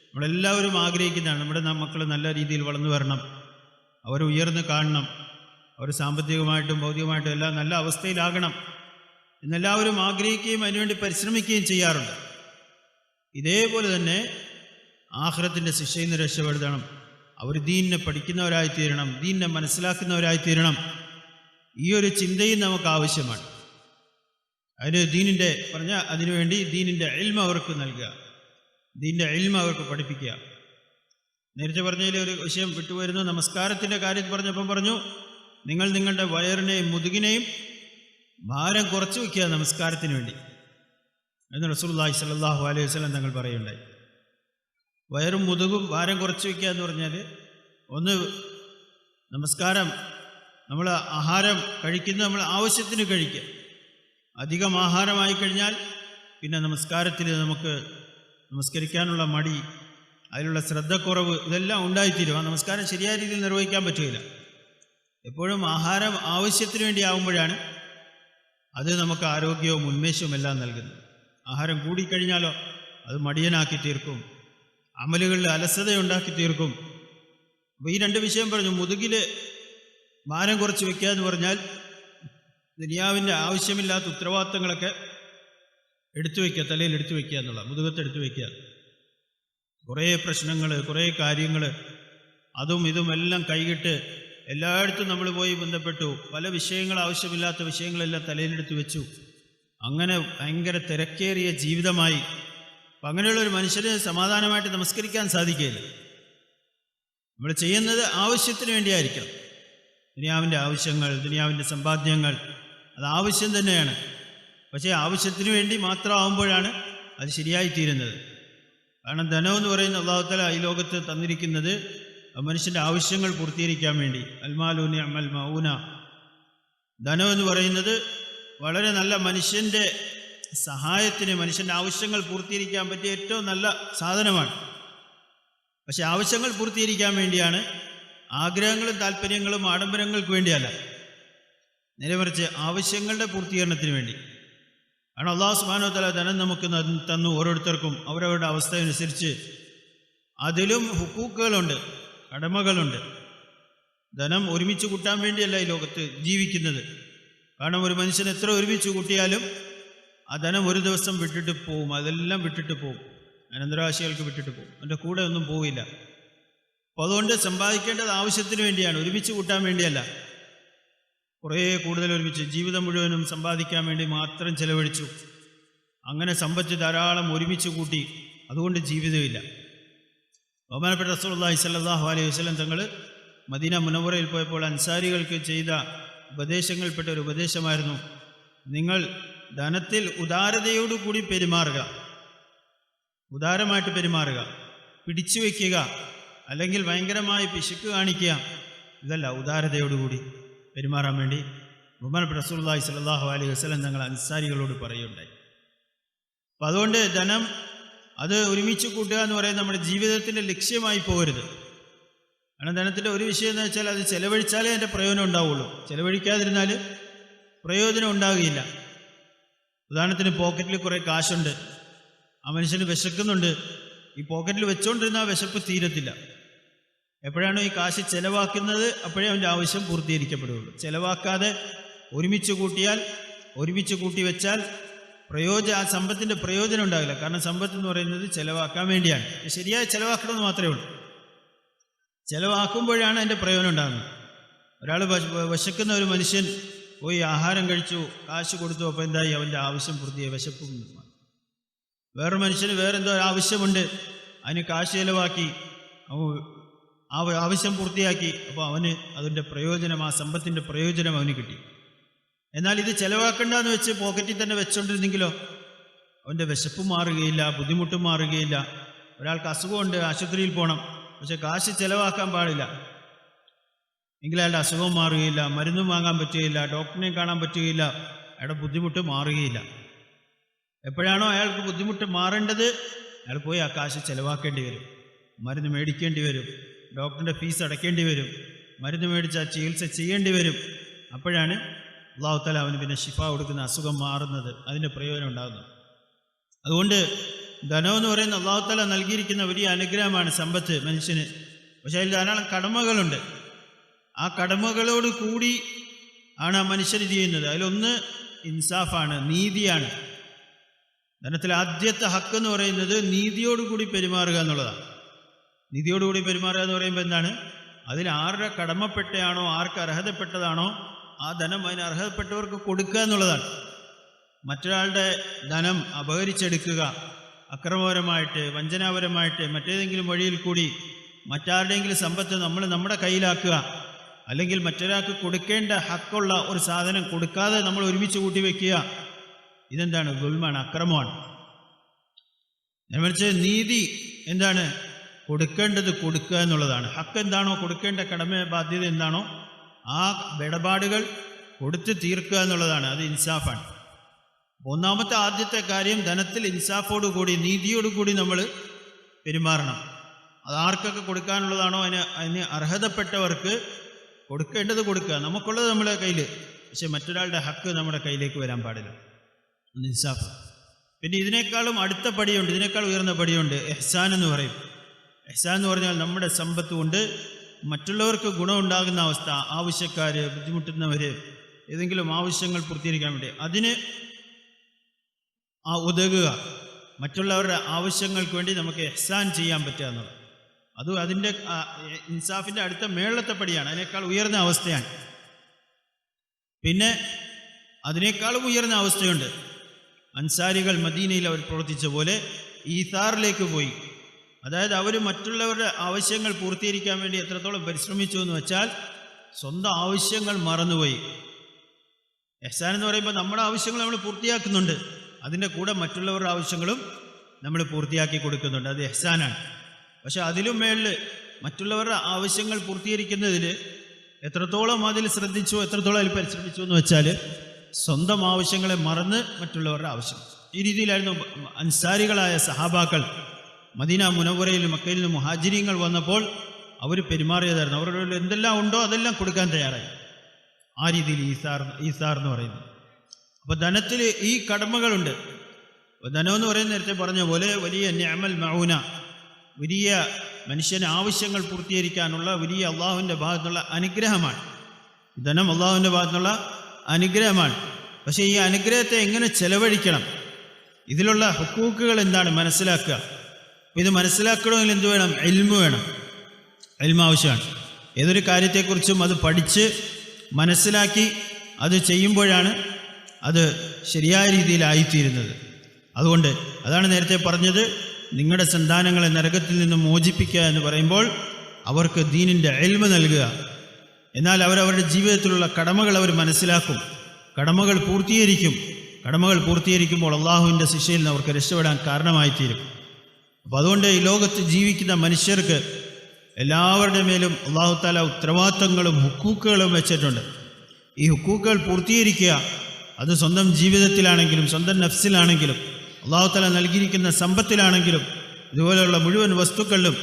നമ്മളെല്ലാവരും ആഗ്രഹിക്കുന്നതാണ്. നമ്മുടെ മക്കൾ നല്ല രീതിയിൽ വളർന്നു വരണം, അവർ ഉയർന്ന് കാണണം, അവർ സാമ്പത്തികമായിട്ടും ഭൗതികമായിട്ടും എല്ലാം നല്ല അവസ്ഥയിലാകണം എന്നെല്ലാവരും ആഗ്രഹിക്കുകയും അതിനുവേണ്ടി പരിശ്രമിക്കുകയും ചെയ്യാറുണ്ട്. ഇതേപോലെ തന്നെ ആഖിറത്തിൻ്റെ ശിക്ഷയിൽ നിന്ന് രക്ഷപ്പെടുത്തണം. അവർ ദീനിനെ പഠിക്കുന്നവരായിത്തീരണം, ദീനിനെ മനസ്സിലാക്കുന്നവരായിത്തീരണം. ഈ ഒരു ചിന്തയും നമുക്ക് ആവശ്യമാണ്. അതിനുവേണ്ടി ദീനിൻ്റെ ഇൽമ അവർക്ക് നൽകുക, ദീനിൻ്റെ ഇൽമ അവർക്ക് പഠിപ്പിക്കുക. നേരത്തെ പറഞ്ഞതിൽ ഒരു വിഷയം വിട്ടുവരുന്നു. നമസ്കാരത്തിൻ്റെ കാര്യം പറഞ്ഞപ്പം പറഞ്ഞു, നിങ്ങൾ നിങ്ങളുടെ വയറിനെയും മുതുകിനെയും ഭാരം കുറച്ച് വയ്ക്കുക നമസ്കാരത്തിന് വേണ്ടി എന്ന് റസൂലുള്ളാഹി സ്വല്ലല്ലാഹു അലൈഹി വസല്ലം തങ്ങൾ പറയുണ്ടായി. വയറും മുതുകും ഭാരം കുറച്ച് വയ്ക്കുക എന്ന് പറഞ്ഞാൽ, ഒന്ന്, നമസ്കാരം നമ്മൾ ആഹാരം കഴിക്കുന്നത് നമ്മൾ ആവശ്യത്തിന് കഴിക്കുക. അധികം ആഹാരമായി കഴിഞ്ഞാൽ പിന്നെ നമസ്കാരത്തിൽ നമുക്ക് നമസ്കരിക്കാനുള്ള മടി, അതിലുള്ള ശ്രദ്ധക്കുറവ്, ഇതെല്ലാം ഉണ്ടായിത്തീരും. ആ നമസ്കാരം ശരിയായ രീതിയിൽ നിർവഹിക്കാൻ പറ്റുകയില്ല. എപ്പോഴും ആഹാരം ആവശ്യത്തിന് വേണ്ടി ആകുമ്പോഴാണ് അത് നമുക്ക് ആരോഗ്യവും ഉന്മേഷവും എല്ലാം നൽകുന്നത്. ആഹാരം കൂടിക്കഴിഞ്ഞാലോ അത് മടിയനാക്കി തീർക്കും, അമലുകളിൽ അലസതയുണ്ടാക്കി തീർക്കും. അപ്പോൾ ഈ രണ്ട് വിഷയം പറഞ്ഞു. മുതുകിൽ ഭാരം കുറച്ച് വയ്ക്കുക എന്ന് പറഞ്ഞാൽ ദുനിയാവിൻ്റെ ആവശ്യമില്ലാത്ത ഉത്തരവാദിത്തങ്ങളൊക്കെ എടുത്തു വയ്ക്കുക, തലയിൽ എടുത്തു വയ്ക്കുക എന്നുള്ള, മുതുകത്ത് എടുത്തു വയ്ക്കുക. കുറേ പ്രശ്നങ്ങൾ, കുറേ കാര്യങ്ങൾ, അതും ഇതും എല്ലാം കൈകിട്ട് എല്ലായിടത്തും നമ്മൾ പോയി ബന്ധപ്പെട്ടു. പല വിഷയങ്ങൾ, ആവശ്യമില്ലാത്ത വിഷയങ്ങളെല്ലാം തലയിലെടുത്ത് വെച്ചു. അങ്ങനെ ഭയങ്കര തിരക്കേറിയ ജീവിതമായി. അപ്പം അങ്ങനെയുള്ളൊരു മനുഷ്യന് സമാധാനമായിട്ട് നമസ്കരിക്കാൻ സാധിക്കുകയില്ല. നമ്മൾ ചെയ്യുന്നത് ആവശ്യത്തിന് വേണ്ടിയായിരിക്കണം. ദുനിയാവിൻ്റെ ആവശ്യങ്ങൾ, ദുനിയാവിൻ്റെ സമ്പാദ്യങ്ങൾ, അത് ആവശ്യം തന്നെയാണ്. പക്ഷേ ആവശ്യത്തിന് വേണ്ടി മാത്രമാകുമ്പോഴാണ് അത് ശരിയായി തീരുന്നത്. കാരണം ധനമെന്ന് പറയുന്ന അല്ലാഹു തആല ഈ ലോകത്ത് തന്നിരിക്കുന്നത് മനുഷ്യൻ്റെ ആവശ്യങ്ങൾ പൂർത്തീകരിക്കാൻ വേണ്ടി. അൽമാലു നിഅമൽ മഊന, ധനമെന്ന് പറയുന്നത് വളരെ നല്ല മനുഷ്യൻ്റെ സഹായത്തിന്, മനുഷ്യൻ്റെ ആവശ്യങ്ങൾ പൂർത്തീകരിക്കാൻ പറ്റിയ ഏറ്റവും നല്ല സാധനമാണ്. പക്ഷെ ആവശ്യങ്ങൾ പൂർത്തീകരിക്കാൻ വേണ്ടിയാണ്, ആഗ്രഹങ്ങളും താല്പര്യങ്ങളും ആഡംബരങ്ങൾക്ക് വേണ്ടിയല്ല, നേരെമറിച്ച് ആവശ്യങ്ങളുടെ പൂർത്തീകരണത്തിന് വേണ്ടി. കാരണം അല്ലാഹു സുബ്ഹാനഹു വ തആല ധനം നമുക്ക് തന്നു. ഓരോരുത്തർക്കും അവരവരുടെ അവസ്ഥയനുസരിച്ച് അതിലും ഹുക്കൂക്കുകളുണ്ട്, കടമകളുണ്ട്. ധനം ഒരുമിച്ച് കൂട്ടാൻ വേണ്ടിയല്ല ഈ ലോകത്ത് ജീവിക്കുന്നത്. കാരണം ഒരു മനുഷ്യൻ എത്ര ഒരുമിച്ച് കൂട്ടിയാലും ആ ധനം ഒരു ദിവസം വിട്ടിട്ട് പോവും, അതെല്ലാം വിട്ടിട്ട് പോവും, അനന്തരാശികൾക്ക് വിട്ടിട്ട് പോവും, അതിൻ്റെ കൂടെ ഒന്നും പോവില്ല. അപ്പോൾ അതുകൊണ്ട് സമ്പാദിക്കേണ്ടത് ആവശ്യത്തിന് വേണ്ടിയാണ്, ഒരുമിച്ച് കൂട്ടാൻ വേണ്ടിയല്ല. കുറേ കൂടുതൽ ഒരുമിച്ച് ജീവിതം മുഴുവനും സമ്പാദിക്കാൻ വേണ്ടി മാത്രം ചെലവഴിച്ചു, അങ്ങനെ സമ്പത്ത് ധാരാളം ഒരുമിച്ച് കൂട്ടി, അതുകൊണ്ട് ജീവിതമില്ല. ബഹുമാനപ്പെട്ട റസൂലുള്ളാഹി സ്വല്ലല്ലാഹു അലൈഹി വസല്ലം തങ്ങൾ മദീന മുനവ്വറയിൽ പോയപ്പോൾ അൻസാരികൾക്ക് ചെയ്ത ഉപദേശങ്ങളിൽപ്പെട്ട ഒരു ഉപദേശമായിരുന്നു, നിങ്ങൾ ധനത്തിൽ ഉദാരതയോടുകൂടി പെരുമാറുക, ഉദാരമായിട്ട് പെരുമാറുക. പിടിച്ചു വയ്ക്കുക അല്ലെങ്കിൽ ഭയങ്കരമായി പിശുക്ക് കാണിക്കുക, ഇതല്ല ഉദാരതയോടുകൂടി പെരുമാറാൻ വേണ്ടി ബഹുമാനപ്പെട്ട റസൂലുള്ളാഹി സ്വല്ലല്ലാഹു അലൈഹി വസല്ലം തങ്ങൾ അൻസാരികളോട് പറയുകയുണ്ടായി. അപ്പം അതുകൊണ്ട് ധനം അത് ഒരുമിച്ച് കൂട്ടുക എന്ന് പറയുന്നത് നമ്മുടെ ജീവിതത്തിൻ്റെ ലക്ഷ്യമായി പോകരുത്. കാരണം ധനത്തിൻ്റെ ഒരു വിഷയം എന്ന് വെച്ചാൽ അത് ചെലവഴിച്ചാലേ അതിൻ്റെ പ്രയോജനം ഉണ്ടാവുള്ളൂ, ചെലവഴിക്കാതിരുന്നാൽ പ്രയോജനം ഉണ്ടാകുകയില്ല. ഉദാഹരണത്തിന് പോക്കറ്റിൽ കുറേ കാശുണ്ട്, ആ മനുഷ്യന് വിശക്കുന്നുണ്ട്, ഈ പോക്കറ്റിൽ വെച്ചുകൊണ്ടിരുന്ന ആ വിശപ്പ് തീരത്തില്ല. എപ്പോഴാണോ ഈ കാശ് ചെലവാക്കുന്നത് അപ്പോഴേ അവൻ്റെ ആവശ്യം പൂർത്തീകരിക്കപ്പെടുകയുള്ളൂ. ചെലവാക്കാതെ ഒരുമിച്ച് കൂട്ടിയാൽ, ഒരുമിച്ച് കൂട്ടി വെച്ചാൽ ആ സമ്പത്തിൻ്റെ പ്രയോജനം ഉണ്ടാകില്ല. കാരണം സമ്പത്ത് എന്ന് പറയുന്നത് ചെലവാക്കാൻ വേണ്ടിയാണ്, ശരിയായി ചെലവാക്കണമെന്ന് മാത്രമേ ഉള്ളൂ. ചെലവാക്കുമ്പോഴാണ് അതിൻ്റെ പ്രയോജനം ഉണ്ടാകുന്നത്. ഒരാൾ വിശക്കുന്ന ഒരു മനുഷ്യൻ പോയി ആഹാരം കഴിച്ചു, കാശ് കൊടുത്തു, അപ്പോൾ എന്തായി, അവൻ്റെ ആവശ്യം പൂർത്തിയായി, വിശപ്പും. വേറെ മനുഷ്യന് വേറെന്തോ ആവശ്യമുണ്ട്, അതിന് കാശ് ചെലവാക്കി, ആ ആവശ്യം പൂർത്തിയാക്കി, അപ്പോൾ അവന് അതിൻ്റെ പ്രയോജനം, ആ സമ്പത്തിൻ്റെ പ്രയോജനം അവന് കിട്ടി. എന്നാൽ ഇത് ചെലവാക്കണ്ടെന്ന് വെച്ച് പോക്കറ്റിൽ തന്നെ വെച്ചുകൊണ്ടിരുന്നെങ്കിലോ അവൻ്റെ വിശപ്പ് മാറുകയില്ല, ബുദ്ധിമുട്ടും മാറുകയില്ല. ഒരാൾക്ക് അസുഖമുണ്ട്, ആശുപത്രിയിൽ പോകണം, പക്ഷെ കാശ് ചെലവാക്കാൻ പാടില്ല, എങ്കിൽ അയാളുടെ അസുഖം മാറുകയില്ല, മരുന്നും വാങ്ങാൻ പറ്റുകയില്ല, ഡോക്ടറിനെ കാണാൻ പറ്റുകയില്ല, അയാളുടെ ബുദ്ധിമുട്ട് മാറുകയില്ല. എപ്പോഴാണോ അയാൾക്ക് ബുദ്ധിമുട്ട് മാറേണ്ടത് അയാൾ പോയി ആ കാശ് ചെലവാക്കേണ്ടി വരും, മരുന്ന് മേടിക്കേണ്ടി വരും, ഡോക്ടറിൻ്റെ ഫീസ് അടയ്ക്കേണ്ടി വരും, മരുന്ന് മേടിച്ചാൽ ചികിത്സ ചെയ്യേണ്ടി വരും. അപ്പോഴാണ് അല്ലാഹു തആല അവന് പിന്നെ ശിഫ കൊടുക്കുന്ന, അസുഖം മാറുന്നത്, അതിൻ്റെ പ്രയോജനം ഉണ്ടാകുന്നത്. അതുകൊണ്ട് ധനമെന്ന് പറയുന്ന അല്ലാഹു തആല നൽകിയിരിക്കുന്ന വലിയ അനുഗ്രഹമാണ് സമ്പത്ത് മനുഷ്യന്. പക്ഷേ അതിൽ ധാരാളം കടമകളുണ്ട്. ആ കടമകളോട് കൂടി ആണ് ആ മനുഷ്യൻ ഇത് ചെയ്യുന്നത്. അതിലൊന്ന് ഇൻസാഫാണ്, നീതിയാണ്. ധനത്തിൽ ആദ്യത്തെ ഹക്ക് എന്ന് പറയുന്നത് നീതിയോടുകൂടി പെരുമാറുക എന്നുള്ളതാണ്. നീതിയോടുകൂടി പെരുമാറുക എന്ന് പറയുമ്പോൾ എന്താണ്, അതിൽ ആരുടെ കടമപ്പെട്ടയാണോ, ആർക്ക് അർഹതപ്പെട്ടതാണോ ആ ധനം അതിന് അർഹതപ്പെട്ടവർക്ക് കൊടുക്കുക എന്നുള്ളതാണ്. മറ്റൊരാളുടെ ധനം അപഹരിച്ചെടുക്കുക, അക്രമപരമായിട്ട്, വഞ്ചനാപരമായിട്ട്, മറ്റേതെങ്കിലും വഴിയിൽ കൂടി മറ്റാരുടെയെങ്കിലും സമ്പത്ത് നമ്മുടെ കയ്യിലാക്കുക, അല്ലെങ്കിൽ മറ്റൊരാൾക്ക് കൊടുക്കേണ്ട ഹക്കുള്ള ഒരു സാധനം കൊടുക്കാതെ നമ്മൾ ഒരുമിച്ച് കൂട്ടി വയ്ക്കുക, ഇതെന്താണ്, ദുൽമാണ്, അക്രമമാണ്. മറിച്ച് നീതി എന്താണ്, കൊടുക്കേണ്ടത് കൊടുക്കുക എന്നുള്ളതാണ്. ഹക്ക് എന്താണോ, കൊടുക്കേണ്ട കടമ ബാധ്യത എന്താണോ ആ ഇടപാടുകൾ കൊടുത്ത് തീർക്കുക എന്നുള്ളതാണ്. അത് ഇൻസാഫാണ്. ഒന്നാമത്തെ ആദ്യത്തെ കാര്യം, ധനത്തിൽ ഇൻസാഫോടുകൂടി, നീതിയോടുകൂടി നമ്മൾ പെരുമാറണം. അത് ആർക്കൊക്കെ കൊടുക്കാനുള്ളതാണോ അതിന് അർഹതപ്പെട്ടവർക്ക് കൊടുക്കേണ്ടത് കൊടുക്കുക. നമുക്കുള്ളത് നമ്മുടെ കയ്യിൽ, പക്ഷെ മറ്റൊരാളുടെ ഹക്ക് നമ്മുടെ കയ്യിലേക്ക് വരാൻ പാടില്ല. ഇൻസാഫ്. പിന്നെ ഇതിനേക്കാളും അടുത്ത പടിയുണ്ട്, ഇതിനേക്കാൾ ഉയർന്ന പടിയുണ്ട്, ഇഹ്സാൻ എന്ന് പറയും. ഇഹ്സാൻ എന്ന് പറഞ്ഞാൽ നമ്മുടെ സമ്പത്ത് കൊണ്ട് മറ്റുള്ളവർക്ക് ഗുണമുണ്ടാകുന്ന അവസ്ഥ, ആവശ്യക്കാർ, ബുദ്ധിമുട്ടുന്നവർ, ഏതെങ്കിലും ആവശ്യങ്ങൾ പൂർത്തീകരിക്കാൻ വേണ്ടി അതിന് ഉതകുക, മറ്റുള്ളവരുടെ ആവശ്യങ്ങൾക്ക് വേണ്ടി നമുക്ക് ഇഹ്സാൻ ചെയ്യാൻ പറ്റുക എന്നുള്ളത്. അത് അതിൻ്റെ ഇൻസാഫിൻ്റെ അടുത്ത മേളത്തെ പടിയാണ്, അതിനേക്കാൾ ഉയർന്ന അവസ്ഥയാണ്. പിന്നെ അതിനേക്കാളും ഉയർന്ന അവസ്ഥയുണ്ട്. അൻസാരികൾ മദീനയിൽ അവർ പ്രവർത്തിച്ച പോലെ ഈഥാറിലേക്ക് പോയി. അതായത് അവർ മറ്റുള്ളവരുടെ ആവശ്യങ്ങൾ പൂർത്തീകരിക്കാൻ വേണ്ടി എത്രത്തോളം പരിശ്രമിച്ചു എന്ന് വെച്ചാൽ സ്വന്തം ആവശ്യങ്ങൾ മറന്നുപോയി. ഇഹ്സാൻ എന്ന് പറയുമ്പോൾ നമ്മുടെ ആവശ്യങ്ങൾ നമ്മൾ പൂർത്തിയാക്കുന്നുണ്ട്, അതിൻ്റെ കൂടെ മറ്റുള്ളവരുടെ ആവശ്യങ്ങളും നമ്മൾ പൂർത്തിയാക്കി കൊടുക്കുന്നുണ്ട്. അത് ഇഹ്സാനാണ്. പക്ഷെ അതിലും മേളിൽ മറ്റുള്ളവരുടെ ആവശ്യങ്ങൾ പൂർത്തീകരിക്കുന്നതിൽ എത്രത്തോളം അതിൽ ശ്രദ്ധിച്ചു, എത്രത്തോളം അതിൽ പരിശ്രമിച്ചു എന്ന് വെച്ചാൽ സ്വന്തം ആവശ്യങ്ങളെ മറന്ന് മറ്റുള്ളവരുടെ ആവശ്യം. ഈ രീതിയിലായിരുന്നു അൻസാരികളായ സഹാബാക്കൾ മദീന മുനവ്വറയിൽ മക്കയിൽ നിന്ന് മുഹാജിരീങ്ങൾ വന്നപ്പോൾ അവർ പെരുമാറിയതായിരുന്നു. അവരുടെ എന്തെല്ലാം ഉണ്ടോ അതെല്ലാം കൊടുക്കാൻ തയ്യാറായി. ആ രീതിയിൽ ഈസാർ എന്ന് പറയുന്നത്. അപ്പോൾ ധനത്തിൽ ഈ കടമകളുണ്ട്. ധനമെന്ന് പറയുന്നത് നേരത്തെ പറഞ്ഞ പോലെ വലിയ നിഅമൽ മഊന, വലിയ മനുഷ്യന് ആവശ്യങ്ങൾ പൂർത്തീകരിക്കാനുള്ള വലിയ അള്ളാഹുവിൻ്റെ ഭാഗത്തുള്ള അനുഗ്രഹമാണ്. ധനം അള്ളാഹുവിൻ്റെ ഭാഗത്തുള്ള അനുഗ്രഹമാണ്. പക്ഷേ ഈ അനുഗ്രഹത്തെ എങ്ങനെ ചെലവഴിക്കണം, ഇതിലുള്ള ഹുക്കൂക്കുകൾ എന്താണ് മനസ്സിലാക്കുക. ഇത് മനസ്സിലാക്കണമെങ്കിൽ എന്ത് വേണം? ഇൽമ് വേണം. ഇൽമ് ആവശ്യമാണ്. ഏതൊരു കാര്യത്തെക്കുറിച്ചും അത് പഠിച്ച് മനസ്സിലാക്കി അത് ചെയ്യുമ്പോഴാണ് അത് ശരിയായ രീതിയിലായിത്തീരുന്നത്. അതുകൊണ്ട് അതാണ് നേരത്തെ പറഞ്ഞത്, നിങ്ങളുടെ സന്താനങ്ങളെ നരകത്തിൽ നിന്ന് മോചിപ്പിക്കുക എന്ന് പറയുമ്പോൾ അവർക്ക് ദീനിൻ്റെ ഇൽമ് നൽകുക. എന്നാൽ അവരവരുടെ ജീവിതത്തിലുള്ള കടമകൾ അവർ മനസ്സിലാക്കും, കടമകൾ പൂർത്തീകരിക്കും. കടമകൾ പൂർത്തീകരിക്കുമ്പോൾ അള്ളാഹുവിൻ്റെ ശിക്ഷയിൽ നിന്ന് അവർക്ക് രക്ഷപ്പെടാൻ കാരണമായിത്തീരും. അപ്പോൾ അതുകൊണ്ട് ഈ ലോകത്ത് ജീവിക്കുന്ന മനുഷ്യർക്ക് എല്ലാവരുടെ മേലും അള്ളാഹു താല ഉത്തരവാദിത്തങ്ങളും ഹുക്കൂക്കുകളും വെച്ചിട്ടുണ്ട്. ഈ ഹുക്കൂക്കുകൾ പൂർത്തീകരിക്കുക, അത് സ്വന്തം ജീവിതത്തിലാണെങ്കിലും സ്വന്തം നഫ്സിലാണെങ്കിലും അള്ളാഹു താല നൽകിയിരിക്കുന്ന സമ്പത്തിലാണെങ്കിലും ഇതുപോലെയുള്ള മുഴുവൻ വസ്തുക്കളിലും.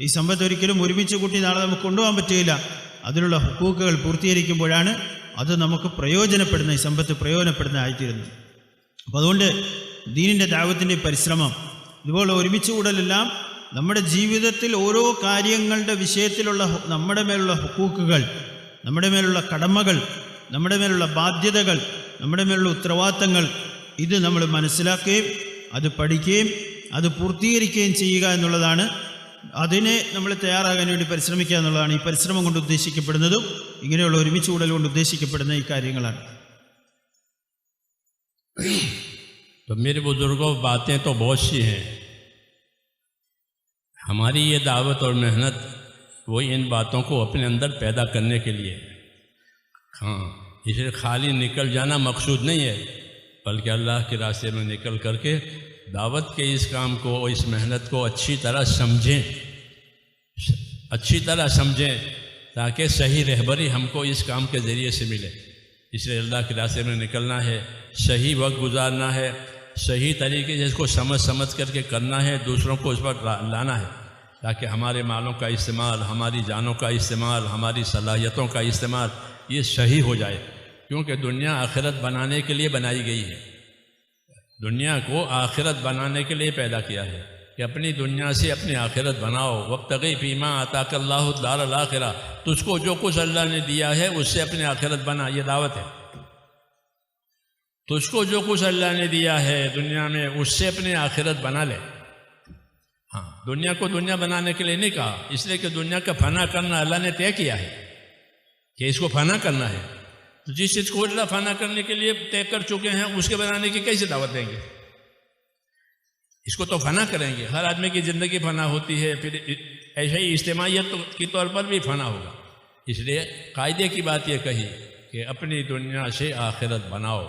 ഈ സമ്പത്ത് ഒരിക്കലും ഒരുമിച്ച് കൂട്ടി നാളെ നമുക്ക് കൊണ്ടുപോകാൻ പറ്റുകയില്ല. അതിലുള്ള ഹുക്കൂക്കുകൾ പൂർത്തീകരിക്കുമ്പോഴാണ് അത് നമുക്ക് പ്രയോജനപ്പെടുന്ന, ഈ സമ്പത്ത് പ്രയോജനപ്പെടുന്ന ആയിത്തീരുന്നത്. അപ്പോൾ അതുകൊണ്ട് ദീനിൻ്റെ ദഅവത്തിൻ്റെ പരിശ്രമം, ഇതുപോലെ ഒരുമിച്ച് കൂടലെല്ലാം നമ്മുടെ ജീവിതത്തിൽ ഓരോ കാര്യങ്ങളുടെ വിഷയത്തിലുള്ള നമ്മുടെ മേലുള്ള ഹുക്കൂക്കുകൾ, നമ്മുടെ മേലുള്ള കടമകൾ, നമ്മുടെ മേലുള്ള ബാധ്യതകൾ, നമ്മുടെ മേലുള്ള ഉത്തരവാദിത്തങ്ങൾ, ഇത് നമ്മൾ മനസ്സിലാക്കുകയും അത് പഠിക്കുകയും അത് പൂർത്തീകരിക്കുകയും ചെയ്യുക എന്നുള്ളതാണ്. അതിനെ നമ്മൾ തയ്യാറാകാൻ വേണ്ടി പരിശ്രമിക്കുക എന്നുള്ളതാണ് ഈ പരിശ്രമം കൊണ്ട് ഉദ്ദേശിക്കപ്പെടുന്നതും ഇങ്ങനെയുള്ള ഒരുമിച്ച് കൂടൽ കൊണ്ട് ഉദ്ദേശിക്കപ്പെടുന്ന ഈ കാര്യങ്ങളാണ്. तो मेरे बुजुर्गों, बातें तो बहुत सी हैं. हमारी ये दावत और मेहनत वो इन बातों को अपने अंदर पैदा करने के लिए. हाँ, इसे खाली निकल जाना मकसूद नहीं है, बल्कि अल्लाह के रास्ते में निकल करके दावत के इस काम को, इस मेहनत को अच्छी तरह समझें ताकि सही रहबरी हमको इस काम के ज़रिए से मिले. इसलिए अल्लाह के रास्ते में निकलना है, सही वक्त गुजारना है, सही तरीके से इसको समझ करके करना है, दूसरों को उस पर लाना है ताकि हमारे मालों का इस्तेमाल, हमारी जानों का इस्तेमाल, हमारी सलाहियतों का इस्तेमाल ये सही हो जाए. क्योंकि दुनिया आखिरत बनाने के लिए बनाई गई है. दुनिया को आखिरत बनाने के लिए पैदा किया है कि अपनी दुनिया से अपनी आखिरत बनाओ. वब्तगी फीमा आताकल्लाहु दारल आखिरा, तुझको जो कुछ अल्लाह ने दिया है उससे अपनी आखिरत बना, ये दावत है. तुझको जो कुछ अल्लाह ने दिया है दुनिया में उससे अपनी आखिरत बना ले. हाँ, दुनिया को दुनिया बनाने के लिए नहीं कहा, इसलिए कि दुनिया का फना करना अल्लाह ने तय किया है कि इसको फना करना है. तो जिस चीज़ को अल्लाह फना करने के लिए तय कर चुके हैं उसके बनाने की कैसे दावत देंगे? इसको तो फना करेंगे. हर आदमी की ज़िंदगी फना होती है, फिर ऐसे ही इज्तिमाइयत के तौर पर भी फना होगा. इसलिए कायदे की बात यह कही कि अपनी दुनिया से आखिरत बनाओ.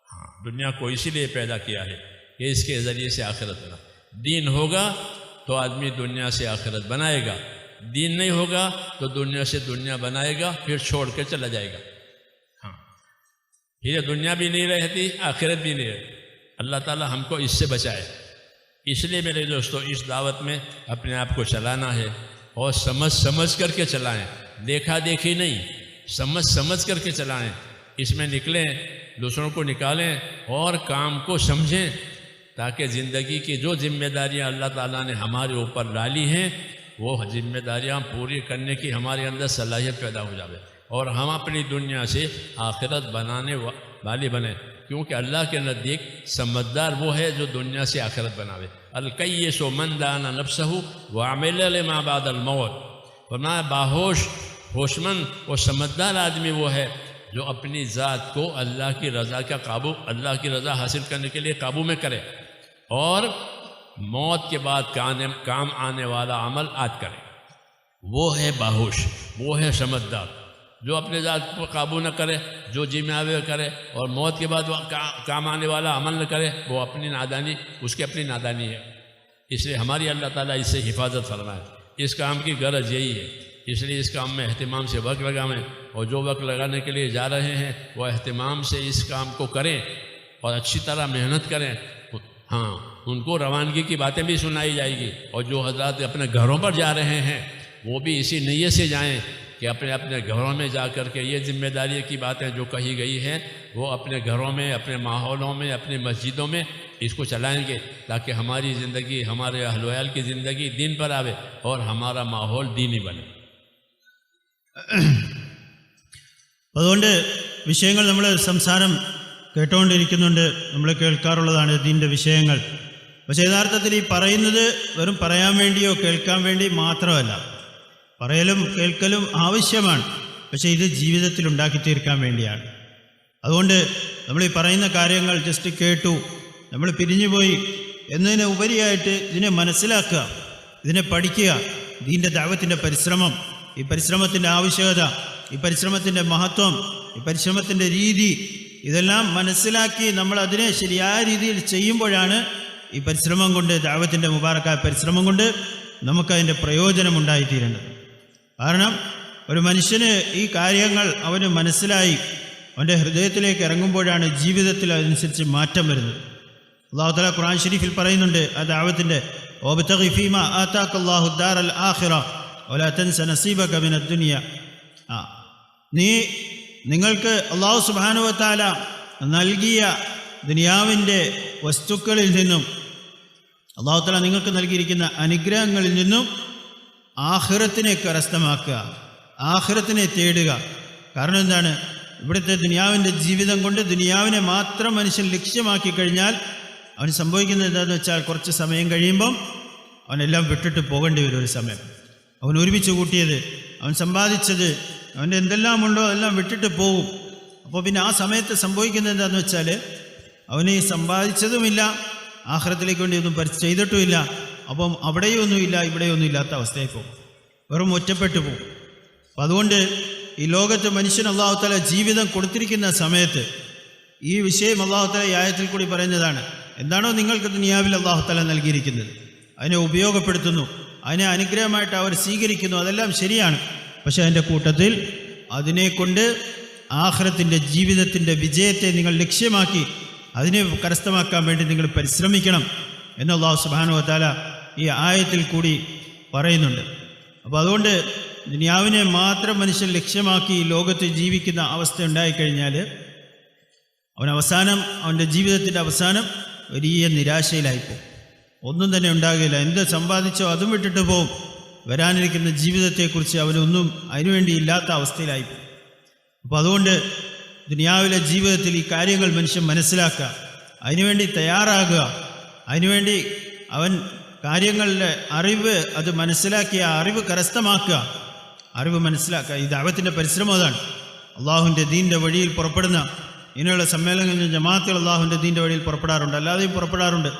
हाँ, दुनिया को इसीलिए पैदा किया है कि इसके ज़रिए से आखिरत बना. दीन होगा तो आदमी दुनिया से आखिरत बनाएगा, दीन नहीं होगा तो दुनिया से दुनिया बनाएगा, फिर छोड़ के चला जाएगा. हाँ, फिर दुनिया भी नहीं रहती, आखिरत भी नहीं रहती. अल्लाह ताला हमको इससे बचाए. इसलिए मेरे दोस्तों, इस दावत में अपने आप को चलाना है और समझ करके चलाएं. देखा देखी नहीं, समझ करके चलाएं. इसमें निकलें, दूसरों को निकालें और काम को समझें ताकि ज़िंदगी की जो जिम्मेदारियां अल्लाह ताला ने हमारे ऊपर डाली हैं वो जिम्मेदारियां पूरी करने की हमारे अंदर सलाहियत पैदा हो जाए और हम अपनी दुनिया से आखिरत बनाने वाले बने. क्योंकि अल्लाह के नज़दीक समझदार वो है जो दुनिया से आखिरत बनावे. अल-कय्यिसु मन दाना नफ्सहु व अमिला लिमा बादल मौत. फरमाया होशमंद और समझदार आदमी वो है जो अपनी ज़ात को अल्लाह की रज़ा का काबू, अल्लाह की रज़ा हासिल करने के लिए काबू में करे और मौत के बाद काम आने वाला अमल आज करे. वो है बाहोश, वो है समझदार. جو اپنے ذات پر قابو نہ کرے، جو جی میں آوے کرے اور موت کے بعد وہ کام آنے والا عمل نہ کرے، وہ اپنی نادانی، اس کی اپنی نادانی ہے۔ اس لیے ہماری اللہ تعالیٰ اس سے حفاظت فرمائے۔ اس کام کی غرض یہی ہے، اس لیے اس کام میں اہتمام سے وقت لگائیں، اور جو وقت لگانے کے لیے جا رہے ہیں وہ اہتمام سے اس کام کو کریں اور اچھی طرح محنت کریں۔ ہاں، ان کو روانگی کی باتیں بھی سنائی جائے گی، اور جو حضرات اپنے گھروں پر جا رہے ہیں وہ بھی اسی نیت سے جائیں کہ اپنے اپنے گھروں میں جا کر کے یہ ذمہ داری کی باتیں جو کہی گئی ہیں وہ اپنے گھروں میں، اپنے ماحولوں میں، اپنی مسجدوں میں اس کو چلائیں گے، تاکہ ہماری زندگی، ہمارے اہل و عیال کی زندگی دین پر آوے اور ہمارا ماحول دینی بنے۔ അതുകൊണ്ട് വിഷയങ്ങൾ നമ്മൾ സംസാരം കേട്ടുകൊണ്ടിരിക്കുന്നുണ്ട്, നമ്മൾ കേൾക്കാറുള്ളതാണ് ദീൻ്റെ വിഷയങ്ങൾ. പക്ഷേ യഥാർത്ഥത്തിൽ ഈ പറയുന്നത് വെറും പറയാൻ വേണ്ടിയോ കേൾക്കാൻ വേണ്ടി മാത്രമല്ല. പറയലും കേൾക്കലും ആവശ്യമാണ്, പക്ഷേ ഇത് ജീവിതത്തിൽ ഉണ്ടാക്കി തീർക്കാൻ വേണ്ടിയാണ്. അതുകൊണ്ട് നമ്മൾ ഈ പറയുന്ന കാര്യങ്ങൾ ജസ്റ്റ് കേട്ടു, നമ്മൾ പിരിഞ്ഞുപോയി എന്നതിന് ഉപരിയായിട്ട് ഇതിനെ മനസ്സിലാക്കുക, ഇതിനെ പഠിക്കുക. ദീൻ്റെ ദഅവത്തിൻ്റെ പരിശ്രമം, ഈ പരിശ്രമത്തിൻ്റെ ആവശ്യകത, ഈ പരിശ്രമത്തിൻ്റെ മഹത്വം, ഈ പരിശ്രമത്തിൻ്റെ രീതി, ഇതെല്ലാം മനസ്സിലാക്കി നമ്മൾ അതിനെ ശരിയായ രീതിയിൽ ചെയ്യുമ്പോഴാണ് ഈ പരിശ്രമം കൊണ്ട്, ദഅവത്തിൻ്റെ മുബാറക്കായ പരിശ്രമം കൊണ്ട് നമുക്കതിൻ്റെ പ്രയോജനം ഉണ്ടായിത്തീരേണ്ടത്. കാരണം ഒരു മനുഷ്യന് ഈ കാര്യങ്ങൾ അവന് മനസ്സിലായി അവൻ്റെ ഹൃദയത്തിലേക്ക് ഇറങ്ങുമ്പോഴാണ് ജീവിതത്തിൽ അതനുസരിച്ച് മാറ്റം വരുന്നത്. അല്ലാഹു തആല ഖുർആൻ ശരീഫിൽ പറയുന്നുണ്ട് ആ ദഅവത്തിൻ്റെ വബ്തഗി ഫീമാ ആതാകല്ലാഹു ദാറൽ ആഖിറ വലാ തൻസ നസീബക മിനദ് ദുനിയ. നിങ്ങൾക്ക് അല്ലാഹു സുബ്ഹാനഹു വ തആല നൽകിയ ദുനിയാവിൻ്റെ വസ്തുക്കളിൽ നിന്നും, അല്ലാഹു തആല നിങ്ങൾക്ക് നൽകിയിരിക്കുന്ന അനുഗ്രഹങ്ങളിൽ നിന്നും ആഖിറത്തിനെ കരസ്ഥമാക്കുക, ആഖിറത്തിനെ തേടുക. കാരണം എന്താണ്? ഇവിടുത്തെ ദുനിയാവിൻ്റെ ജീവിതം കൊണ്ട് ദുനിയാവിനെ മാത്രം മനുഷ്യൻ ലക്ഷ്യമാക്കി കഴിഞ്ഞാൽ അവന് സംഭവിക്കുന്നത് എന്താണെന്ന് വെച്ചാൽ കുറച്ച് സമയം കഴിയുമ്പം അവനെല്ലാം വിട്ടിട്ട് പോകേണ്ടി വരും. ഒരു സമയം അവൻ ഒരുമിച്ച് കൂട്ടിയത്, അവൻ സമ്പാദിച്ചത്, അവൻ്റെ എന്തെല്ലാം ഉണ്ടോ അതെല്ലാം വിട്ടിട്ട് പോകും. അപ്പോൾ പിന്നെ ആ സമയത്ത് സംഭവിക്കുന്നത് എന്താണെന്ന് വെച്ചാൽ അവന് ഈ സമ്പാദിച്ചതുമില്ല, ആഖിറത്തിലേക്ക് വേണ്ടി ഒന്നും ചെയ്തിട്ടുമില്ല. അപ്പം അവിടെയൊന്നുമില്ല ഇവിടെയൊന്നും ഇല്ലാത്ത അവസ്ഥയായി പോകും, വെറും ഒറ്റപ്പെട്ടു പോകും. അപ്പം അതുകൊണ്ട് ഈ ലോകത്ത് മനുഷ്യൻ അല്ലാഹു തആല ജീവിതം കൊടുത്തിരിക്കുന്ന സമയത്ത് ഈ വിഷയം അല്ലാഹു തആല ഈ ആയത്തിൽ കൂടി പറയുന്നതാണ്. എന്താണോ നിങ്ങൾക്ക് ദുനിയാവിൽ അല്ലാഹു തആല നൽകിയിരിക്കുന്നത് അതിനെ ഉപയോഗപ്പെടുത്തുന്നു, അതിനെ അനുഗ്രഹമായിട്ട് അവർ സ്വീകരിക്കുന്നു, അതെല്ലാം ശരിയാണ്. പക്ഷേ അതിൻ്റെ കൂട്ടത്തിൽ അതിനെക്കൊണ്ട് ആഖിറത്തിൻ്റെ ജീവിതത്തിൻ്റെ വിജയത്തെ നിങ്ങൾ ലക്ഷ്യമാക്കി അതിനെ കരസ്ഥമാക്കാൻ വേണ്ടി നിങ്ങൾ പരിശ്രമിക്കണം എന്ന് അല്ലാഹു സുബ്ഹാനഹു വ തആല ഈ ആയത്തിൽ കൂടി പറയുന്നുണ്ട്. അപ്പോൾ അതുകൊണ്ട് ദുനിയാവിനെ മാത്രം മനുഷ്യൻ ലക്ഷ്യമാക്കി ലോകത്ത് ജീവിക്കുന്ന അവസ്ഥ ഉണ്ടായിക്കഴിഞ്ഞാൽ അവൻ്റെ ജീവിതത്തിൻ്റെ അവസാനം വലിയ നിരാശയിലായിപ്പോകും, ഒന്നും തന്നെ ഉണ്ടാകില്ല. എന്ത് സമ്പാദിച്ചോ അതും വിട്ടിട്ട് പോകും. വരാനിരിക്കുന്ന ജീവിതത്തെക്കുറിച്ച് അവനൊന്നും അതിനുവേണ്ടി ഇല്ലാത്ത അവസ്ഥയിലായിപ്പോകും. അപ്പോൾ അതുകൊണ്ട് ദുനിയാവിലെ ജീവിതത്തിൽ ഈ കാര്യങ്ങൾ മനുഷ്യൻ മനസ്സിലാക്കുക, അതിനുവേണ്ടി തയ്യാറാകുക, അതിനുവേണ്ടി അവൻ കാര്യങ്ങളുടെ അറിവ് അത് മനസ്സിലാക്കിയ അറിവ് കരസ്ഥമാക്കുക, അറിവ് മനസ്സിലാക്കുക. ഈ ദഅവത്തിൻ്റെ പരിശ്രമം അതാണ്. അള്ളാഹുവിൻ്റെ ദീൻ്റെ വഴിയിൽ പുറപ്പെടുന്ന ഇങ്ങനെയുള്ള സമ്മേളനങ്ങളിൽ ജമാഅത്തുകൾ അള്ളാഹുവിൻ്റെ ദീൻ്റെ വഴിയിൽ പുറപ്പെടാറുണ്ട്, അല്ലാതെയും പുറപ്പെടാറുണ്ട്.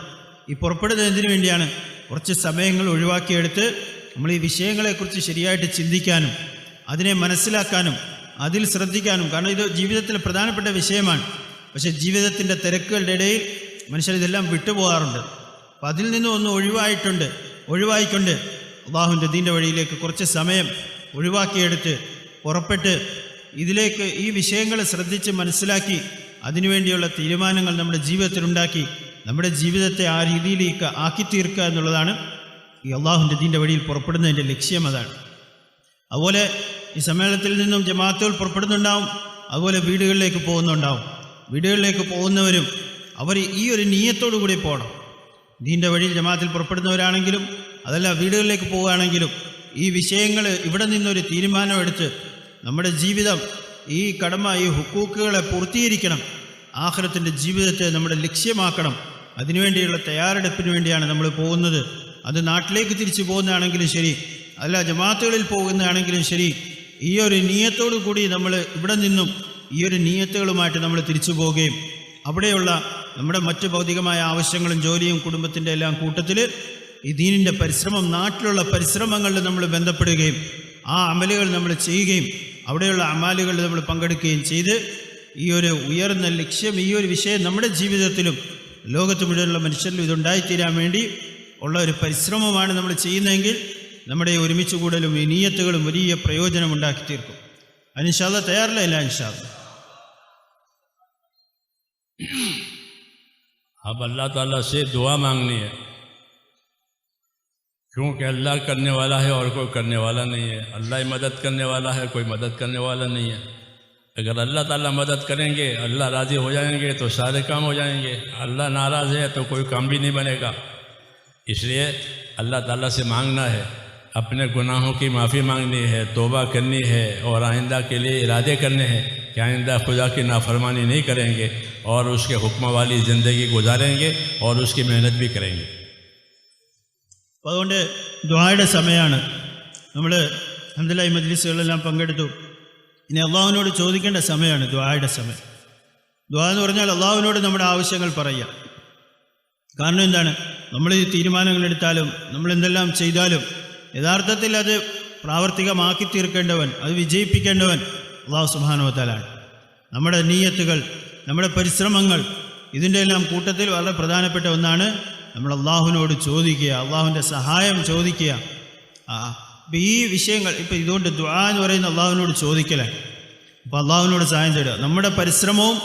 ഈ പുറപ്പെടുന്നത് എന്തിനു വേണ്ടിയാണ്? കുറച്ച് സമയങ്ങൾ ഒഴിവാക്കിയെടുത്ത് നമ്മൾ ഈ വിഷയങ്ങളെക്കുറിച്ച് ശരിയായിട്ട് ചിന്തിക്കാനും അതിനെ മനസ്സിലാക്കാനും അതിൽ ശ്രദ്ധിക്കാനും. കാരണം ഇത് ജീവിതത്തിൽ പ്രധാനപ്പെട്ട വിഷയമാണ്. പക്ഷേ ജീവിതത്തിൻ്റെ തിരക്കുകളുടെ ഇടയിൽ മനുഷ്യർ ഇതെല്ലാം വിട്ടുപോകാറുണ്ട്. അപ്പം അതിൽ നിന്നും ഒന്ന് ഒഴിവായിക്കൊണ്ട് അള്ളാഹുവിൻ്റെ ദീൻ്റെ വഴിയിലേക്ക് കുറച്ച് സമയം ഒഴിവാക്കിയെടുത്ത് പുറപ്പെട്ട് ഇതിലേക്ക് ഈ വിഷയങ്ങൾ ശ്രദ്ധിച്ച് മനസ്സിലാക്കി അതിനുവേണ്ടിയുള്ള തീരുമാനങ്ങൾ നമ്മുടെ ജീവിതത്തിലുണ്ടാക്കി നമ്മുടെ ജീവിതത്തെ ആ രീതിയിലേക്ക് ആക്കി തീർക്കുക എന്നുള്ളതാണ് ഈ അള്ളാഹുവിൻ്റെ ദീൻ്റെ വഴിയിൽ പുറപ്പെടുന്നതിൻ്റെ ലക്ഷ്യം. അതാണ്. അതുപോലെ ഈ സമ്മേളനത്തിൽ നിന്നും ജമാഅത്തുകൾ പുറപ്പെടുന്നുണ്ടാവും, അതുപോലെ വീടുകളിലേക്ക് പോകുന്നുണ്ടാവും. വീടുകളിലേക്ക് പോകുന്നവരും അവർ ഈ ഒരു നിയ്യത്തോടു കൂടി പോകണം. ദീൻ്റെ വഴിയിൽ ജമാഅത്തിൽ പുറപ്പെടുന്നവരാണെങ്കിലും അതല്ല വീടുകളിലേക്ക് പോവുകയാണെങ്കിലും ഈ വിഷയങ്ങൾ ഇവിടെ നിന്നൊരു തീരുമാനമെടുത്ത് നമ്മുടെ ജീവിതം ഈ കടമ, ഈ ഹുക്കൂക്കുകളെ പൂർത്തീകരിക്കണം, ആഖിറത്തിൻ്റെ ജീവിതത്തെ നമ്മുടെ ലക്ഷ്യമാക്കണം. അതിനുവേണ്ടിയുള്ള തയ്യാറെടുപ്പിന് വേണ്ടിയാണ് നമ്മൾ പോകുന്നത്. അത് നാട്ടിലേക്ക് തിരിച്ചു പോകുന്നതാണെങ്കിലും ശരി, അല്ല ജമാഅത്തുകളിൽ പോകുന്നതാണെങ്കിലും ശരി, ഈ ഒരു നിയ്യത്തോടു കൂടി നമ്മൾ ഇവിടെ നിന്നും ഈ ഒരു നിയ്യത്തുകളുമായിട്ട് നമ്മൾ തിരിച്ചു പോവുകയും അവിടെയുള്ള നമ്മുടെ മറ്റ് ഭൗതികമായ ആവശ്യങ്ങളും ജോലിയും കുടുംബത്തിൻ്റെ എല്ലാം കൂട്ടത്തിൽ ഈ ദീനിൻ്റെ പരിശ്രമം, നാട്ടിലുള്ള പരിശ്രമങ്ങളിൽ നമ്മൾ ബന്ധപ്പെടുകയും ആ അമലുകൾ നമ്മൾ ചെയ്യുകയും അവിടെയുള്ള അമാലുകളിൽ നമ്മൾ പങ്കെടുക്കുകയും ചെയ്ത് ഈ ഒരു ഉയർന്ന ലക്ഷ്യം, ഈ ഒരു വിഷയം നമ്മുടെ ജീവിതത്തിലും ലോകത്ത് മുഴുവനുള്ള മനുഷ്യരിലും ഇതുണ്ടായിത്തീരാൻ വേണ്ടി ഉള്ള ഒരു പരിശ്രമമാണ് നമ്മൾ ചെയ്യുന്നതെങ്കിൽ നമ്മുടെ ഒരുമിച്ച് കൂടലും ഈ നിയ്യത്തുകളും വലിയ പ്രയോജനം ഉണ്ടാക്കി തീർക്കും. അത് ഇൻഷാ അല്ലാഹ് തയ്യാറല്ല ഇൻഷാ അല്ലാഹ്. अब अल्लाह ताला से दुआ मांगनी है, क्योंकि अल्लाह करने वाला है और कोई करने वाला नहीं है। अल्लाह ही मदद करने वाला है, कोई मदद करने वाला नहीं है। अगर अल्लाह ताला मदद करेंगे, अल्लाह राज़ी हो जाएंगे तो सारे काम हो जाएंगे। अल्लाह नाराज़ है तो कोई काम भी नहीं बनेगा। इसलिए अल्लाह ताला से मांगना है, अपने गुनाहों की माफ़ी मांगनी है, तौबा करनी है और आइंदा के लिए इरादे करने हैं कि आइंदा खुदा की नाफरमानी नहीं करेंगे और उसके हुक्म वाली ज़िंदगी गुजारेंगे और उसकी मेहनत भी करेंगे। അപ്പോൾ അതുകൊണ്ട് ദുആയുടെ സമയമാണ്. നമ്മൾ അൽഹംദുലില്ലാഹ് ഈ മജ്ലിസുകളെല്ലാം പങ്കെടുത്തു. ഇനി അള്ളാഹുവിനോട് ചോദിക്കേണ്ട സമയമാണ് ദുആയുടെ സമയം. ദുആ എന്ന് പറഞ്ഞാൽ അള്ളാഹുവിനോട് നമ്മുടെ ആവശ്യങ്ങൾ പറയുക. കാരണം എന്താണ്, നമ്മൾ ഈ തീരുമാനങ്ങളെടുത്താലും നമ്മൾ എന്തെല്ലാം ചെയ്താലും യഥാർത്ഥത്തിൽ അത് പ്രാവർത്തികമാക്കി തീർക്കേണ്ടവൻ, അത് വിജയിപ്പിക്കേണ്ടവൻ അള്ളാഹു സുബ്ഹാനഹു വ തആലയാണ്. നമ്മുടെ നിയ്യത്തുകൾ, നമ്മുടെ പരിശ്രമങ്ങൾ, ഇതിൻ്റെ എല്ലാം കൂട്ടത്തിൽ വളരെ പ്രധാനപ്പെട്ട ഒന്നാണ് നമ്മൾ അള്ളാഹുവിനോട് ചോദിക്കുക, അള്ളാഹുവിൻ്റെ സഹായം ചോദിക്കുക. അപ്പം ഈ വിഷയങ്ങൾ ഇപ്പം ഇതുകൊണ്ട് ദുആ എന്ന് പറയുന്ന അള്ളാഹുവിനോട് ചോദിക്കലാണ്. അപ്പോൾ അള്ളാഹുവിനോട് സഹായം തേടുക. നമ്മുടെ പരിശ്രമവും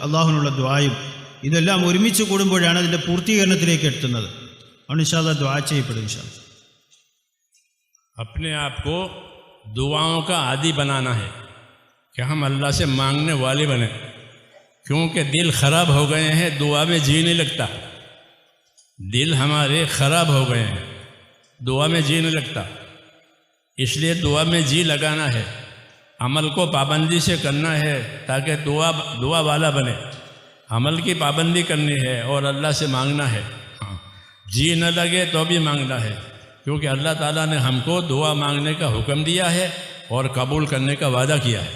അള്ളാഹുവിനുള്ള ദുആയും ഇതെല്ലാം ഒരുമിച്ച് കൂടുമ്പോഴാണ് അതിൻ്റെ പൂർത്തീകരണത്തിലേക്ക് എത്തുന്നത്. അതുകൊണ്ട് ഇൻഷാ അല്ലാഹ് ദുആ ചെയ്യപ്പെടും ഇൻഷാ അല്ലാഹ്. अपने आप को दुआओं का आदी बनाना है कि हम अल्लाह से मांगने वाले बने, क्योंकि दिल ख़राब हो गए हैं, दुआ में जी नहीं लगता। दिल हमारे ख़राब हो गए हैं, दुआ में जी नहीं लगता। इसलिए दुआ में जी लगाना है, अमल को पाबंदी से करना है ताकि दुआ वाला बने। अमल की पाबंदी करनी है और अल्लाह से मांगना है। हाँ, जी न लगे तो भी मांगना है, क्योंकि अल्लाह ताला ने हमको दुआ मांगने का हुक्म दिया है और कबूल करने का वादा किया है।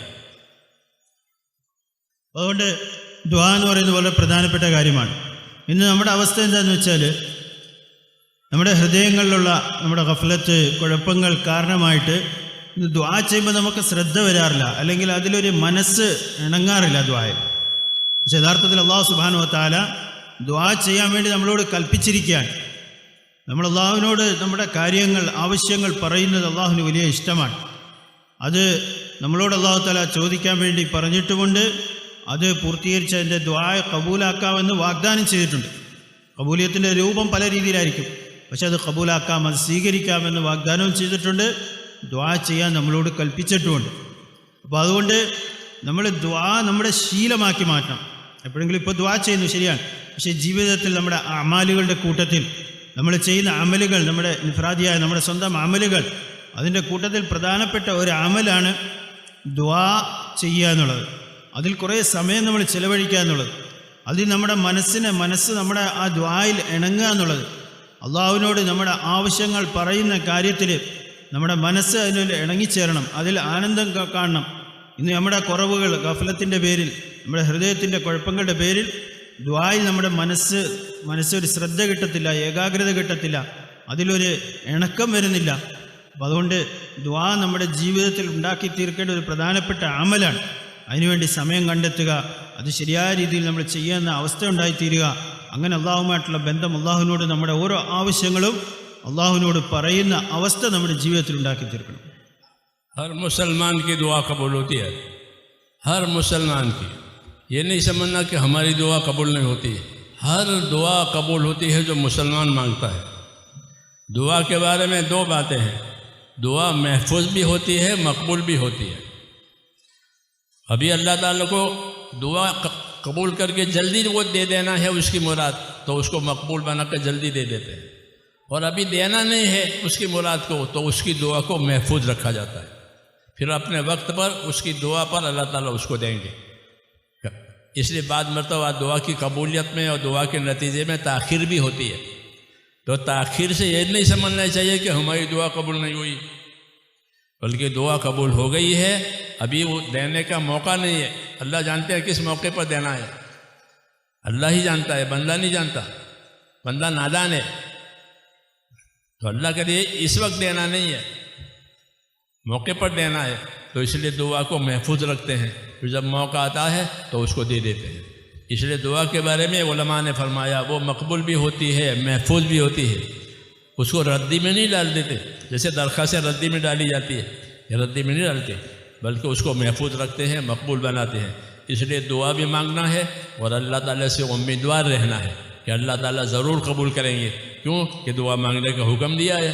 അതുകൊണ്ട് ദുആ എന്ന് പറയുന്നത് വളരെ പ്രധാനപ്പെട്ട കാര്യമാണ്. ഇന്ന് നമ്മുടെ അവസ്ഥ എന്താണെന്ന് വെച്ചാൽ, നമ്മുടെ ഹൃദയങ്ങളിലുള്ള നമ്മുടെ ഗഫലത്ത്, കുഴപ്പങ്ങൾ കാരണമായിട്ട് ഇന്ന് ദുആ ചെയ്യുമ്പോൾ നമുക്ക് ശ്രദ്ധ വരാറില്ല, അല്ലെങ്കിൽ അതിലൊരു മനസ്സ് ഇണങ്ങാറില്ല ദുആയിൽ. പക്ഷെ യഥാർത്ഥത്തിൽ അല്ലാഹു സുബ്ഹാനഹു വ തആല ദുആ ചെയ്യാൻ വേണ്ടി നമ്മളോട് കൽപ്പിച്ചിരിക്കുകയാണ്. നമ്മൾ അള്ളാഹുവിനോട് നമ്മുടെ കാര്യങ്ങൾ, ആവശ്യങ്ങൾ പറയുന്നത് അള്ളാഹുവിന് വലിയ ഇഷ്ടമാണ്. അത് നമ്മളോട് അല്ലാഹു തആല ചോദിക്കാൻ വേണ്ടി പറഞ്ഞിട്ടുമുണ്ട്. അത് പൂർത്തീകരിച്ച് അതിൻ്റെ ദുആ കബൂലാക്കാമെന്ന് വാഗ്ദാനം ചെയ്തിട്ടുണ്ട്. കബൂലിയത്തിൻ്റെ രൂപം പല രീതിയിലായിരിക്കും, പക്ഷെ അത് കബൂലാക്കാം, അത് സ്വീകരിക്കാമെന്ന് വാഗ്ദാനവും ചെയ്തിട്ടുണ്ട്. ദുആ ചെയ്യാൻ നമ്മളോട് കൽപ്പിച്ചിട്ടുമുണ്ട്. അപ്പോൾ അതുകൊണ്ട് നമ്മൾ ദുആ നമ്മുടെ ശീലമാക്കി മാറ്റണം. എപ്പോഴെങ്കിലും ഇപ്പോൾ ദുആ ചെയ്യുന്നു ശരിയാണ്, പക്ഷേ ജീവിതത്തിൽ നമ്മുടെ അമാലുകളുടെ കൂട്ടത്തിൽ നമ്മൾ ചെയ്യുന്ന അമലുകൾ, നമ്മുടെ ഇൻഫ്രാദിയായ നമ്മുടെ സ്വന്തം അമലുകൾ, അതിൻ്റെ കൂട്ടത്തിൽ പ്രധാനപ്പെട്ട ഒരു അമലാണ് ദുആ ചെയ്യുക എന്നുള്ളത്. അതിൽ കുറേ സമയം നമ്മൾ ചിലവഴിക്കുക എന്നുള്ളത്, അതിൽ നമ്മുടെ മനസ്സ് നമ്മുടെ ആ ദുആയിൽ ഇണങ്ങുക എന്നുള്ളത്. അള്ളാഹുവിനോട് നമ്മുടെ ആവശ്യങ്ങൾ പറയുന്ന കാര്യത്തിൽ നമ്മുടെ മനസ്സ് അതിൽ ഇണങ്ങിച്ചേരണം, അതിൽ ആനന്ദം കാണണം. ഇന്ന് നമ്മുടെ കുറവുകൾ, ഗഫലത്തിൻ്റെ പേരിൽ, നമ്മുടെ ഹൃദയത്തിൻ്റെ കുഴപ്പങ്ങളുടെ പേരിൽ ദുആയിൽ നമ്മുടെ മനസ്സൊരു ശ്രദ്ധ കിട്ടത്തില്ല, ഏകാഗ്രത കിട്ടത്തില്ല, അതിലൊരു ഇണക്കം വരുന്നില്ല. അപ്പം അതുകൊണ്ട് ദുആ നമ്മുടെ ജീവിതത്തിൽ ഉണ്ടാക്കി തീർക്കേണ്ട ഒരു പ്രധാനപ്പെട്ട അമലാണ്. അതിനുവേണ്ടി സമയം കണ്ടെത്തുക, അത് ശരിയായ രീതിയിൽ നമ്മൾ ചെയ്യുന്ന അവസ്ഥ ഉണ്ടായിത്തീരുക. അങ്ങനെ അള്ളാഹുമായിട്ടുള്ള ബന്ധം, അള്ളാഹുവിനോട് നമ്മുടെ ഓരോ ആവശ്യങ്ങളും അള്ളാഹുവിനോട് പറയുന്ന അവസ്ഥ നമ്മുടെ ജീവിതത്തിൽ ഉണ്ടാക്കി തീർക്കണം. हर मुसलमान की दुआ कबूल होती है, हर मुसलमान की। ये नहीं समझना कि हमारी दुआ कबूल नहीं होती। हर दुआ कबूल होती है जो मुसलमान मांगता है। दुआ के बारे में दो बातें हैं, दुआ महफूज भी होती है, मकबूल भी होती है। अभी अल्लाह ताला को दुआ कबूल करके जल्दी वो दे देना है उसकी मुराद, तो उसको मकबूल बना कर जल्दी दे देते हैं। और अभी देना नहीं है उसकी मुराद को, तो उसकी दुआ को महफूज रखा जाता है। फिर अपने वक्त पर उसकी दुआ पर अल्लाह ताला उसको देंगे। इसलिए बाद मरतबा दुआ की कबूलियत में और दुआ के नतीजे में ताख़ीर भी होती है। तो ताख़ीर से ये नहीं समझना चाहिए कि हमारी दुआ कबूल नहीं हुई, बल्कि दुआ कबूल हो गई है, अभी वो देने का मौका नहीं है। अल्लाह जानते हैं किस मौके पर देना है, अल्लाह ही जानता है, बंदा नहीं जानता, बंदा नादान है। तो अल्लाह के लिए इस वक्त देना नहीं है, موقع پر دینا ہے، تو اس لیے دعا کو محفوظ رکھتے ہیں، پھر جب موقع آتا ہے تو اس کو دے دیتے ہیں۔ اس لیے دعا کے بارے میں علماء نے فرمایا وہ مقبول بھی ہوتی ہے، محفوظ بھی ہوتی ہے، اس کو ردی میں نہیں ڈال دیتے، جیسے درخواستیں ردی میں ڈالی جاتی ہے، یہ ردی میں نہیں ڈالتے، بلکہ اس کو محفوظ رکھتے ہیں، مقبول بناتے ہیں۔ اس لیے دعا بھی مانگنا ہے اور اللہ تعالیٰ سے امیدوار رہنا ہے کہ اللہ تعالیٰ ضرور قبول کریں گے، کیوں کہ دعا مانگنے کا حکم دیا ہے،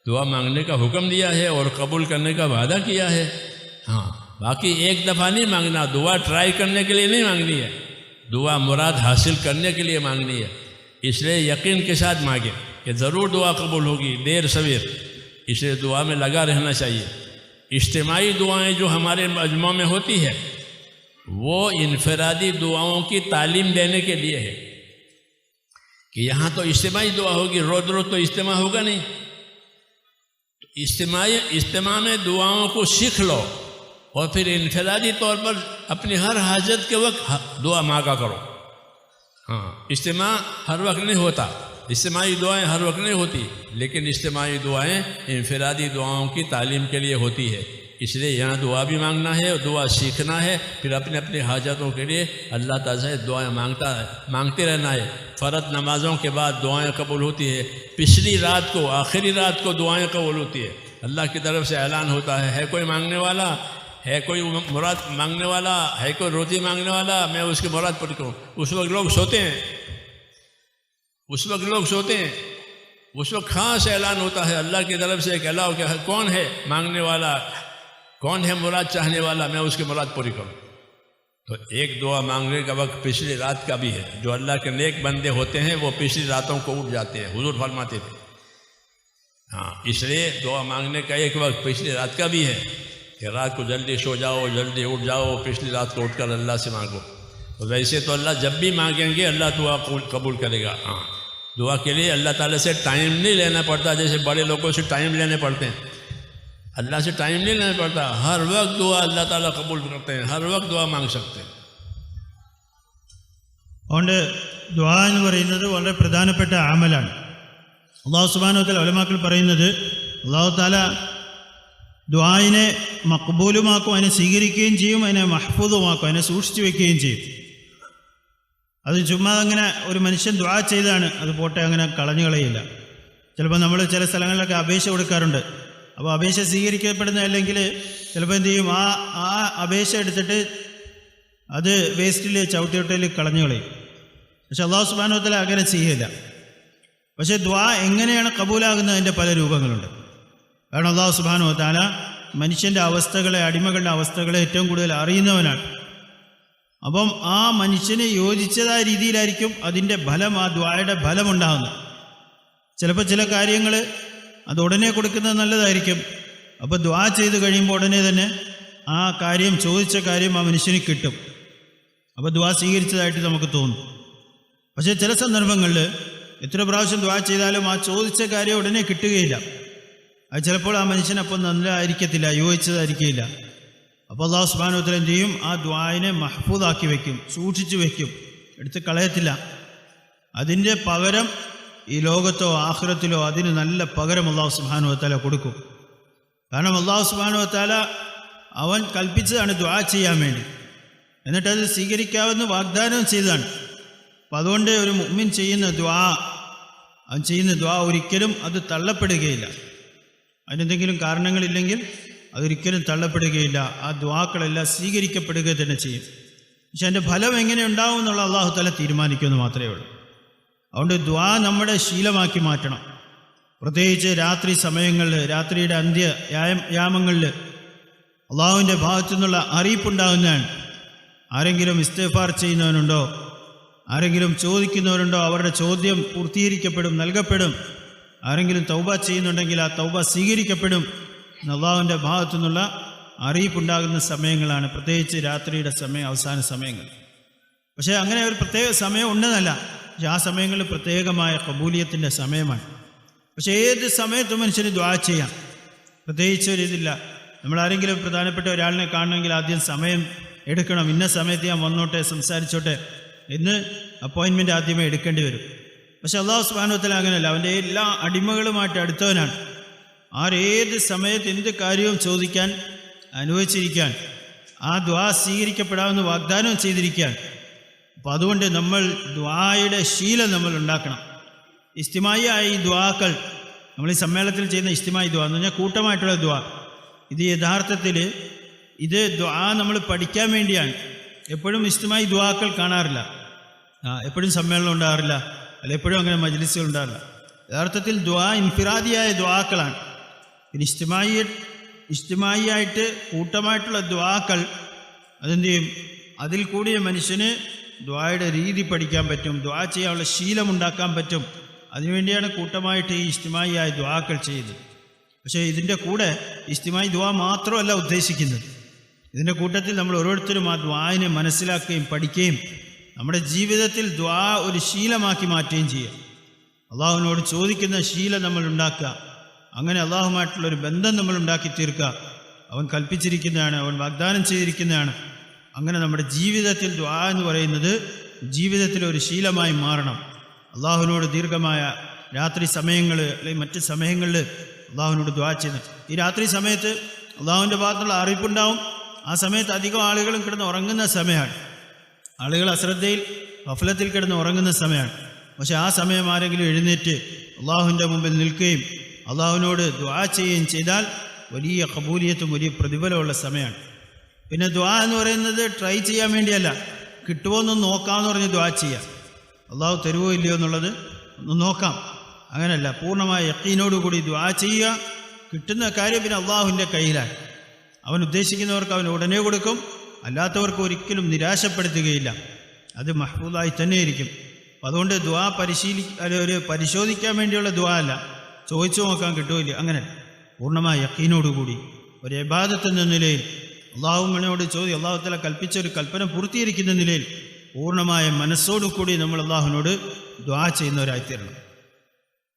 دعا مانگنے کا حکم دیا ہے اور قبول کرنے کا وعدہ کیا ہے۔ ہاں، باقی ایک دفعہ نہیں مانگنا، دعا ٹرائی کرنے کے لیے نہیں مانگنی ہے، دعا مراد حاصل کرنے کے لیے مانگنی ہے۔ اس لیے یقین کے ساتھ مانگیں کہ ضرور دعا قبول ہوگی، دیر سویر، اس لیے دعا میں لگا رہنا چاہیے۔ اجتماعی دعائیں جو ہمارے مجموعوں میں ہوتی ہے وہ انفرادی دعاؤں کی تعلیم دینے کے لیے ہے کہ یہاں تو اجتماعی دعا ہوگی، روز روز تو اجتماع ہوگا نہیں، اجتماع میں دعاؤں کو سیکھ لو اور پھر انفرادی طور پر اپنی ہر حاجت کے وقت دعا مانگا کرو۔ ہاں، اجتماع ہر وقت نہیں ہوتا، اجتماعی دعائیں ہر وقت نہیں ہوتی، لیکن اجتماعی دعائیں انفرادی دعاؤں کی تعلیم کے لیے ہوتی ہے۔ اس لیے یہاں دعا بھی مانگنا ہے اور دعا سیکھنا ہے، پھر اپنے اپنے حاجتوں کے لیے اللہ تعالیٰ سے دعائیں مانگتے رہنا ہے۔ فرض نمازوں کے بعد دعائیں قبول ہوتی ہے، پچھلی رات کو، آخری رات کو دعائیں قبول ہوتی ہے، اللہ کی طرف سے اعلان ہوتا ہے کوئی مانگنے والا ہے، کوئی مراد مانگنے والا ہے، کوئی روزی مانگنے والا، میں اس کی مراد پوری کروں۔ اس وقت لوگ سوتے ہیں، اس وقت خاص اعلان ہوتا ہے اللہ کی طرف سے کہ اللہ کہ کون ہے مانگنے والا، کون ہے مراد چاہنے والا، میں اس کی مراد پوری کروں۔ تو ایک دعا مانگنے کا وقت پچھلی رات کا بھی ہے، جو اللہ کے نیک بندے ہوتے ہیں وہ پچھلی راتوں کو اٹھ جاتے ہیں، حضور فرماتے تھے۔ ہاں، اس لیے دعا مانگنے کا ایک وقت پچھلی رات کا بھی ہے کہ رات کو جلدی سو جاؤ، جلدی اٹھ جاؤ، پچھلی رات کو اٹھ کر اللہ سے مانگو۔ تو ویسے تو اللہ جب بھی مانگیں گے اللہ دعا قبول کرے گا۔ ہاں، دعا کے لیے اللہ تعالیٰ سے ٹائم نہیں لینا پڑتا، جیسے بڑے لوگوں سے ٹائم لینے پڑتے ہیں، اللہ سے ٹائم نہیں لینا پڑتا، ہر وقت دعا اللہ تعالیٰ قبول کرتے ہیں، ہر وقت دعا مانگ سکتے ہیں۔ അതുകൊണ്ട് ദുആ എന്ന് പറയുന്നത് വളരെ പ്രധാനപ്പെട്ട അമലാണ്. അല്ലാഹു സുബ്ഹാനഹു വ തആല ഉലമാക്കൾ പറയുന്നത് അല്ലാഹു തആല ദുആയിനെ മഖ്ബൂലുമാക്കും, അതിനെ സ്വീകരിക്കുകയും ചെയ്യും, അതിനെ മഹ്ഫൂദുമാക്കും, അതിനെ സൂക്ഷിച്ചു വെക്കുകയും ചെയ്യും. അത് ചുമ്മാ അങ്ങനെ ഒരു മനുഷ്യൻ ദുആ ചെയ്താണ് അത് പോട്ടെ അങ്ങനെ കളഞ്ഞു കളയില്ല. ചിലപ്പോൾ നമ്മൾ ചില സ്ഥലങ്ങളിലൊക്കെ അപേക്ഷ കൊടുക്കാറുണ്ട്. അപ്പോൾ അപേക്ഷ സ്വീകരിക്കപ്പെടുന്ന അല്ലെങ്കിൽ ചിലപ്പോൾ എന്ത് ചെയ്യും, ആ അപേക്ഷ എടുത്തിട്ട് അത് വേസ്റ്റിൽ ചവിട്ടിയൊട്ടയിൽ കളഞ്ഞു കളയും. പക്ഷെ അല്ലാഹു സുബ്ഹാനഹു വ തആല അങ്ങനെ ചെയ്യില്ല. പക്ഷേ ദുആ എങ്ങനെയാണ് കബൂലാകുന്നതിൻ്റെ പല രൂപങ്ങളുണ്ട്. കാരണം അല്ലാഹു സുബ്ഹാനഹു വ തആല മനുഷ്യൻ്റെ അവസ്ഥകളെ, അടിമകളുടെ അവസ്ഥകളെ ഏറ്റവും കൂടുതൽ അറിയുന്നവനാണ്. അപ്പം ആ മനുഷ്യന് യോജിച്ചതായ രീതിയിലായിരിക്കും അതിൻ്റെ ഫലം, ആ ദുആയുടെ ഫലമുണ്ടാകുന്നത്. ചിലപ്പോൾ ചില കാര്യങ്ങൾ അത് ഉടനെ കൊടുക്കുന്നത് നല്ലതായിരിക്കും. അപ്പോൾ ദുആ ചെയ്ത് കഴിയുമ്പോൾ ഉടനെ തന്നെ ആ കാര്യം, ചോദിച്ച കാര്യം ആ മനുഷ്യന് കിട്ടും. അപ്പോൾ ദുആ സ്വീകരിച്ചതായിട്ട് നമുക്ക് തോന്നും. പക്ഷേ ചില സന്ദർഭങ്ങളിൽ എത്ര പ്രാവശ്യം ദുആ ചെയ്താലും ആ ചോദിച്ച കാര്യം ഉടനെ കിട്ടുകയില്ല. അത് ചിലപ്പോൾ ആ മനുഷ്യനപ്പം നല്ലതായിരിക്കത്തില്ല, യോജിച്ചതായിരിക്കില്ല. അപ്പോൾ അല്ലാഹു സുബ്ഹാനഹു വ തആല എന്ത് ചെയ്യും, ആ ദുആയിനെ മഹ്ഫൂദാക്കി വയ്ക്കും, സൂക്ഷിച്ചു വയ്ക്കും, എടുത്ത് കളയത്തില്ല. അതിൻ്റെ പകരം ഈ ലോകത്തോ ആഖിറത്തിലോ അതിന് നല്ല പകരം അല്ലാഹു സുബ്ഹാനഹു വ തആല കൊടുക്കും. കാരണം അല്ലാഹു സുബ്ഹാനഹു വ തആല അവൻ കൽപ്പിച്ചതാണ് ദുആ ചെയ്യാൻ വേണ്ടി, എന്നിട്ടത് സ്വീകരിക്കാമെന്ന് വാഗ്ദാനം ചെയ്തതാണ്. അപ്പം അതുകൊണ്ട് ഒരു മുഅ്മിൻ ചെയ്യുന്ന ദുആ ഒരിക്കലും അത് തള്ളപ്പെടുകയില്ല. അതിനെന്തെങ്കിലും കാരണങ്ങളില്ലെങ്കിൽ അതൊരിക്കലും തള്ളപ്പെടുകയില്ല. ആ ദുആക്കളെല്ലാം സ്വീകരിക്കപ്പെടുക തന്നെ ചെയ്യും. പക്ഷെ അതിൻ്റെ ഫലം എങ്ങനെ ഉണ്ടാവും എന്നുള്ള അല്ലാഹു തആല തീരുമാനിക്കുമെന്ന് മാത്രമേ ഉള്ളൂ. അതുകൊണ്ട് ദുആ നമ്മുടെ ശീലമാക്കി മാറ്റണം. പ്രത്യേകിച്ച് രാത്രി സമയങ്ങളിൽ, രാത്രിയുടെ യാമങ്ങളിൽ അള്ളാഹുവിൻ്റെ ഭാഗത്തു നിന്നുള്ള അറിയിപ്പുണ്ടാകുന്നതാണ്. ആരെങ്കിലും ഇസ്തിഗ്ഫാർ ചെയ്യുന്നവനുണ്ടോ, ആരെങ്കിലും ചോദിക്കുന്നവരുണ്ടോ, അവരുടെ ചോദ്യം പൂർത്തീകരിക്കപ്പെടും, നൽകപ്പെടും. ആരെങ്കിലും തൗബ ചെയ്യുന്നുണ്ടെങ്കിൽ ആ തൗബ സ്വീകരിക്കപ്പെടും. അള്ളാഹുവിൻ്റെ ഭാഗത്തു നിന്നുള്ള അറിയിപ്പുണ്ടാകുന്ന സമയങ്ങളാണ്, പ്രത്യേകിച്ച് രാത്രിയുടെ സമയം, അവസാന സമയങ്ങൾ. പക്ഷേ അങ്ങനെ ഒരു പ്രത്യേക സമയം ഉണ്ടെന്നല്ല, പക്ഷേ ആ സമയങ്ങളിൽ പ്രത്യേകമായ ഖബൂലിയത്തിൻ്റെ സമയമാണ്. പക്ഷേ ഏത് സമയത്തും മനുഷ്യന് ദുആ ചെയ്യാം, പ്രത്യേകിച്ച് ഒരിതില്ല. നമ്മളാരെങ്കിലും പ്രധാനപ്പെട്ട ഒരാളിനെ കാണണമെങ്കിൽ ആദ്യം സമയം എടുക്കണം, ഇന്ന സമയത്ത് ഞാൻ വന്നോട്ടെ, സംസാരിച്ചോട്ടെ എന്ന് അപ്പോയിൻമെൻ്റ് ആദ്യമേ എടുക്കേണ്ടി വരും. പക്ഷേ അല്ലാഹു സുബ്ഹാനഹു വ തആല അങ്ങനെയല്ല, അവൻ്റെ എല്ലാ അടിമകളുമായിട്ട് അടുത്തവനാണ്. ആരേത് സമയത്ത് എന്ത് കാര്യവും ചോദിക്കാൻ അനുവദിച്ചിരിക്കാൻ, ആ ദുആ സ്വീകരിക്കപ്പെടാമെന്ന് വാഗ്ദാനം ചെയ്തിരിക്കാൻ. അപ്പോൾ അതുകൊണ്ട് നമ്മൾ ദുആയുടെ ശീലം നമ്മൾ ഉണ്ടാക്കണം. ഇസ്തിമായി ആയ ഈ ദുആക്കൾ, നമ്മൾ ഈ സമ്മേളനത്തിൽ ചെയ്യുന്ന ഇസ്തിമായി ദുആ എന്ന് പറഞ്ഞാൽ കൂട്ടമായിട്ടുള്ള ദുആ, ഇത് യഥാർത്ഥത്തിൽ ഇത് ദുആ നമ്മൾ പഠിക്കാൻ വേണ്ടിയാണ്. എപ്പോഴും ഇസ്തിമായി ദുആക്കൾ കാണാറില്ല, എപ്പോഴും സമ്മേളനം ഉണ്ടാകാറില്ല, അല്ല എപ്പോഴും അങ്ങനെ മജ്ലിസുകൾ ഉണ്ടാകില്ല. യഥാർത്ഥത്തിൽ ദുആ ഇൻഫിറാദിയായ ദുആക്കളാണ്. പിന്നെ ഇജ്തിമായി ആയിട്ട് കൂട്ടമായിട്ടുള്ള ദുആക്കൾ അതെന്ത് ചെയ്യും, അതിൽ കൂടിയ മനുഷ്യന് ദുആയുടെ രീതി പഠിക്കാൻ പറ്റും, ദുആ ചെയ്യാനുള്ള ശീലമുണ്ടാക്കാൻ പറ്റും. അതിനുവേണ്ടിയാണ് കൂട്ടമായിട്ട് ഈ ഇജ്തിമായി ആയ ദുആക്കൾ ചെയ്യുന്നത്. പക്ഷേ ഇതിൻ്റെ കൂടെ ഇജ്തിമായി ദുആ മാത്രമല്ല ഉദ്ദേശിക്കുന്നത്. ഇതിൻ്റെ കൂട്ടത്തിൽ നമ്മൾ ഓരോരുത്തരും ആ ദുആനെ മനസ്സിലാക്കുകയും പഠിക്കുകയും നമ്മുടെ ജീവിതത്തിൽ ദുആ ഒരു ശീലമാക്കി മാറ്റുകയും ചെയ്യുക. അള്ളാഹുവിനോട് ചോദിക്കുന്ന ശീലം നമ്മൾ ഉണ്ടാക്കുക. അങ്ങനെ അള്ളാഹുമായിട്ടുള്ളൊരു ബന്ധം നമ്മൾ ഉണ്ടാക്കി തീർക്കുക. അവൻ കൽപ്പിച്ചിരിക്കുന്നതാണ്, അവൻ വാഗ്ദാനം ചെയ്തിരിക്കുന്നതാണ്. അങ്ങനെ നമ്മുടെ ജീവിതത്തിൽ ദുആ എന്ന് പറയുന്നത് ജീവിതത്തിലൊരു ശീലമായി മാറണം. അള്ളാഹുവിനോട് ദീർഘമായ രാത്രി സമയങ്ങൾ അല്ലെങ്കിൽ മറ്റ് സമയങ്ങളിൽ അള്ളാഹുവിനോട് ദുആ ചെയ്യുന്നത്. ഈ രാത്രി സമയത്ത് അള്ളാഹുവിൻ്റെ ഭാഗത്തുള്ള അറിയിപ്പുണ്ടാവും. ആ സമയത്ത് അധികം ആളുകളും കിടന്ന് ഉറങ്ങുന്ന സമയമാണ്. ആളുകൾ അശ്രദ്ധയിൽ ഗഫലത്തിൽ കിടന്ന് ഉറങ്ങുന്ന സമയമാണ്. പക്ഷേ ആ സമയം ആരെങ്കിലും എഴുന്നേറ്റ് അള്ളാഹുവിൻ്റെ മുമ്പിൽ നിൽക്കുകയും അള്ളാഹുവിനോട് ദുആ ചെയ്യുകയും ചെയ്താൽ വലിയ ഖബൂലിയത്തും വലിയ പ്രതിഫലമുള്ള സമയമാണ്. പിന്നെ ദുആ എന്ന് പറയുന്നത് ട്രൈ ചെയ്യാൻ വേണ്ടിയല്ല, കിട്ടുമോ എന്നൊന്ന് നോക്കാമെന്ന് പറഞ്ഞ് ദുആ ചെയ്യുക. അള്ളാഹു തരുമോ ഇല്ലയോ എന്നുള്ളത് ഒന്ന് നോക്കാം, അങ്ങനെയല്ല. പൂർണ്ണമായ യഖീനോടുകൂടി ദുആ ചെയ്യുക. കിട്ടുന്ന കാര്യം പിന്നെ അള്ളാഹുവിൻ്റെ കയ്യിലാണ്. അവൻ ഉദ്ദേശിക്കുന്നവർക്ക് അവൻ ഉടനെ കൊടുക്കും, അല്ലാത്തവർക്ക് ഒരിക്കലും നിരാശപ്പെടുത്തുകയില്ല. അത് മഹ്ഫൂദായി തന്നെ ഇരിക്കും. അപ്പം അതുകൊണ്ട് ദുആ പരിശോധിക്കാൻ വേണ്ടിയുള്ള ദുആ അല്ല, ചോദിച്ചു നോക്കാൻ കിട്ടുമില്ല, അങ്ങനെ പൂർണ്ണമായ യഖീനോടുകൂടി ഒരു ഇബാദത്ത് എന്ന നിലയിൽ അള്ളാഹുവിനോട് അള്ളാഹു തആല കൽപ്പിച്ച ഒരു കൽപ്പന പൂർത്തീകരിക്കുന്ന നിലയിൽ പൂർണ്ണമായ മനസ്സോടുകൂടി നമ്മൾ അള്ളാഹുവിനോട് ദുആ ചെയ്യുന്നവരായിത്തീരണം.